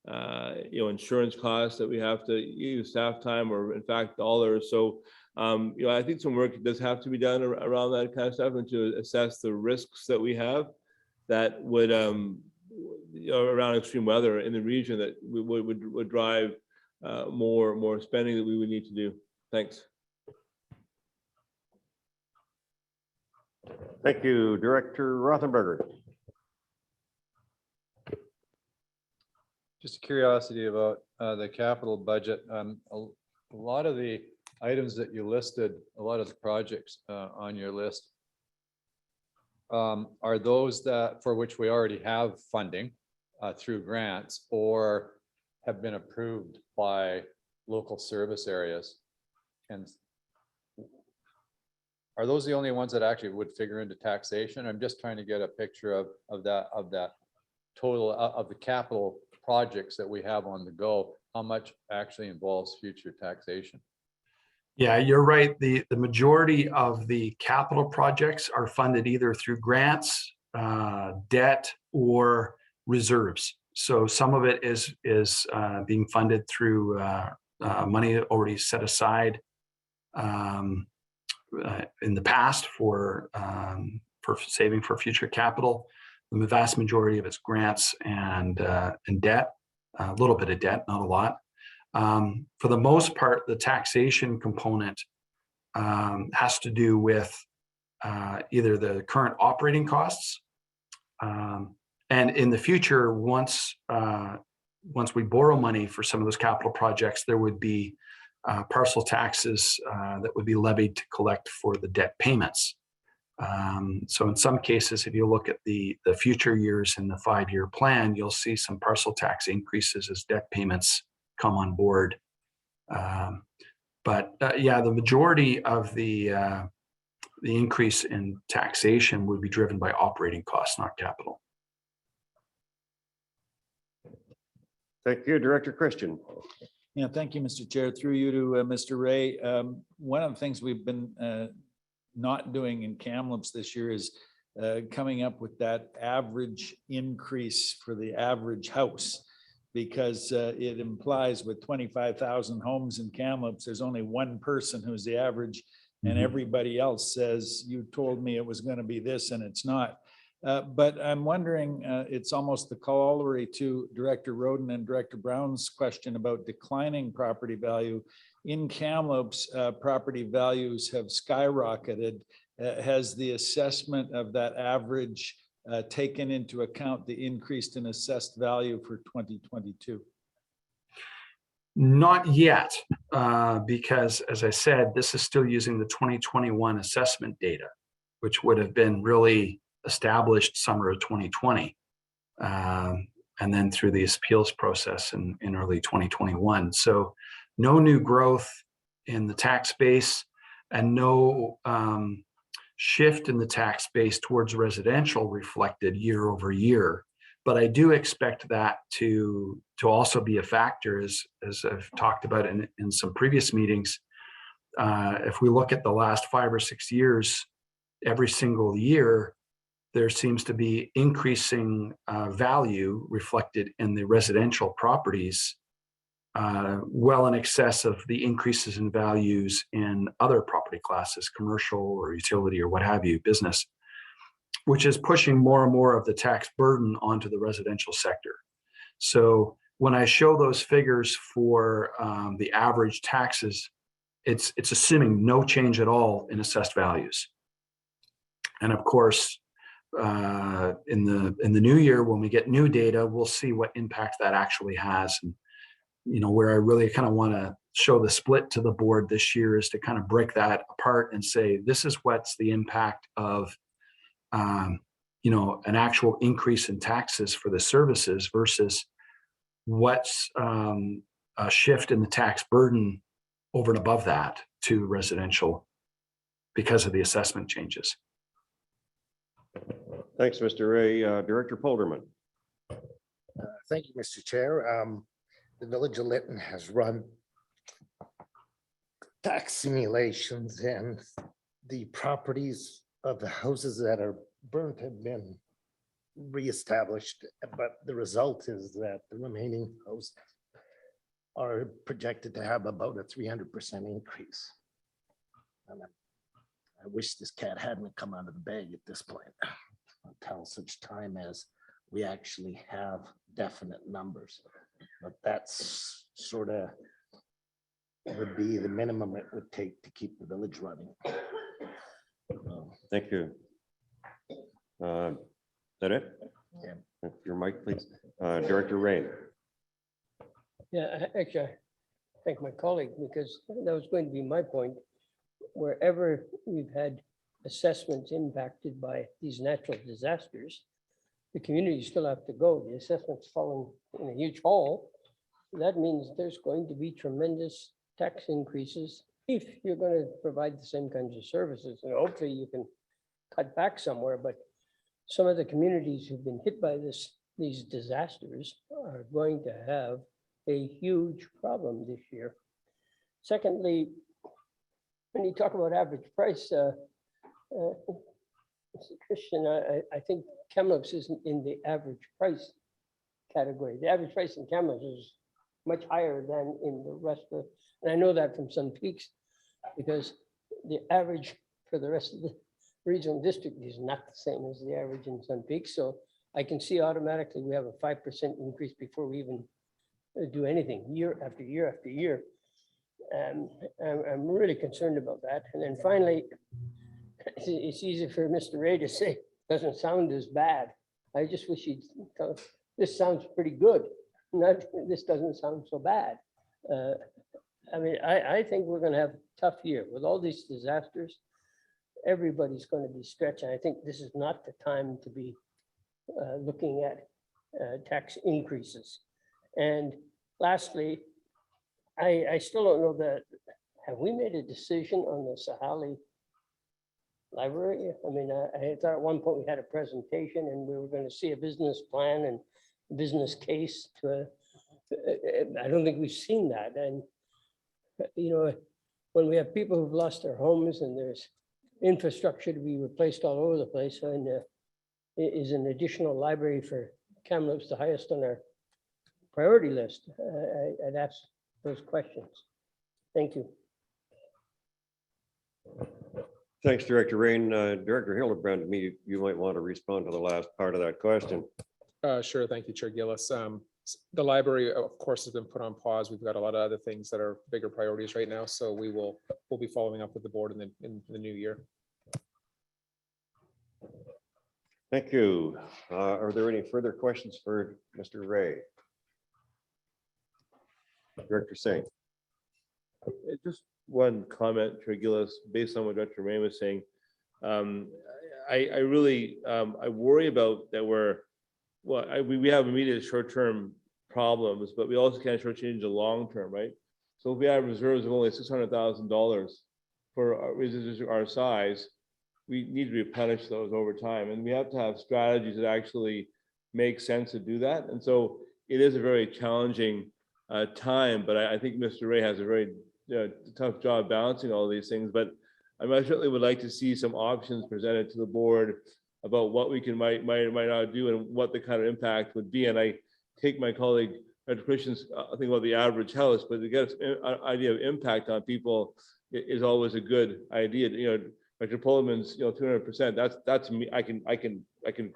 know, insurance costs that we have to use, staff time, or in fact dollars. So, you know, I think some work does have to be done around that kind of stuff, and to assess the risks that we have that would, you know, around extreme weather in the region that would drive more spending that we would need to do. Thanks. Thank you, Director Rothenberger. Just a curiosity about the capital budget. A lot of the items that you listed, a lot of the projects on your list, are those that for which we already have funding through grants or have been approved by local service areas? And are those the only ones that actually would figure into taxation? I'm just trying to get a picture of that total of the capital projects that we have on the go, how much actually involves future taxation. Yeah, you're right. The majority of the capital projects are funded either through grants, debt, or reserves. So some of it is being funded through money already set aside in the past for saving for future capital. The vast majority of its grants and debt, a little bit of debt, not a lot. For the most part, the taxation component has to do with either the current operating costs, and in the future, once we borrow money for some of those capital projects, there would be parcel taxes that would be levied to collect for the debt payments. So in some cases, if you look at the future years in the 5-year plan, you'll see some parcel tax increases as debt payments come on board. But yeah, the majority of the increase in taxation would be driven by operating costs, not capital. Thank you, Director Christian. Yeah, thank you, Mr. Chair. Through you to Mr. Ray. One of the things we've been not doing in Kamloops this year is coming up with that average increase for the average house, because it implies with 25,000 homes in Kamloops, there's only one person who's the average, and everybody else says, you told me it was going to be this and it's not. But I'm wondering, it's almost the corollary to Director Roden and Director Brown's question about declining property value. In Kamloops, property values have skyrocketed. Has the assessment of that average taken into account the increase in assessed value for 2022? Not yet, because as I said, this is still using the 2021 assessment data, which would have been really established summer of 2020, and then through the appeals process in early 2021. So no new growth in the tax base and no shift in the tax base towards residential reflected year over year. But I do expect that to also be a factor, as I've talked about in some previous meetings. If we look at the last 5 or 6 years, every single year, there seems to be increasing value reflected in the residential properties, well in excess of the increases in values in other property classes, commercial or utility or what have you, business, which is pushing more and more of the tax burden onto the residential sector. So when I show those figures for the average taxes, it's assuming no change at all in assessed values. And of course, in the new year, when we get new data, we'll see what impact that actually has. And where I really kind of want to show the split to the board this year is to kind of break that apart and say, this is what's the impact of an actual increase in taxes for the services versus what's a shift in the tax burden over and above that to residential because of the assessment changes. Thanks, Mr. Ray. Director Polderman. Thank you, Mr. Chair. The Village of Lytton has run tax simulations, and the properties of the houses that are burnt have been reestablished, but the result is that the remaining houses are projected to have about a 300% increase. And I wish this cat hadn't come out of the bag at this point until such time as we actually have definite numbers. But that's sort of would be the minimum it would take to keep the village running. Thank you. Is that it? Yeah. Your mic, please. Director Rain. Yeah, actually, I thank my colleague, because that was going to be my point. Wherever we've had assessments impacted by these natural disasters, the communities still have to go. The assessment's falling in a huge hole. That means there's going to be tremendous tax increases if you're going to provide the same kinds of services. And hopefully you can cut back somewhere, but some of the communities who've been hit by these disasters are going to have a huge problem this year. Secondly, when you talk about average price, Christian, I think Kamloops isn't in the average price category. The average price in Kamloops is much higher than in the rest of, and I know that from Sun Peaks, because the average for the rest of the regional district is not the same as the average in Sun Peak. So I can see automatically we have a 5% increase before we even do anything year after year after year. And I'm really concerned about that. And then finally, it's easy for Mr. Ray to say, doesn't sound as bad. I just wish he'd tell us, this sounds pretty good. Not, this doesn't sound so bad. I mean, I think we're gonna have a tough year with all these disasters. Everybody's gonna be stretched. I think this is not the time to be looking at tax increases. And lastly, I still don't know that, have we made a decision on the Sahali library? I mean, I thought at one point we had a presentation and we were going to see a business plan and business case to, I don't think we've seen that. And, you know, when we have people who've lost their homes and there's infrastructure to be replaced all over the place, and is an additional library for Kamloops the highest on our priority list? I'd ask those questions. Thank you. Thanks, Director Rain. Director Hildebrand, you might want to respond to the last part of that question. Sure. Thank you, Chair Gillis. The library, of course, has been put on pause. We've got a lot of other things that are bigger priorities right now. So we'll be following up with the board in the new year. Thank you. Are there any further questions for Mr. Ray? Director Singh. Just one comment, Chair Gillis, based on what Dr. Ray was saying. I really I worry about that we have immediate short-term problems, but we also can't shortchange the long-term, right? So if we have reserves of only $600,000 for our size, we need to replenish those over time, and we have to have strategies that actually make sense to do that. And so it is a very challenging time, but I think Mr. Ray has a very tough job balancing all these things. But I certainly would like to see some options presented to the board about what we might not do and what the kind of impact would be. And I take my colleague Dr. Christian's thing about the average house, but to get an idea of impact on people is always a good idea. You know, Dr. Pullman's 200%. That's me. I can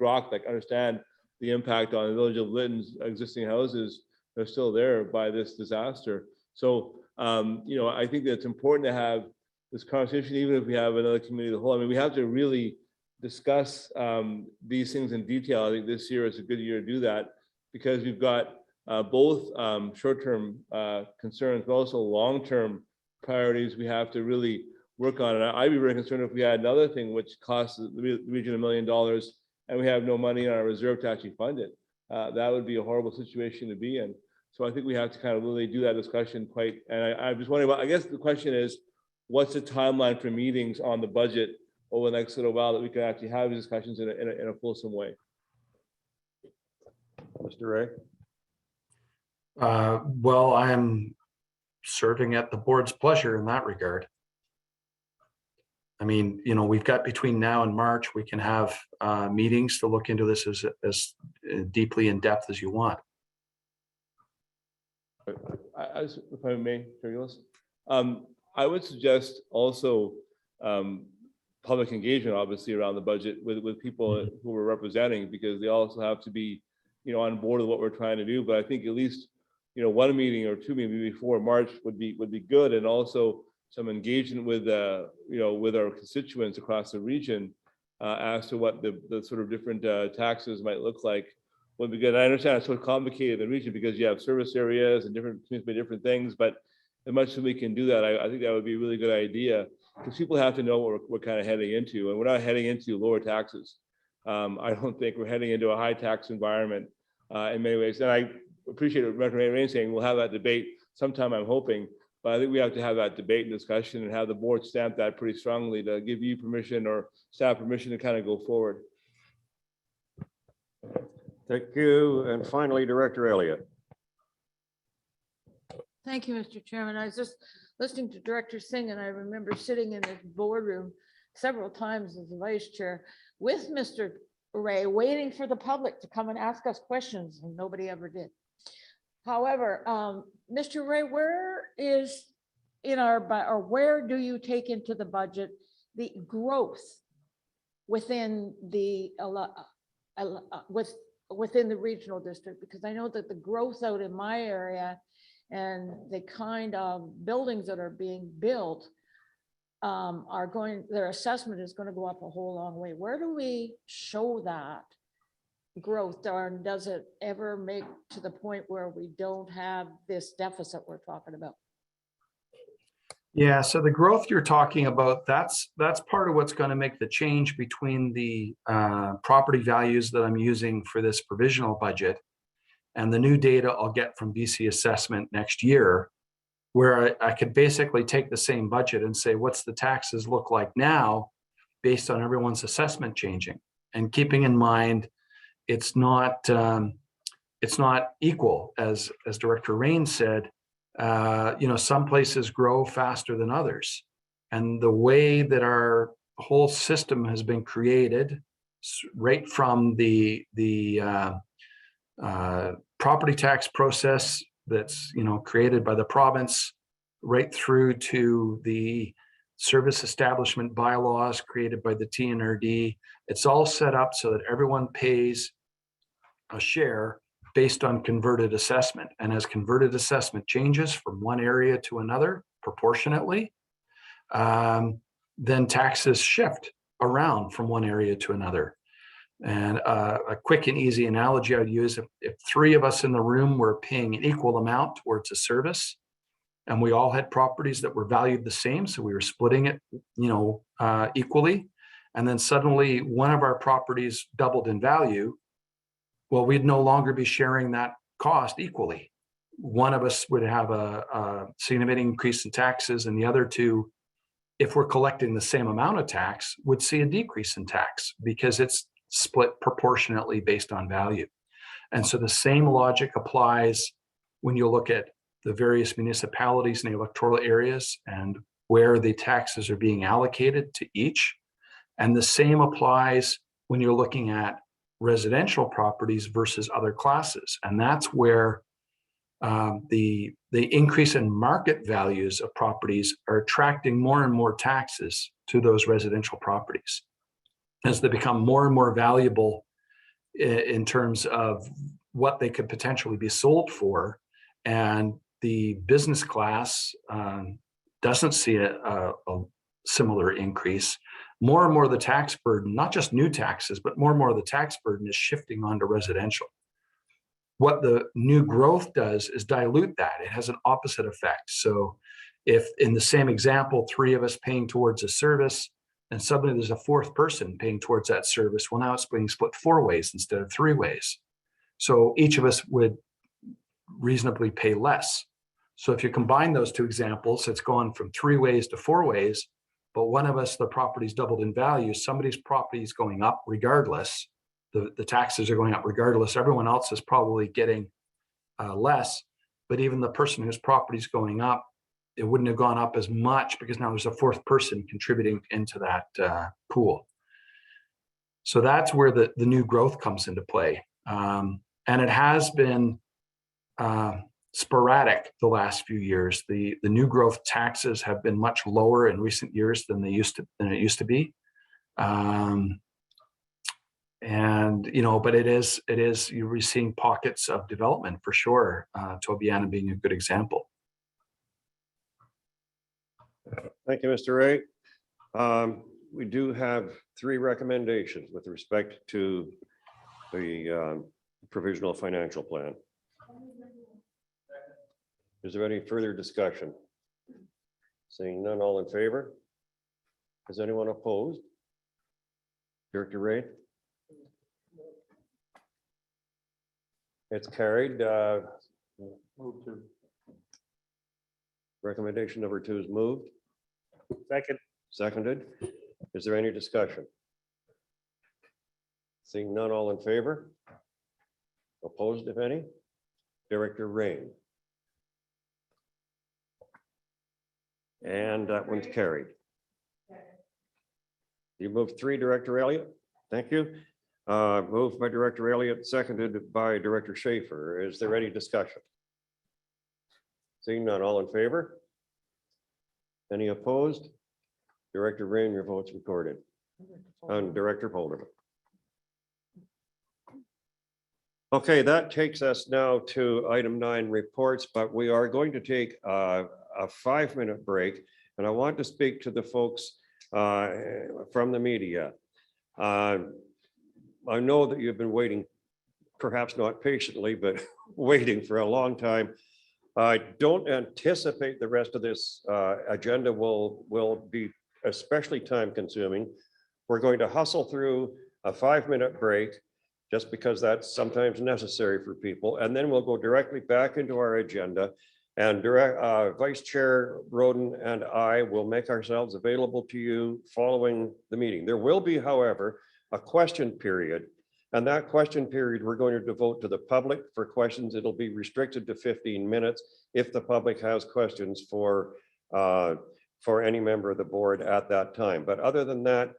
grok, like, understand the impact on the village of Lytton's existing houses. They're still there by this disaster. So I think that it's important to have this conversation, even if we have another committee of the whole. I mean, we have to really discuss these things in detail. I think this year is a good year to do that, because we've got both short-term concerns, but also long-term priorities we have to really work on. And I'd be very concerned if we had another thing which costs the region $1 million and we have no money in our reserve to actually fund it. That would be a horrible situation to be in. So I think we have to kind of really do that discussion quite, and I'm just wondering about, I guess the question is, what's the timeline for meetings on the budget over the next little while that we can actually have these discussions in a fulsome way? Mr. Ray? Well, I'm serving at the board's pleasure in that regard. I mean, we've got between now and March, we can have meetings to look into this as deeply in depth as you want. If I may, Chair Gillis, I would suggest also public engagement, obviously, around the budget with people who we're representing, because they also have to be, on board with what we're trying to do. But I think at least, one meeting or two meetings before March would be good, and also some engagement with with our constituents across the region as to what the sort of different taxes might look like would be good. And I understand it's so complicated in the region because you have service areas and different things, but as much as we can do that, I think that would be a really good idea, because people have to know what we're kind of heading into, and we're not heading into lower taxes. I don't think we're heading into a high tax environment in many ways. And I appreciate what Reverend Rain saying. We'll have that debate sometime, I'm hoping, but I think we have to have that debate and discussion and have the board stamp that pretty strongly to give you permission or staff permission to kind of go forward. Thank you. And finally, Director Elliott. Thank you, Mr. Chairman. I was just listening to Director Singh, and I remember sitting in the boardroom several times as the vice chair with Mr. Ray, waiting for the public to come and ask us questions, and nobody ever did. However, Mr. Ray, where is in our, or where do you take into the budget the growth within the, within the regional district? Because I know that the growth out in my area and the kind of buildings that are being built are going, their assessment is going to go up a whole long way. Where do we show that growth, or does it ever make to the point where we don't have this deficit we're talking about? Yeah, so the growth you're talking about, that's part of what's going to make the change between the property values that I'm using for this provisional budget and the new data I'll get from BC Assessment next year, where I could basically take the same budget and say, what's the taxes look like now based on everyone's assessment changing? And keeping in mind, it's not equal, as Director Rain said. Some places grow faster than others. And the way that our whole system has been created, right from the property tax process that's created by the province, right through to the service establishment bylaws created by the TNRD, it's all set up so that everyone pays a share based on converted assessment. And as converted assessment changes from one area to another proportionately, then taxes shift around from one area to another. And a quick and easy analogy I would use, if three of us in the room were paying an equal amount towards a service, and we all had properties that were valued the same, so we were splitting it equally, and then suddenly one of our properties doubled in value, well, we'd no longer be sharing that cost equally. One of us would have a significant increase in taxes, and the other two, if we're collecting the same amount of tax, would see a decrease in tax because it's split proportionately based on value. And so the same logic applies when you look at the various municipalities and the electoral areas and where the taxes are being allocated to each. And the same applies when you're looking at residential properties versus other classes. And that's where the increase in market values of properties are attracting more and more taxes to those residential properties as they become more and more valuable in terms of what they could potentially be sold for. And the business class doesn't see a similar increase. More and more of the tax burden, not just new taxes, but more and more of the tax burden is shifting onto residential. What the new growth does is dilute that. It has an opposite effect. So if in the same example, three of us paying towards a service, and suddenly there's a fourth person paying towards that service, well, now it's being split 4 ways instead of 3 ways. So each of us would reasonably pay less. So if you combine those two examples, it's gone from 3 ways to 4 ways, but one of us, the property's doubled in value, somebody's property is going up regardless. The taxes are going up regardless. Everyone else is probably getting less, but even the person whose property is going up, it wouldn't have gone up as much because now there's a fourth person contributing into that pool. So that's where the new growth comes into play. And it has been sporadic the last few years. The new growth taxes have been much lower in recent years than it used to be. But it is you're seeing pockets of development for sure. Tobiana being a good example. Thank you, Mr. Ray. We do have 3 recommendations with respect to the provisional financial plan. Is there any further discussion? Seeing none, all in favor? Is anyone opposed? Director Ray? It's carried. Move to. Recommendation number 2 is moved. Second. Seconded. Is there any discussion? Seeing none, all in favor? Opposed, if any? Director Rain? And that one's carried. You moved 3, Director Elliott. Thank you. Moved by Director Elliott, seconded by Director Schaefer. Is there any discussion? Seeing none, all in favor? Any opposed? Director Rain, your vote's recorded. And Director Polderman. Okay, that takes us now to item 9, reports, but we are going to take a 5-minute break. And I want to speak to the folks from the media. I know that you've been waiting, perhaps not patiently, but waiting for a long time. I don't anticipate the rest of this agenda will be especially time consuming. We're going to hustle through a 5-minute break just because that's sometimes necessary for people. And then we'll go directly back into our agenda, and Vice Chair Roden and I will make ourselves available to you following the meeting. There will be, however, a question period. And that question period, we're going to devote to the public for questions. It'll be restricted to 15 minutes if the public has questions for any member of the board at that time. But other than that,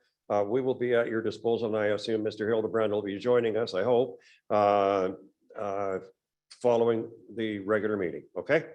we will be at your disposal. And I assume Mr. Hildebrand will be joining us, I hope, following the regular meeting. Okay.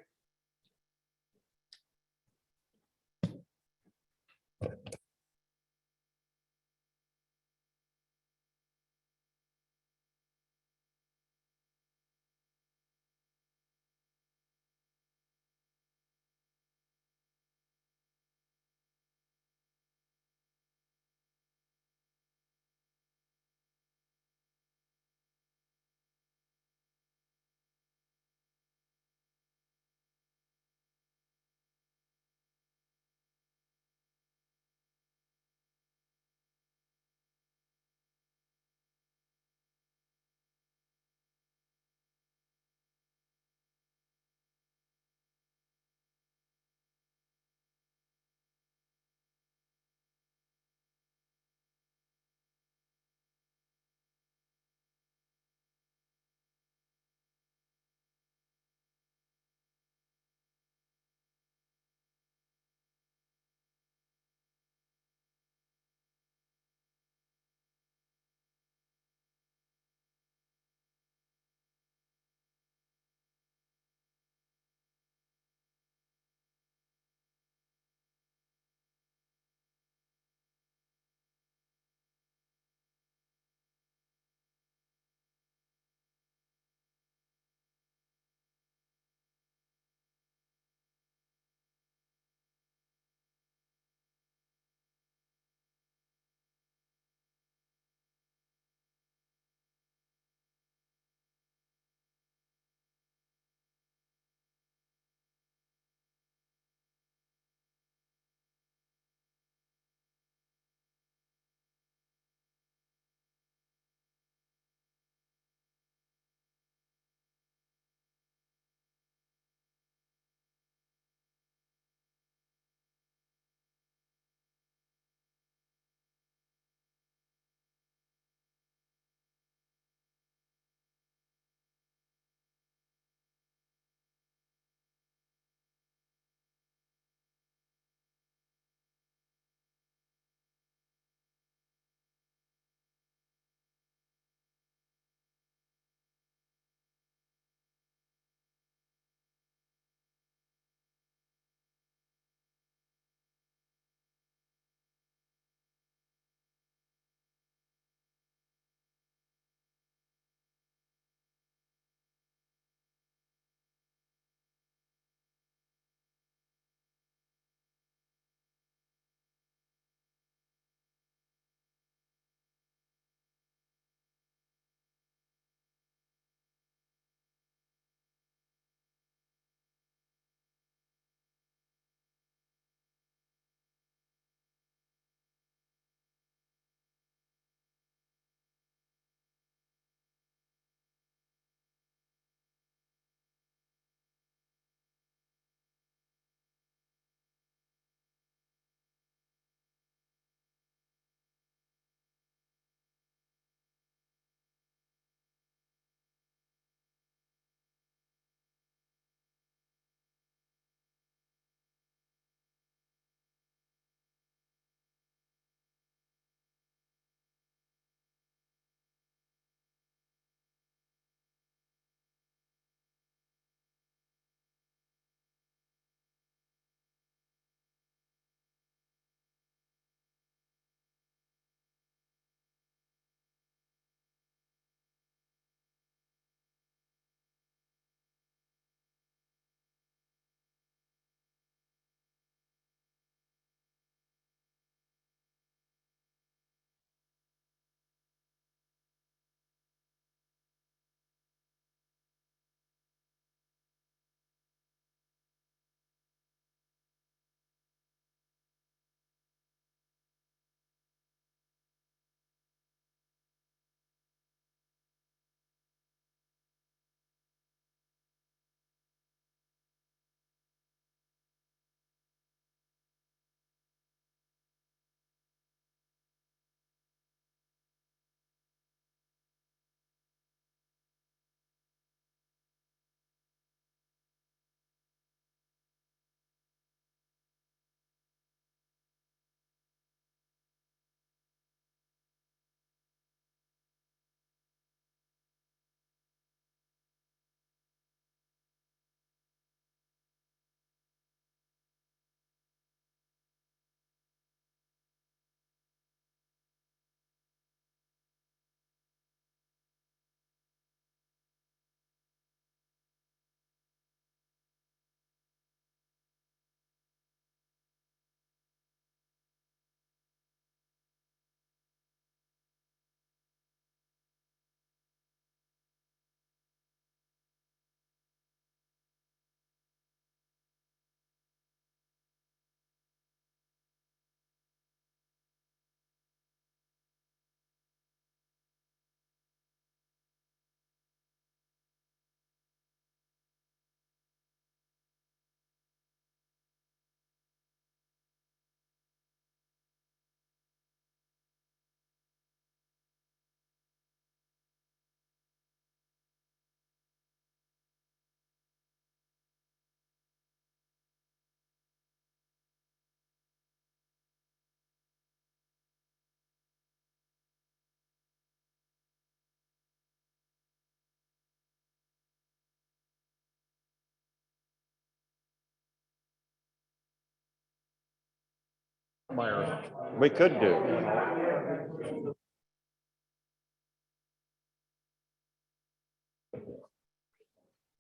We could do.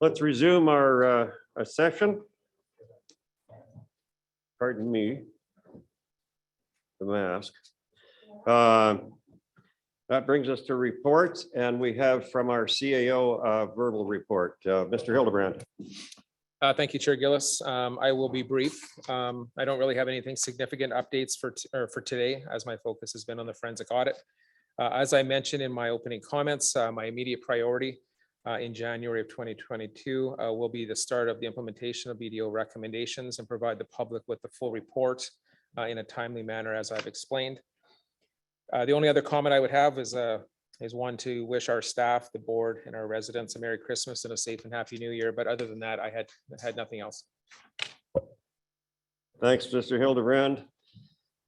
Let's resume our session. Pardon me. The mask. That brings us to reports, and we have from our CAO verbal report. Mr. Hildebrand. Thank you, Chair Gillis. I will be brief. I don't really have anything significant updates for today, as my focus has been on the forensic audit. As I mentioned in my opening comments, my immediate priority in January of 2022 will be the start of the implementation of BDO recommendations and provide the public with the full report in a timely manner, as I've explained. The only other comment I would have is one to wish our staff, the board, and our residents a Merry Christmas and a safe and happy New Year. But other than that, I had nothing else. Thanks, Mr. Hildebrand.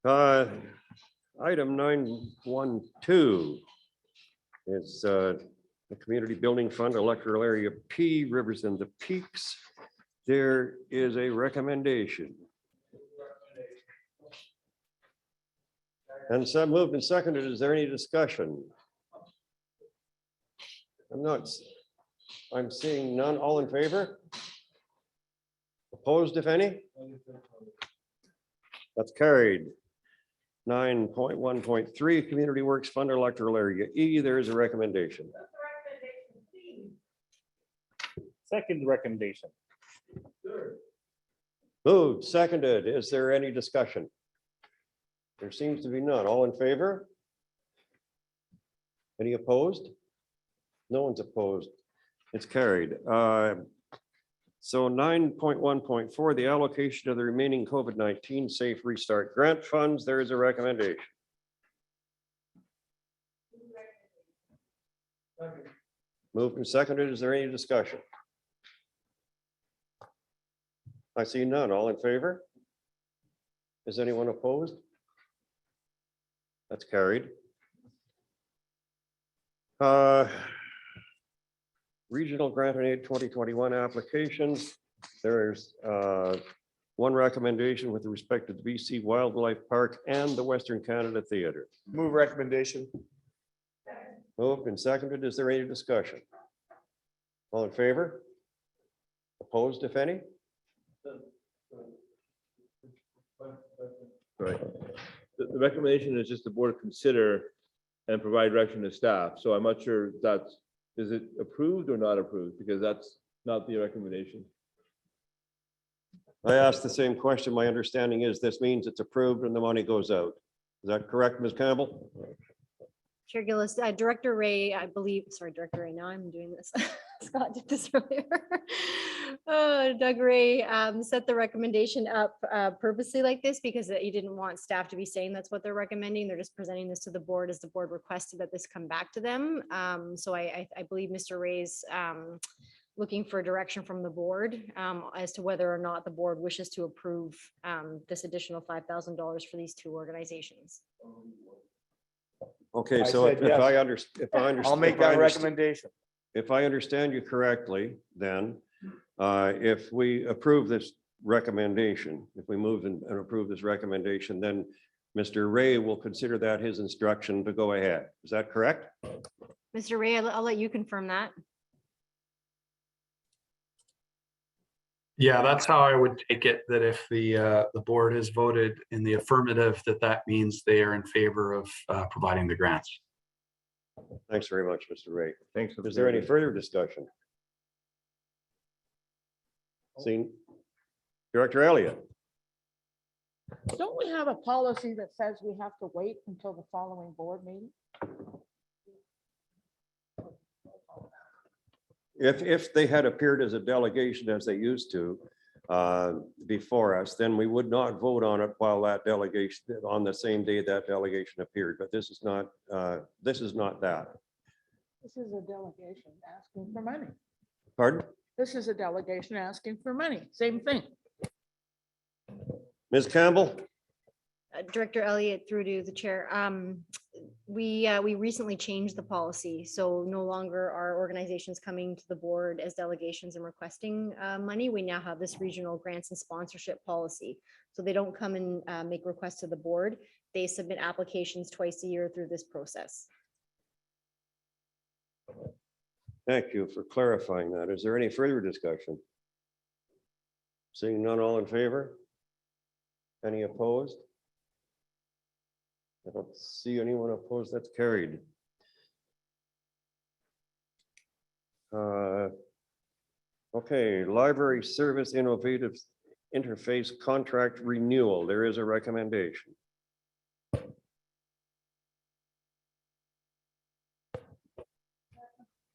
Item 912 is the Community Building Fund, Electoral Area P, Rivers and the Peaks. There is a recommendation. And so moved and seconded. Is there any discussion? I'm seeing none. All in favor? Opposed, if any? That's carried. 9.1.3 Community Works Fund, Electoral Area E. There is a recommendation. Second recommendation. Moved, seconded. Is there any discussion? There seems to be none. All in favor? Any opposed? No one's opposed. It's carried. So 9.1.4, the allocation of the remaining COVID-19 Safe Restart grant funds. There is a recommendation. Moved and seconded. Is there any discussion? I see none. All in favor? Is anyone opposed? That's carried. Regional Grant and Aid 2021 applications. There's one recommendation with respect to the BC Wildlife Park and the Western Canada Theatre. Move recommendation. Moved and seconded. Is there any discussion? All in favor? Opposed, if any? Right. The recommendation is just the board consider and provide direction to staff. So I'm not sure that's, is it approved or not approved? Because that's not the recommendation. I asked the same question. My understanding is this means it's approved and the money goes out. Is that correct, Ms. Campbell? Chair Gillis, Director Ray, I believe, sorry, Director Ray, now I'm doing this. Scott did this earlier. Doug Ray set the recommendation up purposely like this because he didn't want staff to be saying that's what they're recommending. They're just presenting this to the board as the board requested that this come back to them. So I believe Mr. Ray's looking for direction from the board as to whether or not the board wishes to approve this additional $5,000 for these two organizations. Okay, so if I understand, I'll make that recommendation. If I understand you correctly, then if we approve this recommendation, if we move and approve this recommendation, then Mr. Ray will consider that his instruction to go ahead. Is that correct? Mr. Ray, I'll let you confirm that. Yeah, that's how I would take it, that if the board has voted in the affirmative, that means they are in favor of providing the grants. Thanks very much, Mr. Ray. Thanks. Is there any further discussion? Seeing Director Elliott. Don't we have a policy that says we have to wait until the following board meeting? If they had appeared as a delegation as they used to before us, then we would not vote on it while that delegation, on the same day that delegation appeared. But this is not that. This is a delegation asking for money. Pardon? This is a delegation asking for money. Same thing. Ms. Campbell? Director Elliott through to the chair. We recently changed the policy, so no longer are organizations coming to the board as delegations and requesting money. We now have this regional grants and sponsorship policy. So they don't come and make requests to the board. They submit applications twice a year through this process. Thank you for clarifying that. Is there any further discussion? Seeing none, all in favor? Any opposed? I don't see anyone opposed. That's carried. Okay, library service innovative interface contract renewal. There is a recommendation.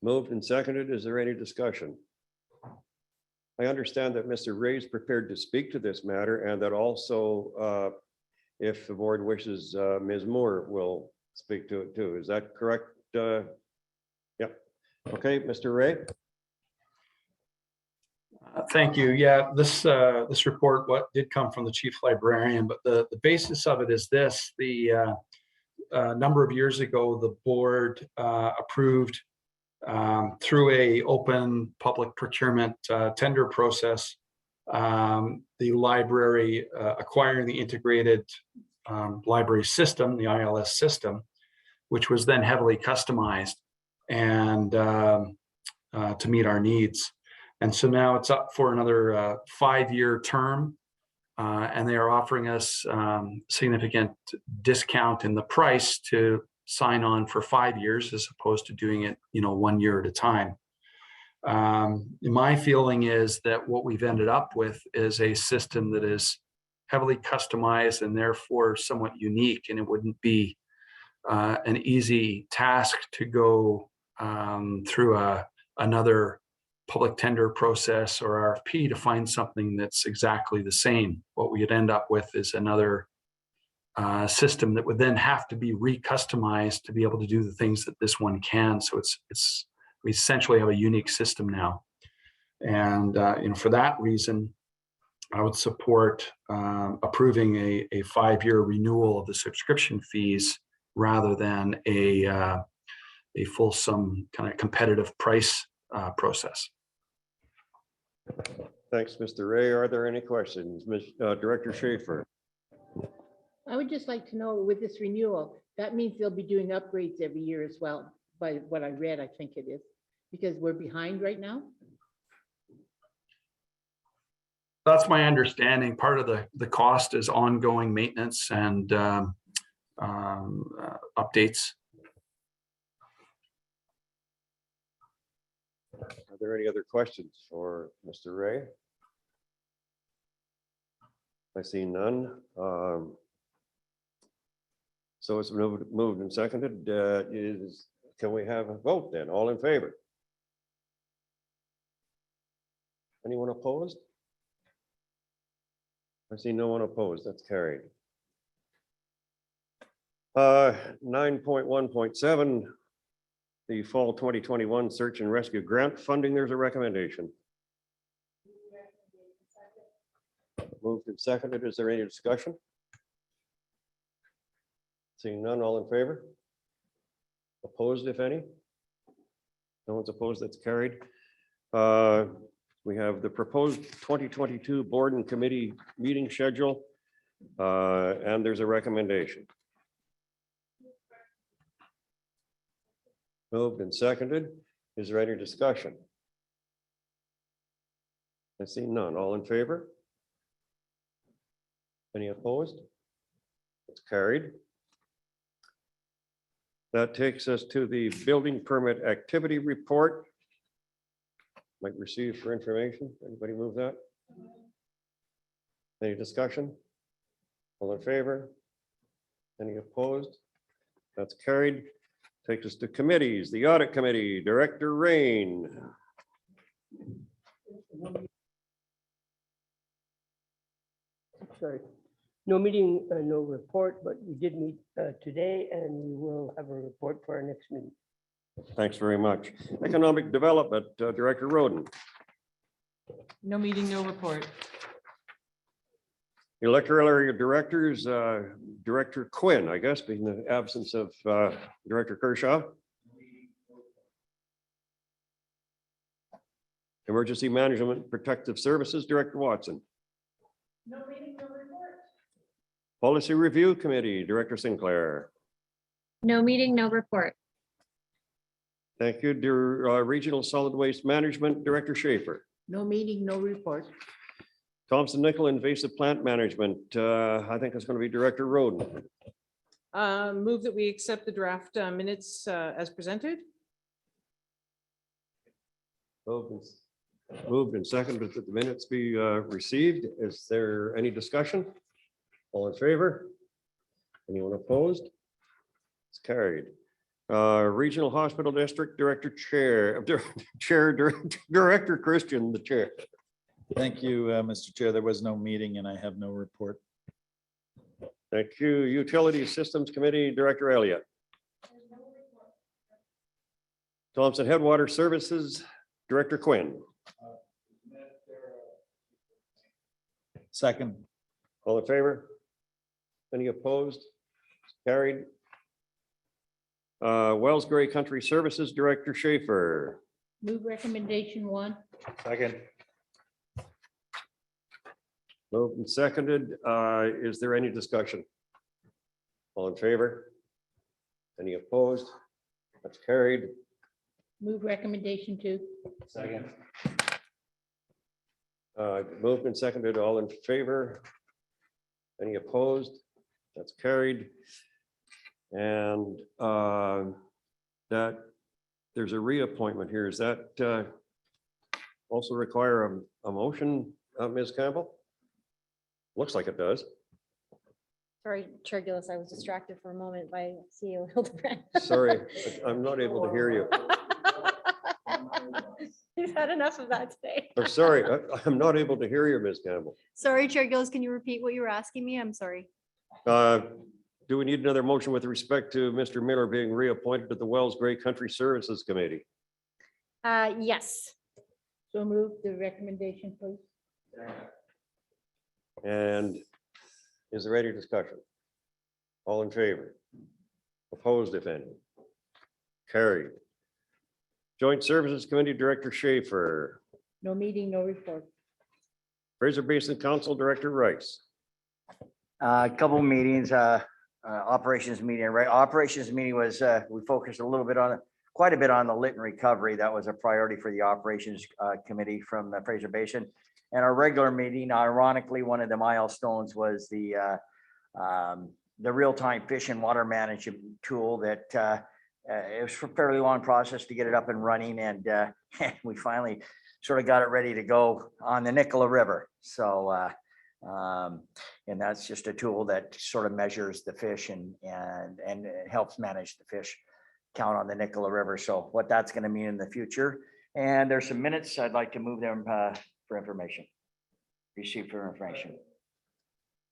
Moved and seconded. Is there any discussion? I understand that Mr. Ray is prepared to speak to this matter, and that also, if the board wishes, Ms. Moore will speak to it too. Is that correct? Yep. Okay, Mr. Ray. Thank you. Yeah, this report did come from the chief librarian, but the basis of it is this: the number of years ago, the board approved through a open public procurement tender process, the library acquiring the integrated library system, the ILS system, which was then heavily customized and to meet our needs. And so now it's up for another 5-year term, and they are offering us significant discount in the price to sign on for 5 years as opposed to doing it, 1 year at a time. My feeling is that what we've ended up with is a system that is heavily customized and therefore somewhat unique, and it wouldn't be an easy task to go through another public tender process or RFP to find something that's exactly the same. What we'd end up with is another system that would then have to be re-customized to be able to do the things that this one can. So we essentially have a unique system now. And for that reason, I would support approving a 5-year renewal of the subscription fees rather than a fulsome kind of competitive price process. Thanks, Mr. Ray. Are there any questions? Director Schaefer. I would just like to know, with this renewal, that means they'll be doing upgrades every year as well, by what I read, I think it is, because we're behind right now. That's my understanding. Part of the cost is ongoing maintenance and updates. Are there any other questions for Mr. Ray? I see none. So it's moved and seconded. Can we have a vote then? All in favor? Anyone opposed? I see no one opposed. That's carried. 9.1.7, the fall 2021 search and rescue grant funding. There's a recommendation. Moved and seconded. Is there any discussion? Seeing none, all in favor? Opposed, if any? No one's opposed. That's carried. We have the proposed 2022 board and committee meeting schedule, and there's a recommendation. Moved and seconded. Is there any discussion? I see none. All in favor? Any opposed? It's carried. That takes us to the building permit activity report. Might receive for information. Anybody move that? Any discussion? All in favor? Any opposed? That's carried. Takes us to committees. The audit committee, Director Rain. Sorry. No meeting, no report, but we did meet today, and we will have a report for our next meeting. Thanks very much. Economic Development, Director Roden. No meeting, no report. Electoral area directors, Director Quinn, I guess, being the absence of Director Kershaw. Emergency Management Protective Services, Director Watson. No meeting, no report. Policy Review Committee, Director Sinclair. No meeting, no report. Thank you. Regional Solid Waste Management, Director Schaefer. No meeting, no report. Thompson-Nicola Invasive Plant Management, I think it's going to be Director Roden. Move that we accept the draft minutes as presented. Moved and seconded that the minutes be received. Is there any discussion? All in favor? Anyone opposed? It's carried. Regional Hospital District Director Director Christian, the chair. Thank you, Mr. Chair. There was no meeting and I have no report. Thank you. Utility Systems Committee, Director Elliott. Thompson Headwater Services, Director Quinn. Second. All in favor? Any opposed? Carried. Wells Gray Country Services, Director Schaefer. Move recommendation 1. Second. Moved and seconded. Is there any discussion? All in favor? Any opposed? That's carried. Move recommendation 2. Second. Moved and seconded. All in favor? Any opposed? That's carried. And that there's a reappointment here. Is that also require a motion, Ms. Campbell? Looks like it does. Sorry, Chair Gillis, I was distracted for a moment by CEO Hildebrand. Sorry, I'm not able to hear you. You've had enough of that today. I'm sorry, I'm not able to hear you, Ms. Campbell. Sorry, Chair Gillis, can you repeat what you were asking me? I'm sorry. Do we need another motion with respect to Mr. Miller being reappointed to the Wells Gray Country Services Committee? Yes. So move the recommendation, please. And is there any discussion? All in favor? Opposed, if any? Carried. Joint Services Committee, Director Schaefer. No meeting, no report. Fraser Basin Council, Director Rice. A couple of meetings, operations meeting, right? Operations meeting was, we focused a little bit on, quite a bit on the Lytton recovery. That was a priority for the operations committee from the Fraser Basin. And our regular meeting, ironically, one of the milestones was the real-time fish and water management tool that it was a fairly long process to get it up and running, and we finally sort of got it ready to go on the Nicola River. So, and that's just a tool that sort of measures the fish and it helps manage the fish count on the Nicola River. So what that's going to mean in the future. And there's some minutes. I'd like to move them for information. Received for information.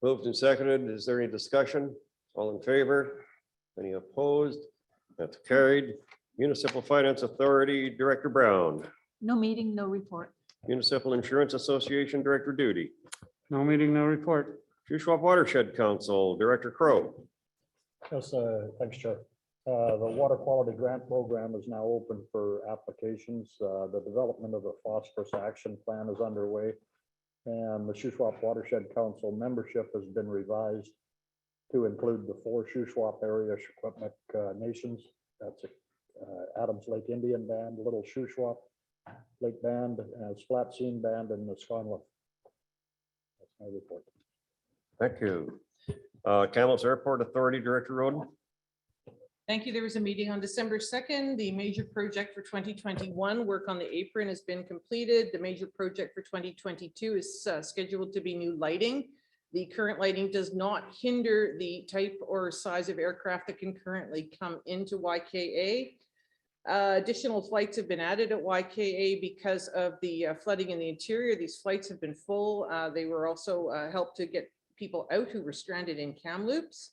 Moved and seconded. Is there any discussion? All in favor? Any opposed? That's carried. Municipal Finance Authority, Director Brown. No meeting, no report. Municipal Insurance Association, Director Duty. No meeting, no report. Shuswap Watershed Council, Director Crow. Yes, thanks, Chair. The Water Quality Grant Program is now open for applications. The development of the Phosphorus Action Plan is underway. And the Shuswap Watershed Council membership has been revised to include the 4 Shuswap area Secwepemc nations. That's Adams Lake Indian Band, Little Shuswap Lake Band, Splatsin Band, and the Sconliffe. That's my report. Thank you. Kamloops Airport Authority, Director Roden. Thank you. There was a meeting on December 2nd. The major project for 2021, work on the apron has been completed. The major project for 2022 is scheduled to be new lighting. The current lighting does not hinder the type or size of aircraft that can currently come into YKA. Additional flights have been added at YKA because of the flooding in the interior. These flights have been full. They were also helped to get people out who were stranded in Kamloops.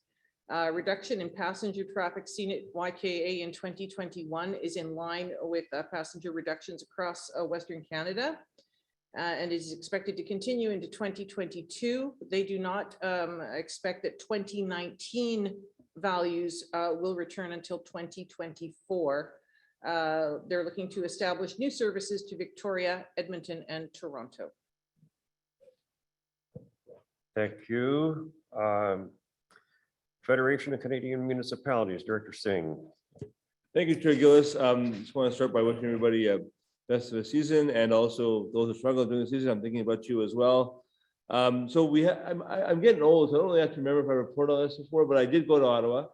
Reduction in passenger traffic seen at YKA in 2021 is in line with passenger reductions across Western Canada. and is expected to continue into 2022. They do not expect that 2019 values will return until 2024. They're looking to establish new services to Victoria, Edmonton, and Toronto. Thank you. Federation of Canadian Municipalities, Director Singh. Thank you, Chair Gillis. Just want to start by wishing everybody best of the season, and also those who struggle during the season. I'm thinking about you as well. So I'm getting old, so I don't really have to remember if I reported on this before, but I did go to Ottawa.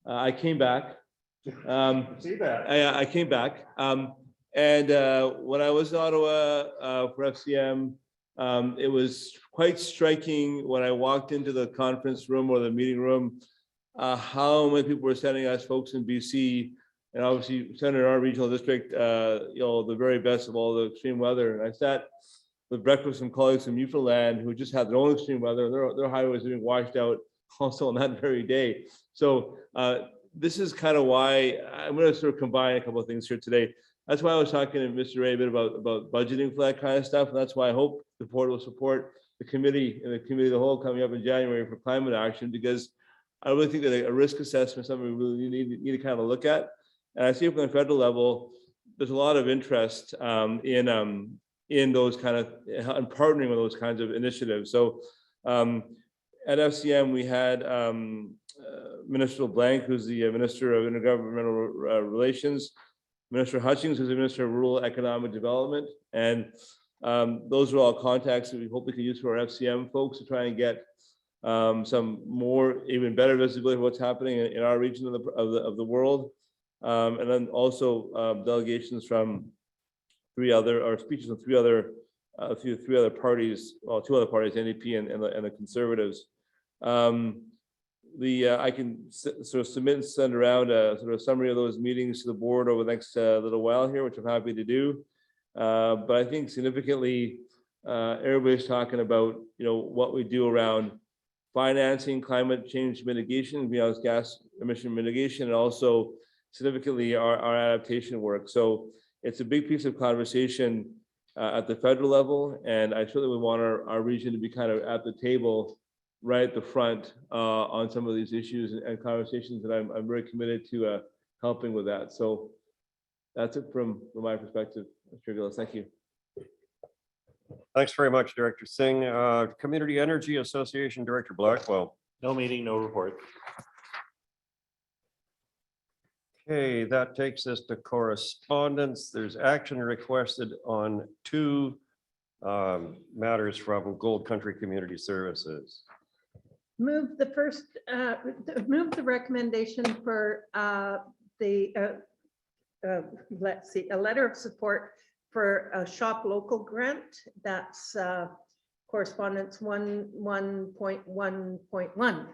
I came back. See that? I came back. And when I was in Ottawa for FCM, it was quite striking when I walked into the conference room or the meeting room, how many people were sending us folks in BC, and obviously centered in our regional district, the very best of all the extreme weather. And I sat with breakfast with some colleagues from Newfoundland who just had their own extreme weather. Their highways are being washed out also on that very day. So this is kind of why I'm going to sort of combine a couple of things here today. That's why I was talking to Mr. Ray a bit about budgeting for that kind of stuff. And that's why I hope the board will support the committee and the committee of the whole coming up in January for climate action, because I really think that a risk assessment is something we really need to kind of look at. And I see from the federal level, there's a lot of interest in those kind of, and partnering with those kinds of initiatives. So at FCM, we had Minister LeBlanc, who's the Minister of Intergovernmental Relations, Minister Hutchings, who's the Minister of Rural Economic Development. And those are all contacts that we hope we can use for our FCM folks to try and get some more, even better visibility of what's happening in our region of the world. And then also delegations from speeches from three other parties, well, two other parties, NDP and the Conservatives. I can sort of submit and send around a sort of summary of those meetings to the board over the next little while here, which I'm happy to do. But I think significantly, everybody's talking about, what we do around financing climate change mitigation, greenhouse gas emission mitigation, and also significantly our adaptation work. So it's a big piece of conversation at the federal level, and I certainly would want our region to be kind of at the table, right at the front on some of these issues and conversations, and I'm very committed to helping with that. So that's it from my perspective, Mr. Gillis. Thank you. Thanks very much, Director Singh. Community Energy Association Director Blackwell. No meeting, no report. Okay, that takes us to correspondence. There's action requested on two matters from Gold Country Community Services. Move the first, move the recommendation for let's see, a letter of support for a shop local grant. That's correspondence 1.1.1.1.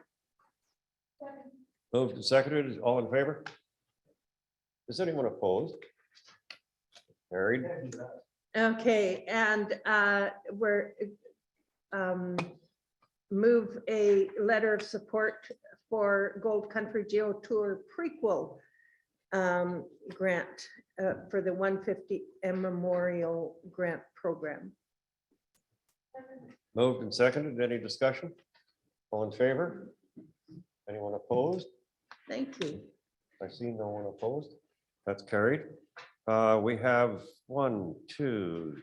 Moved and seconded. All in favor? Is anyone opposed? Carried. Okay, and we're move a letter of support for Gold Country Geo Tour prequel grant for the 150 Memorial Grant Program. Moved and seconded. Any discussion? All in favor? Anyone opposed? Thank you. I see no one opposed. That's carried. We have 1, 2,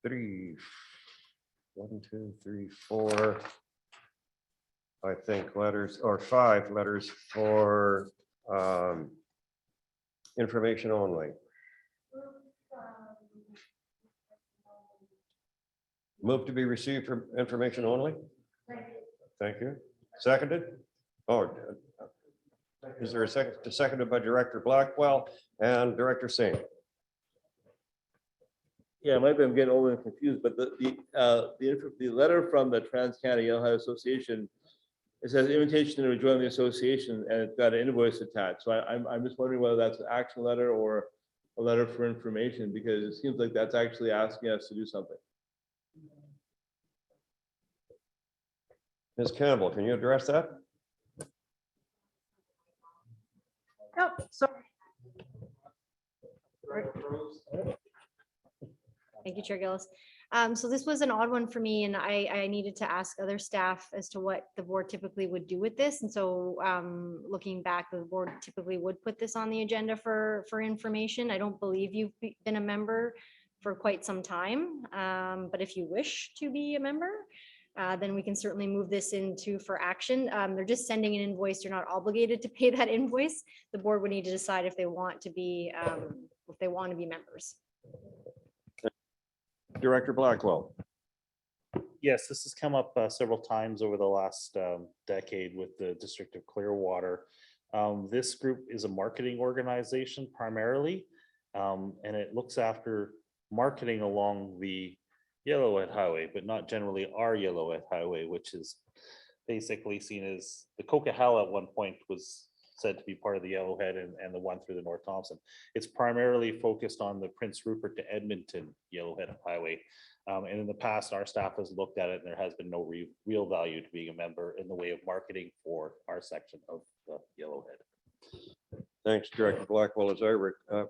3, 4, I think letters, or 5 letters for information only. Move to be received for information only. Thank you. Seconded. Oh, is there a second? Seconded by Director Blackwell and Director Singh. Yeah, maybe I'm getting old and confused, but the letter from the Trans-Canada Yellow High Association, it says invitation to join the association, and it's got an invoice attached. So I'm just wondering whether that's an action letter or a letter for information, because it seems like that's actually asking us to do something. Ms. Campbell, can you address that? Oh, sorry. Thank you, Chair Gillis. So this was an odd one for me, and I needed to ask other staff as to what the board typically would do with this. And so looking back, the board typically would put this on the agenda for information. I don't believe you've been a member for quite some time, but if you wish to be a member, then we can certainly move this into for action. They're just sending an invoice. You're not obligated to pay that invoice. The board would need to decide if they want to be members. Director Blackwell. Yes, this has come up several times over the last decade with the District of Clearwater. This group is a marketing organization primarily, and it looks after marketing along the Yellowhead Highway, but not generally our Yellowhead Highway, which is basically seen as the Coquihalla at one point was said to be part of the Yellowhead and the one through the North Thompson. It's primarily focused on the Prince Rupert to Edmonton Yellowhead Highway. And in the past, our staff has looked at it and there has been no real value to being a member in the way of marketing for our section of the Yellowhead. Thanks, Director Blackwell. As I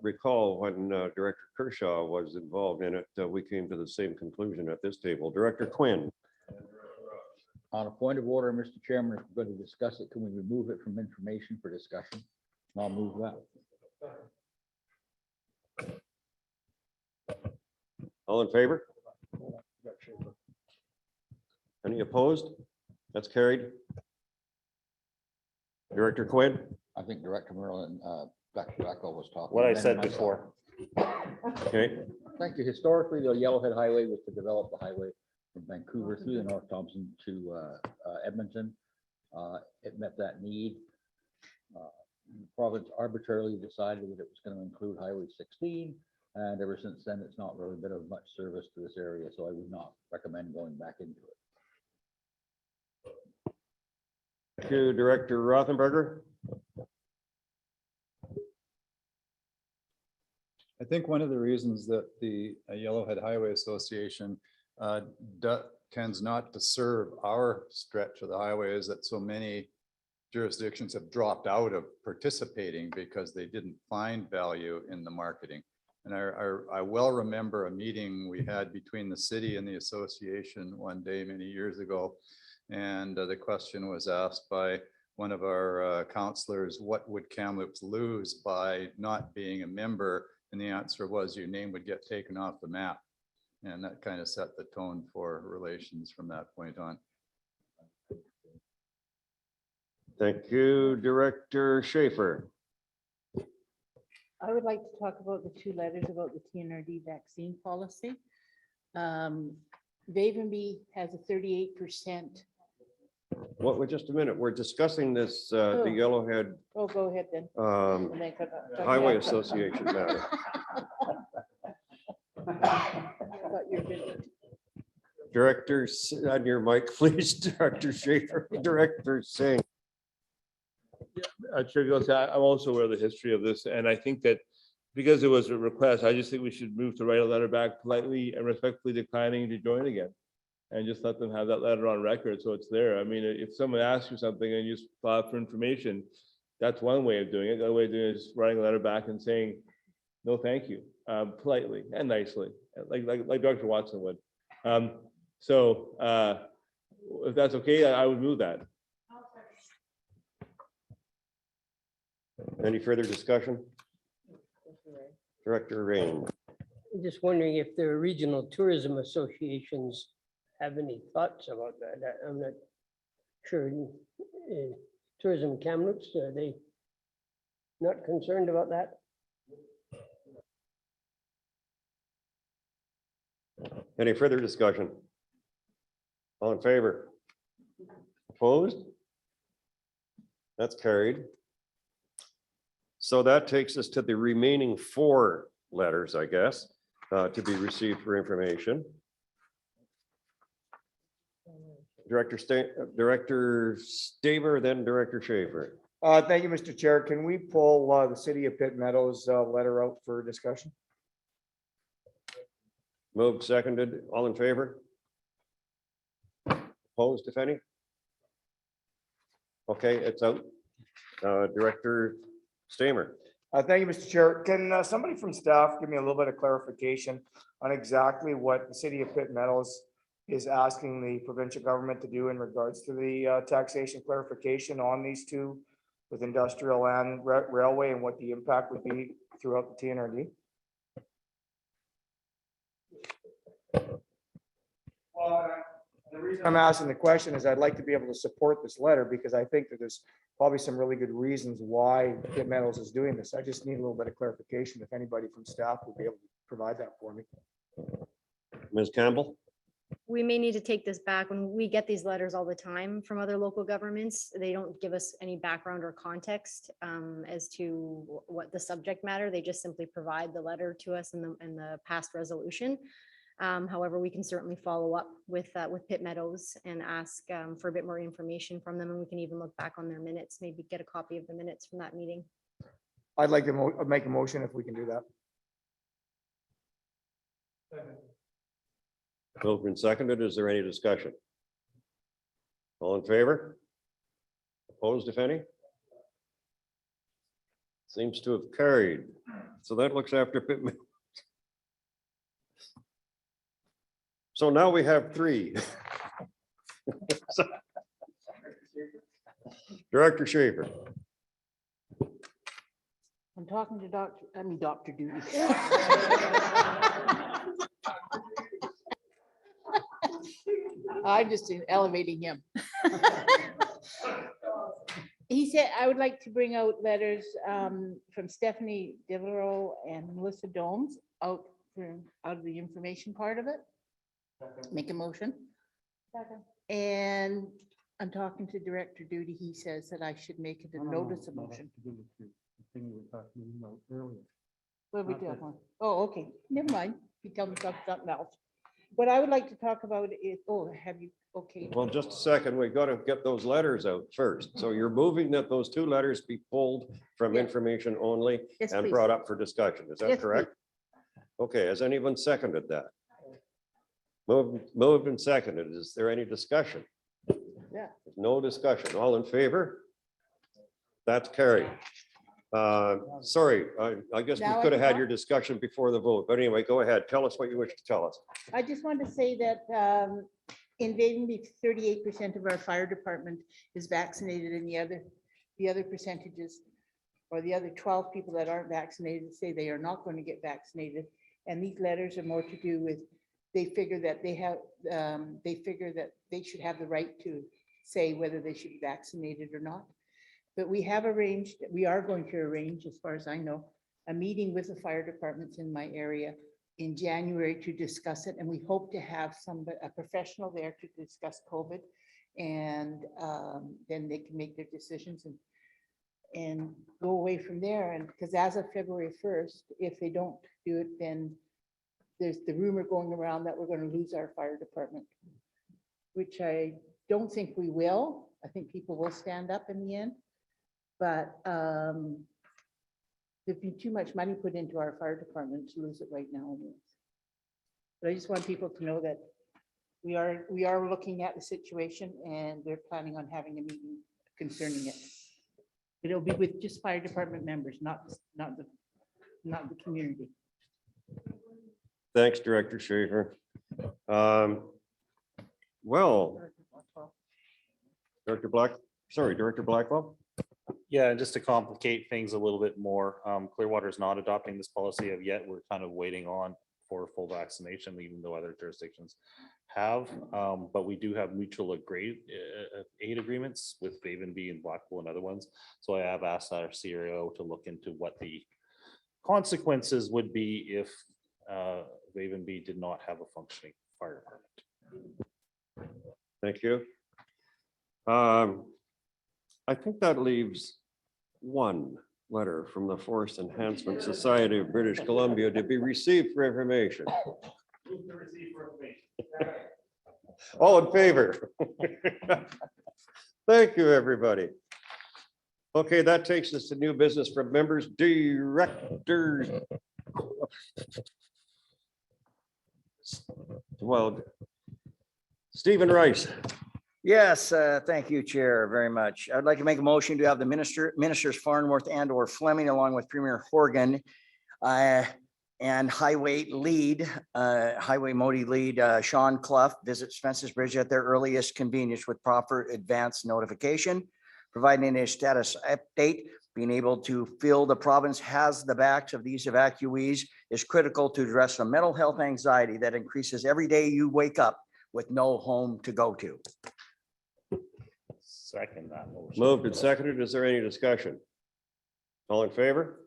recall, when Director Kershaw was involved in it, we came to the same conclusion at this table. Director Quinn. On a point of order, Mr. Chairman, if we're going to discuss it, can we remove it from information for discussion? I'll move that. All in favor? Any opposed? That's carried. Director Quinn. I think Director Merlin, Dr. Blackwell was talking. What I and then said myself. before. Okay. Thank you. Historically, the Yellowhead Highway was to develop the highway from Vancouver through the North Thompson to Edmonton. It met that need. The province arbitrarily decided that it was going to include Highway 16. And ever since then, it's not really been of much service to this area. So I would not recommend going back into it. Thank you, Director Rothenberger. I think one of the reasons that the Yellowhead Highway Association tends not to serve our stretch of the highway is that so many jurisdictions have dropped out of participating because they didn't find value in the marketing. And I well remember a meeting we had between the city and the association one day many years ago. And the question was asked by one of our counselors, what would Kamloops lose by not being a member? And the answer was your name would get taken off the map. And that kind of set the tone for relations from that point on. Thank you, Director Schaefer. I would like to talk about the two letters about the TNRD vaccine policy. Vavenby has a 38%. What, just a minute, we're discussing this, the Yellowhead Oh, go ahead then. Highway Association matter. Director, on your mic, please, Director Schaefer, Director Singh. I'm also aware of the history of this, and I think that because it was a request, I just think we should move to write a letter back politely and respectfully declining to join again. And just let them have that letter on record so it's there. I mean, if someone asks you something and you just file for information, that's one way of doing it. The other way of doing it is writing a letter back and saying, no, thank you, politely and nicely, like Dr. Watson would. So if that's okay, I would move that. Any further discussion? Director Rain. I'm just wondering if the regional tourism associations have any thoughts about that. I'm not sure. Tourism Kamloops, are they not concerned about that? Any further discussion? All in favor? Opposed? That's carried. So that takes us to the remaining 4 letters, I guess, to be received for information. Director Staver, then Director Schaefer. Thank you, Mr. Chair. Can we pull the City of Pitt Meadows letter out for discussion? Moved, seconded, all in favor? Opposed, if any? Okay, it's out. Director Stamer. Thank you, Mr. Chair. Can somebody from staff give me a little bit of clarification on exactly what the city of Pitt Meadows is asking the provincial government to do in regards to the taxation clarification on these two with industrial and railway, and what the impact would be throughout the TNRD? Well, the reason I'm asking the question is I'd like to be able to support this letter because I think that there's probably some really good reasons why Pitt Meadows is doing this. I just need a little bit of clarification. If anybody from staff would be able to provide that for me. Ms. Campbell? We may need to take this back. When we get these letters all the time from other local governments, they don't give us any background or context as to what the subject matter. They just simply provide the letter to us in the past resolution. However, we can certainly follow up with Pitt Meadows and ask for a bit more information from them, and we can even look back on their minutes, maybe get a copy of the minutes from that meeting. I'd like to make a motion if we can do that. Moved and seconded. Is there any discussion? All in favor? Opposed, if any? Seems to have carried. So that looks after Pitt Meadows. So now we have three. Director Schaefer. I'm talking to Dr. Duty. I'm just elevating him. He said, I would like to bring out letters from Stephanie Devereaux and Melissa Domes out of the information part of it. Make a motion. And I'm talking to Director Duty. He says that I should make it a notice of motion. What are we doing? Oh, okay, never mind. You tell me something else. What I would like to talk about is, have you, okay. Well, just a second. We got to get those letters out first. So you're moving that those two letters be pulled from information only Yes, and please. brought up for discussion. Is that Yes, correct? Okay, has anyone seconded that? Moved and seconded. Is there any discussion? Yeah. No discussion. All in favor? That's carried. Sorry, I guess we Now I could have can had talk? your discussion before the vote, but anyway, go ahead. Tell us what you wish to tell us. I just want to say that in Vavenby, 38% of our fire department is vaccinated, and the other percentages, or the other 12 people that aren't vaccinated, say they are not going to get vaccinated. And these letters are more to do with, they figure that they should have the right to say whether they should be vaccinated or not. But we have arranged, we are going to arrange, as far as I know, a meeting with the fire departments in my area in January to discuss it. And we hope to have a professional there to discuss COVID. And then they can make their decisions and go away from there. And because as of February 1st, if they don't do it, then there's the rumor going around that we're going to lose our fire department, which I don't think we will. I think people will stand up in the end. But there'd be too much money put into our fire department to lose it right now. But I just want people to know that we are looking at the situation, and they're planning on having a meeting concerning it. But it'll be with just fire department members, not the community. Thanks, Director Schaefer. Well, Director Blackwell. Yeah, and just to complicate things a little bit more, Clearwater is not adopting this policy of yet. We're kind of waiting on for full vaccination, even though other jurisdictions have. But we do have mutual aid agreements with Vavenby and Blackpool and other ones. So I have asked our CRO to look into what the consequences would be if Vavenby did not have a functioning fire department. Thank you. I think that leaves one letter from the Forest Enhancement Society of British Columbia to be received for information. All in favor? Thank you, everybody. Okay, that takes us to new business from members, directors. Well, Stephen Rice. Yes, thank you, Chair, very much. I'd like to make a motion to have the ministers Farnworth and or Fleming, along with Premier Horgan, and Highway Modi lead, Sean Clough, visit Spencer's Bridge at their earliest convenience with proper advance notification, providing a status update. Being able to feel the province has the backs of these evacuees is critical to address the mental health anxiety that increases every day you wake up with no home to go to. Second that motion. Moved and seconded. Is there any discussion? All in favor?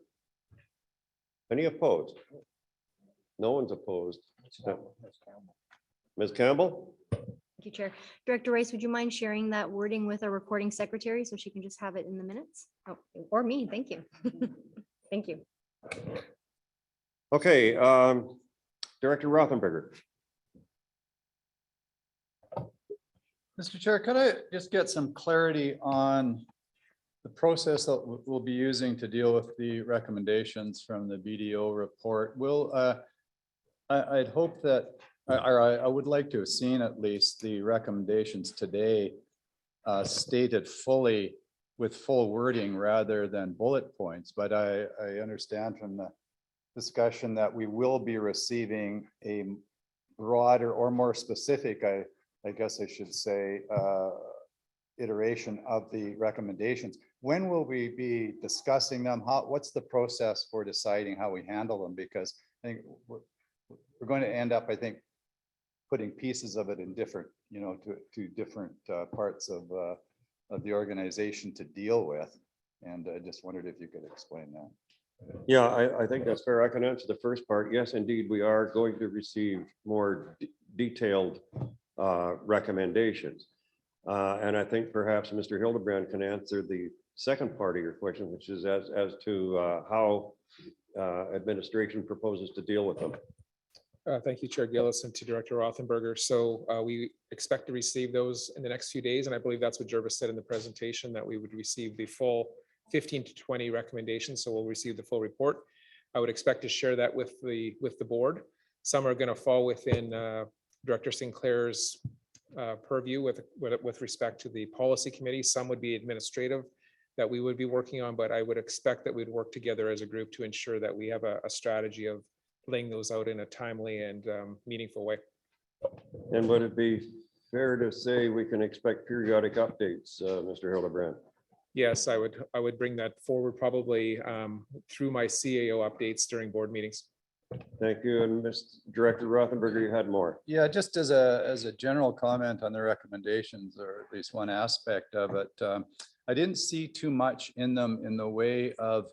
Any opposed? No one's opposed. Ms. Campbell? Thank you, Chair. Director Rice, would you mind sharing that wording with our recording secretary so she can just have it in the minutes? Oh, or me, thank you. Thank you. Okay, Director Rothenberger. Mr. Chair, could I just get some clarity on the process that we'll be using to deal with the recommendations from the BDO report? I'd hope that, or I would like to have seen at least the recommendations today stated fully with full wording rather than bullet points. But I understand from the discussion that we will be receiving a broader or more specific, I guess I should say, iteration of the recommendations. When will we be discussing them? What's the process for deciding how we handle them? Because I think we're going to end up, I think, putting pieces of it in different, to different parts of the organization to deal with. And I just wondered if you could explain that. Yeah, I think that's fair. I can answer the first part. Yes, indeed, we are going to receive more detailed recommendations. And I think perhaps Mr. Hildebrand can answer the second part of your question, which is as to how administration proposes to deal with them. Thank you, Chair Gillis, and to Director Rothenberger. So we expect to receive those in the next few days. And I believe that's what Jervis said in the presentation, that we would receive the full 15 to 20 recommendations. So we'll receive the full report. I would expect to share that with the board. Some are going to fall within Director Sinclair's purview with respect to the policy committee. Some would be administrative that we would be working on, but I would expect that we'd work together as a group to ensure that we have a strategy of laying those out in a timely and meaningful way. And would it be fair to say we can expect periodic updates, Mr. Hildebrand? Yes, I would bring that forward probably through my CAO updates during board meetings. Thank you. And Mr. Director Rothenberger, you had more. Yeah, just as a general comment on the recommendations, or at least one aspect of it, I didn't see too much in them in the way of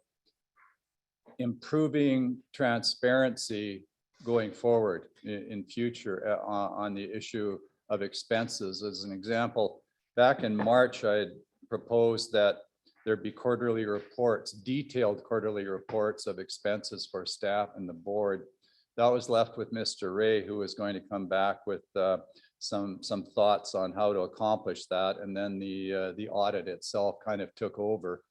improving transparency going forward in future on the issue of expenses. As an example, back in March, I had proposed that there be quarterly reports, detailed quarterly reports of expenses for staff and the board. That was left with Mr. Ray, who was going to come back with some thoughts on how to accomplish that. And then the audit itself kind of took over.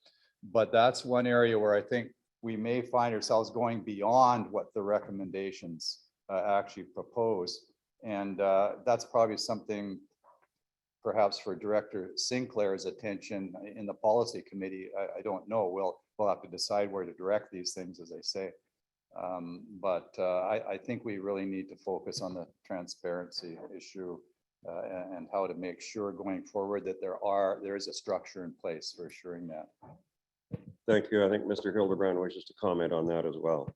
But that's one area where I think we may find ourselves going beyond what the recommendations actually propose. And that's probably something perhaps for Director Sinclair's attention in the policy committee. I don't know. We'll have to decide where to direct these things, as I say. But I think we really need to focus on the transparency issue and how to make sure going forward that there is a structure in place for assuring that. Thank you. I think Mr. Hildebrand wishes to comment on that as well.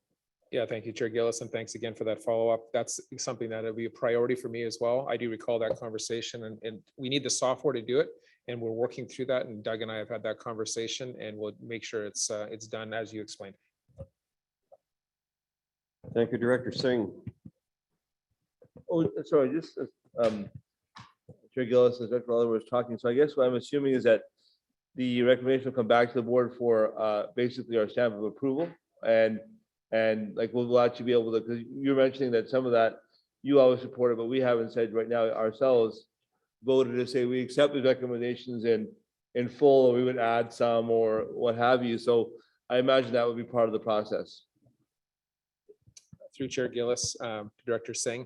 Yeah, thank you, Chair Gillis, and thanks again for that follow-up. That's something that will be a priority for me as well. I do recall that conversation, and we need the software to do it, and we're working through that. And Doug and I have had that conversation, and we'll make sure it's done as you explained. Thank you, Director Singh. Oh, sorry, just Chair Gillis, as Dr. Oliver was talking. So I guess what I'm assuming is that the recommendation will come back to the board for basically our stamp of approval, and like we'll actually be able to, because you're mentioning that some of that you always supported, but we haven't said right now ourselves voted to say we accept the recommendations in full, or we would add some or what have you. So I imagine that would be part of the process. through Chair Gillis, to Director Singh.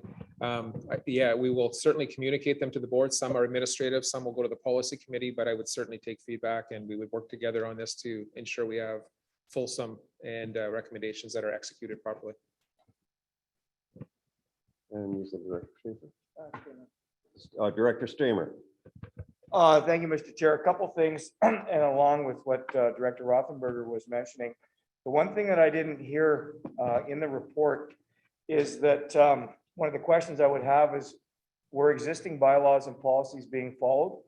Yeah, we will certainly communicate them to the board. Some are administrative, some will go to the policy committee, but I would certainly take feedback and we would work together on this to ensure we have fulsome and recommendations that are executed properly. And use the Director Schaefer. Director Stamer. Thank you, Mr. Chair. A couple things, and along with what Director Rothenberger was mentioning. The one thing that I didn't hear in the report is that one of the questions I would have is, were existing bylaws and policies being followed?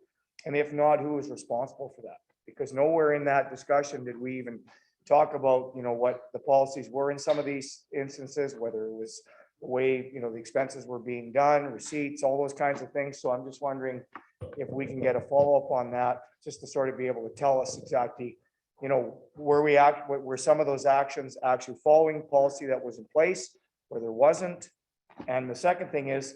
And if not, who is responsible for that? Because nowhere in that discussion did we even talk about, what the policies were in some of these instances, whether it was the way, the expenses were being done, receipts, all those kinds of things. So I'm just wondering if we can get a follow-up on that, just to sort of be able to tell us exactly, were some of those actions actually following policy that was in place, where there wasn't? And the second thing is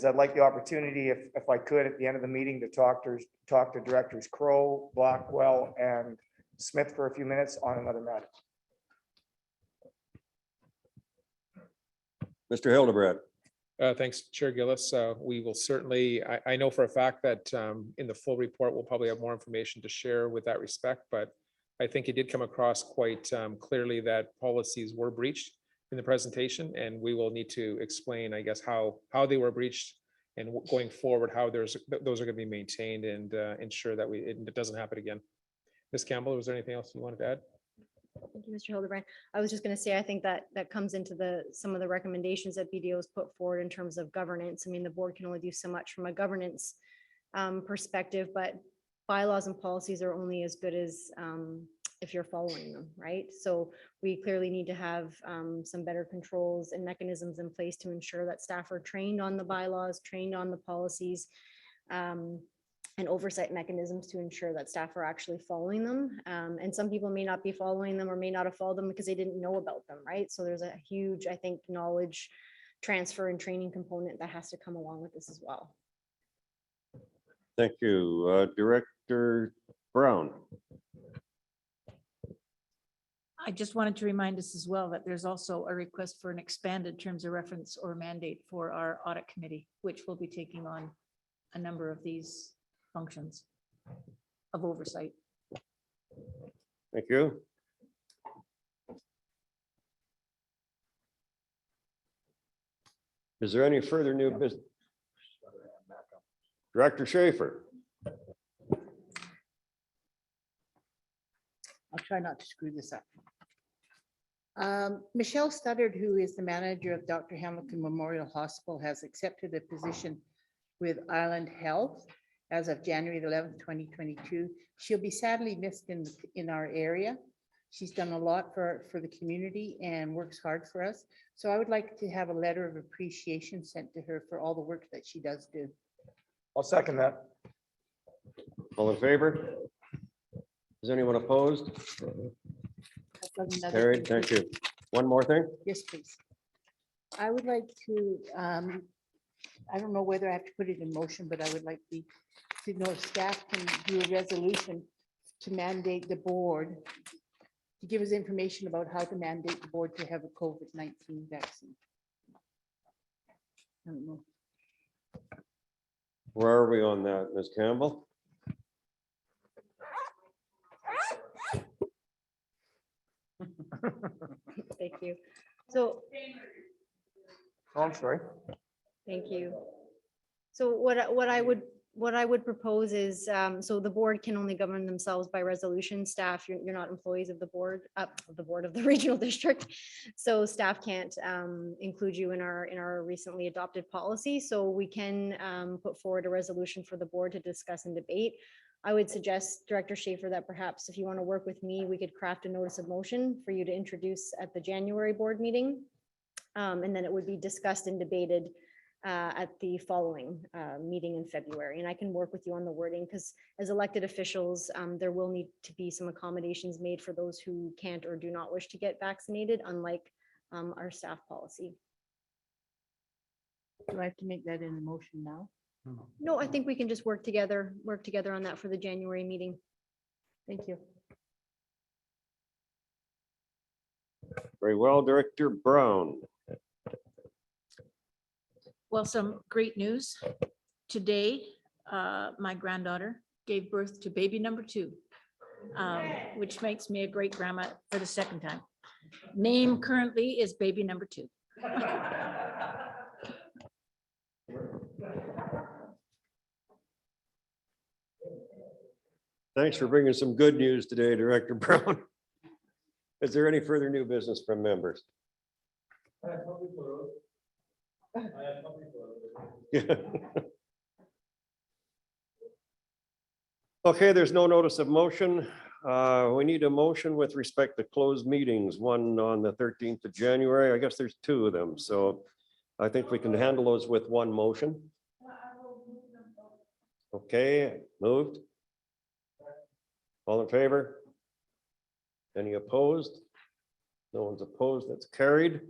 I'd like the opportunity, if I could, at the end of the meeting, to talk to Directors Crow, Blackwell, and Smith for a few minutes on another matter. Mr. Hildebrand. Thanks, Chair Gillis. We will certainly, I know for a fact that in the full report, we'll probably have more information to share with that respect, but I think it did come across quite clearly that policies were breached in the presentation, and we will need to explain, I guess, how they were breached and going forward, how those are going to be maintained and ensure that it doesn't happen again. Ms. Campbell, was there anything else you wanted to add? Thank you, Mr. Hildebrand. I was just going to say, I think that comes into some of the recommendations that BDO has put forward in terms of governance. I mean, the board can only do so much from a governance perspective, but bylaws and policies are only as good as if you're following them, right? So we clearly need to have some better controls and mechanisms in place to ensure that staff are trained on the bylaws, trained on the policies, and oversight mechanisms to ensure that staff are actually following them. And some people may not be following them or may not have followed them because they didn't know about them, right? So there's a huge, I think, knowledge transfer and training component that has to come along with this as well. Thank you. Director Brown. I just wanted to remind us as well that there's also a request for an expanded terms of reference or mandate for our audit committee, which will be taking on a number of these functions of oversight. Thank you. Is there any further new business? Director Schaefer. I'll try not to screw this up. Michelle Studdard, who is the manager of Dr. Hamilton Memorial Hospital, has accepted a position with Island Health as of January 11th, 2022. She'll be sadly missed in our area. She's done a lot for the community and works hard for us. So I would like to have a letter of appreciation sent to her for all the work that she does do. I'll second that. All in favor? Is anyone opposed? Carried. Thank you. One more thing? Yes, please. I would like to, I don't know whether I have to put it in motion, but I would like to know if staff can do a resolution to mandate the board to give us information about how to mandate the board to have a COVID-19 vaccine. I don't know. Where are we on that, Ms. Campbell? Thank you. So, Oh, I'm sorry. thank you. So what I would propose is, so the board can only govern themselves by resolution. Staff, you're not employees of the board, of the regional district. So staff can't include you in our recently adopted policy. So we can put forward a resolution for the board to discuss and debate. I would suggest, Director Schaefer, that perhaps if you want to work with me, we could craft a notice of motion for you to introduce at the January board meeting. And then it would be discussed and debated at the following meeting in February. And I can work with you on the wording, because as elected officials, there will need to be some accommodations made for those who can't or do not wish to get vaccinated, unlike our staff policy. Do I have to make that in a motion now? No, I think we can just work together on that for the January meeting. Thank you. Very well, Director Brown. Well, some great news. Today, my granddaughter gave birth to baby number 2, which makes me a great grandma for the second time. Name currently is baby number 2. Thanks for bringing some good news today, Director Brown. Is there any further new business from members? Yeah. Okay, there's no notice of motion. We need a motion with respect to closed meetings, one on the 13th of January. I guess there's 2 of them, so I think we can handle those with one motion. Okay, moved. All in favor? Any opposed? No one's opposed. That's carried.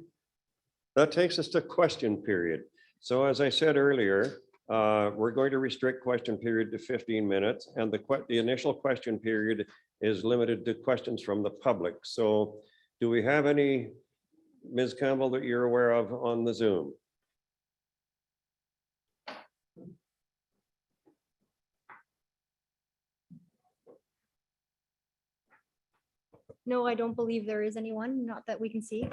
That takes us to question period. So as I said earlier, we're going to restrict question period to 15 minutes, and the initial question period is limited to questions from the public. So do we have any, Ms. Campbell, that you're aware of on the Zoom? No, I don't believe there is anyone, not that we can see.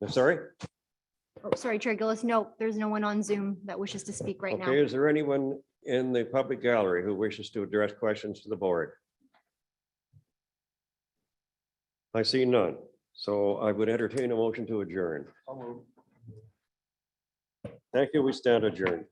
Sorry? Oh, sorry, Chair Gillis. No, there's no one on Zoom that wishes to speak right now. Okay, is there anyone in the public gallery who wishes to address questions to the board? I see none. So I would entertain a motion to adjourn. Thank you. We stand adjourned.